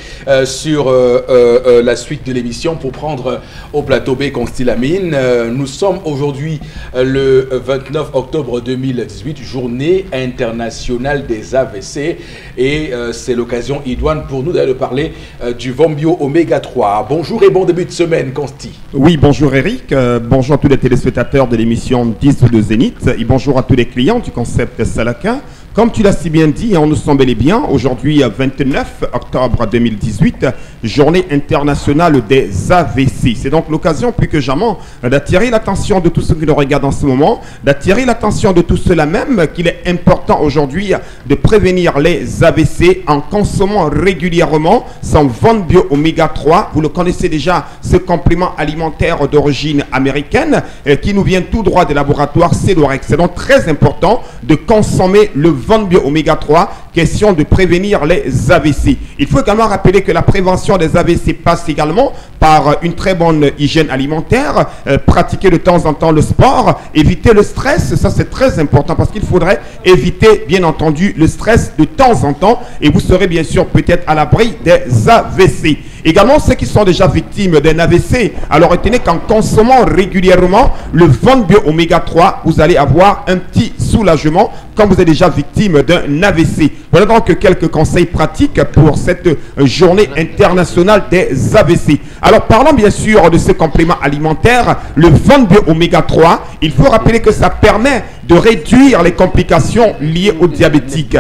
sur la suite de l'émission pour prendre au plateau B Constilamine. Nous sommes aujourd'hui le 29 octobre 2018, journée internationale des AVC, et c'est l'occasion idoine pour nous d'aller parler du Vombio Oméga 3. Bonjour et bon début de semaine, Consti. Oui, bonjour Eric, bonjour à tous les téléspectateurs de l'émission 10 de Zénith. Et bonjour à tous les clients du concept Salaka. Comme tu l'as si bien dit, on nous semble bien, aujourd'hui 29 octobre 2018, journée internationale des AVC. C'est donc l'occasion plus que jamais d'attirer l'attention de tous ceux qui nous regardent en ce moment, d'attirer l'attention de tous ceux-là même qu'il est important aujourd'hui de prévenir les AVC en consommant régulièrement son Vombio Oméga 3. Vous le connaissez déjà, ce complément alimentaire d'origine américaine qui nous vient tout droit des laboratoires Celorex. C'est donc très important de consommer le Vombio Oméga 3, question de prévenir les AVC. Il faut également rappeler que la prévention des AVC passe également par une très bonne hygiène alimentaire, pratiquer de temps en temps le sport, éviter le stress, ça c'est très important parce qu'il faudrait éviter bien entendu le stress de temps en temps et vous serez bien sûr peut-être à l'abri des AVC. Également, ceux qui sont déjà victimes d'un AVC, alors retenez qu'en consommant régulièrement le Vombio Oméga 3, vous allez avoir un petit soulagement quand vous êtes déjà victime d'un AVC. Voilà donc quelques conseils pratiques pour cette journée internationale des AVC. Alors parlons bien sûr de ce complément alimentaire, le Vombio Oméga 3. Il faut rappeler que ça permet de réduire les complications liées au diabétique,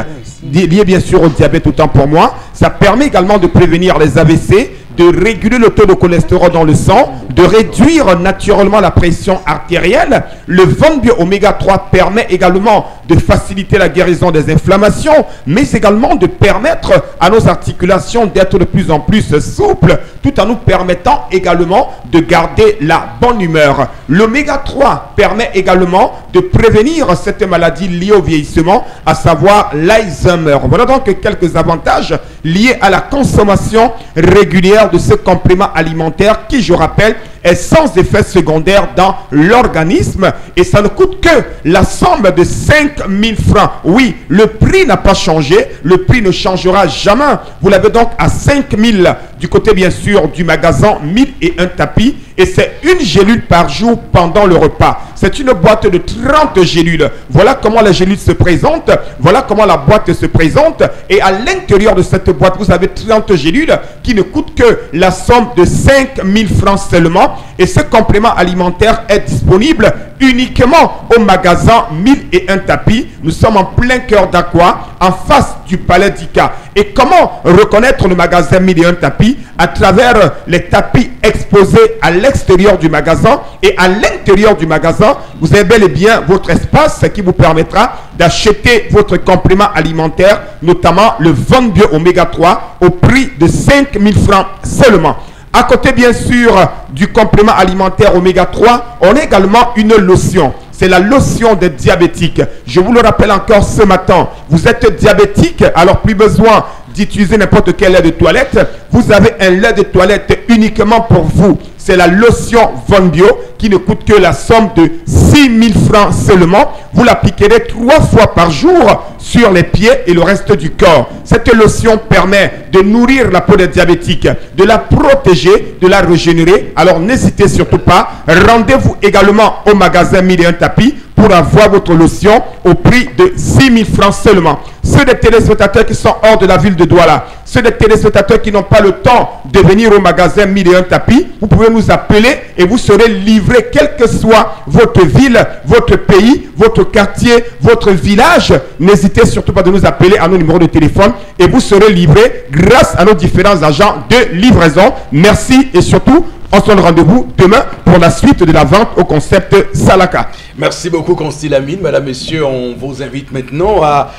liées bien sûr au diabète autant pour moi. Ça permet également de prévenir les AVC, de réguler le taux de cholestérol dans le sang, de réduire naturellement la pression artérielle. Le Von Bio Oméga 3 permet également de faciliter la guérison des inflammations, mais également de permettre à nos articulations d'être de plus en plus souples, tout en nous permettant également de garder la bonne humeur. L'oméga 3 permet également de prévenir cette maladie liée au vieillissement, à savoir l'Alzheimer. Voilà donc quelques avantages liés à la consommation régulière de ce complément alimentaire qui, je rappelle, est sans effet secondaire dans l'organisme et ça ne coûte que la somme de 5 000 francs. Oui, le prix n'a pas changé, le prix ne changera jamais. Vous l'avez donc à 5 000 du côté bien sûr du magasin 1001 tapis et c'est une gélule par jour pendant le repas. C'est une boîte de 30 gélules. Voilà comment la gélule se présente, voilà comment la boîte se présente et à l'intérieur de cette boîte, vous avez 30 gélules qui ne coûtent que la somme de 5 000 francs seulement. Et ce complément alimentaire est disponible uniquement au magasin 1001 tapis. Nous sommes en plein cœur d'Aqua, en face du Palais d'Ika. Et comment reconnaître le magasin 1001 tapis? À travers les tapis exposés à l'extérieur du magasin. Et à l'intérieur du magasin, vous avez bel et bien votre espace qui vous permettra d'acheter votre complément alimentaire, notamment le Von Bio Oméga 3, au prix de 5 000 francs seulement. À côté, bien sûr, du complément alimentaire Oméga 3, on a également une lotion. C'est la lotion des diabétiques. Je vous le rappelle encore ce matin. Vous êtes diabétique, alors plus besoin d'utiliser n'importe quel lait de toilette. Vous avez un lait de toilette uniquement pour vous. C'est la lotion Von Bio qui ne coûte que la somme de 6 000 francs seulement. Vous l'appliquerez 3 fois par jour sur les pieds et le reste du corps. Cette lotion permet de nourrir la peau des diabétiques, de la protéger, de la régénérer. Alors n'hésitez surtout pas. Rendez-vous également au magasin 1001 tapis pour avoir votre lotion au prix de 6 000 francs seulement. Ceux des téléspectateurs qui sont hors de la ville de Douala, ceux des téléspectateurs qui n'ont pas le temps de venir au magasin 1001 tapis, vous pouvez nous appeler et vous serez livré quelle que soit votre ville, votre pays, votre quartier, votre village. N'hésitez surtout pas de nous appeler à nos numéros de téléphone et vous serez livré grâce à nos différents agents de livraison. Merci et surtout, on se donne rendez-vous demain pour la suite de la vente au concept Salaka. Merci beaucoup, Constille Lamine. Madame, Messieurs, on vous invite maintenant à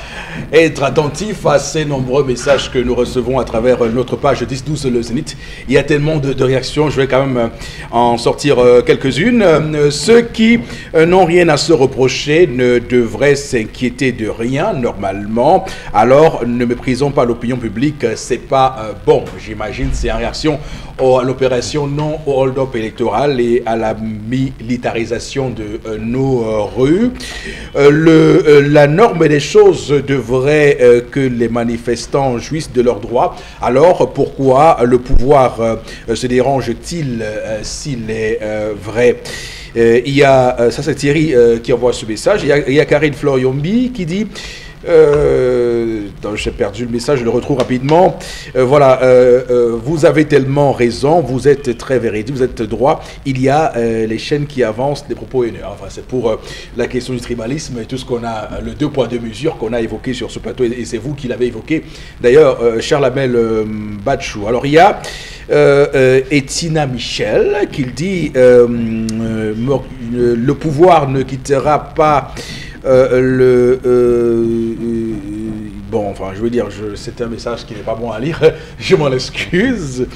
être attentifs à ces nombreux messages que nous recevons à travers notre page 10-12 Le Zénith. Il y a tellement de réactions, je vais quand même en sortir quelques-unes. Ceux qui n'ont rien à se reprocher ne devraient s'inquiéter de rien, normalement. Alors, ne méprisons pas l'opinion publique, c'est pas bon. J'imagine c'est en réaction à l'opération non au hold-up électoral et à la militarisation de nos rues. La norme des choses devrait que les manifestants jouissent de leurs droits. Alors pourquoi le pouvoir se dérange-t-il s'il est vrai? Il y a, ça c'est Thierry qui envoie ce message. Il y a Karine Floriombi qui dit... j'ai perdu le message, je le retrouve rapidement. Voilà, vous avez tellement raison, vous êtes très véridique, vous êtes droit. Il y a les chaînes qui avancent des propos haineux. Enfin, c'est pour la question du tribalisme et tout ce qu'on a, le 2 poids 2 mesures qu'on a évoqué sur ce plateau, et c'est vous qui l'avez évoqué. D'ailleurs, Charles Abel Batchou. Alors, il y a Etina Michel qui dit le pouvoir ne quittera pas bon, enfin, je veux dire, c'est un message qui n'est pas bon à lire, je m'en excuse.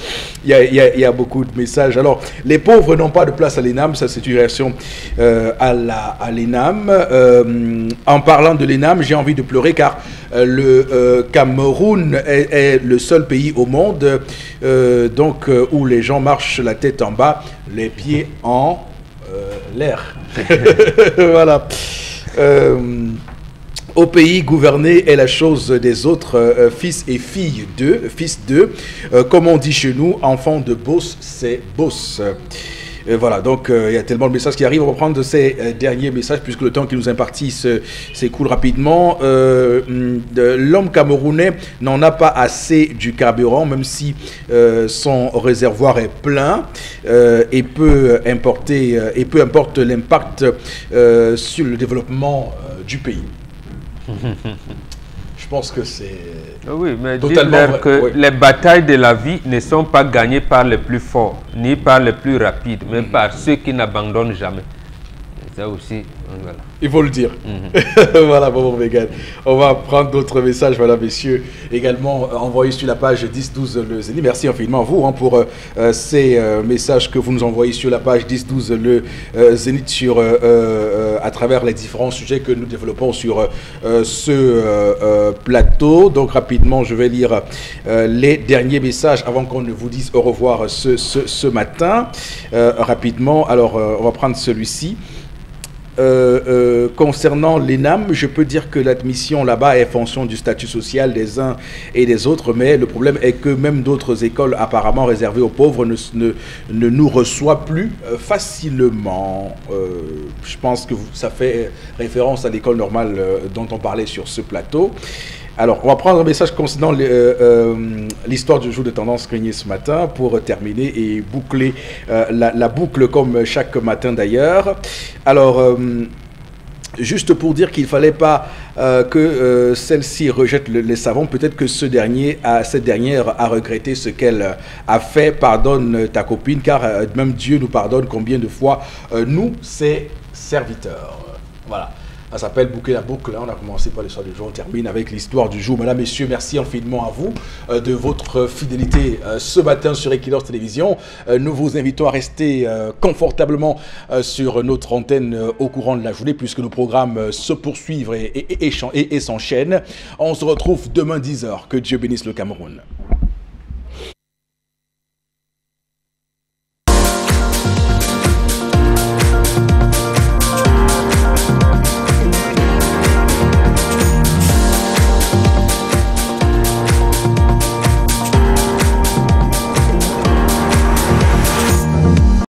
Il y a beaucoup de messages. Alors, les pauvres n'ont pas de place à l'ENAM, ça c'est une réaction à l'ENAM. En parlant de l'ENAM, j'ai envie de pleurer car le Cameroun est le seul pays au monde donc, où les gens marchent la tête en bas, les pieds en l'air. Voilà. Au pays, gouverner est la chose des autres, fils et filles d'eux, fils d'eux. Comme on dit chez nous, enfant de boss, c'est boss. Voilà, donc il y a tellement de messages qui arrivent. On va prendre ces derniers messages puisque le temps qui nous impartit s'écoule rapidement. L'homme camerounais n'en a pas assez du carburant, même si son réservoir est plein et peu importe l'impact sur le développement du pays. Je pense que c'est oui, mais totalement que oui. Les batailles de la vie ne sont pas gagnées par les plus forts, ni par les plus rapides, mais par ceux qui n'abandonnent jamais. Ça aussi, voilà. Il faut le dire. Voilà, bon, Vegan. On va prendre d'autres messages, voilà, messieurs, également envoyés sur la page 10-12 le Zénith. Merci infiniment à vous pour ces messages que vous nous envoyez sur la page 10-12 le Zénith à travers les différents sujets que nous développons sur ce plateau. Donc, rapidement, je vais lire les derniers messages avant qu'on ne vous dise au revoir ce matin. Rapidement, alors, on va prendre celui-ci. Concernant l'ENAM, je peux dire que l'admission là-bas est fonction du statut social des uns et des autres, mais le problème est que même d'autres écoles apparemment réservées aux pauvres ne nous reçoivent plus facilement. Je pense que ça fait référence à l'école normale dont on parlait sur ce plateau. Alors, on va prendre un message concernant l'histoire du jour de tendance grigné ce matin pour terminer et boucler la boucle comme chaque matin d'ailleurs. Alors, juste pour dire qu'il ne fallait pas que celle-ci rejette les savons, peut-être que cette dernière a regretté ce qu'elle a fait. Pardonne ta copine, car même Dieu nous pardonne combien de fois nous, ses serviteurs. Voilà. Ça s'appelle Boucler la boucle. On a commencé par l'histoire du jour, on termine avec l'histoire du jour. Mesdames, messieurs, merci infiniment à vous de votre fidélité ce matin sur Equinox Télévision. Nous vous invitons à rester confortablement sur notre antenne au courant de la journée puisque nos programmes se poursuivent et s'enchaînent. On se retrouve demain 10h. Que Dieu bénisse le Cameroun.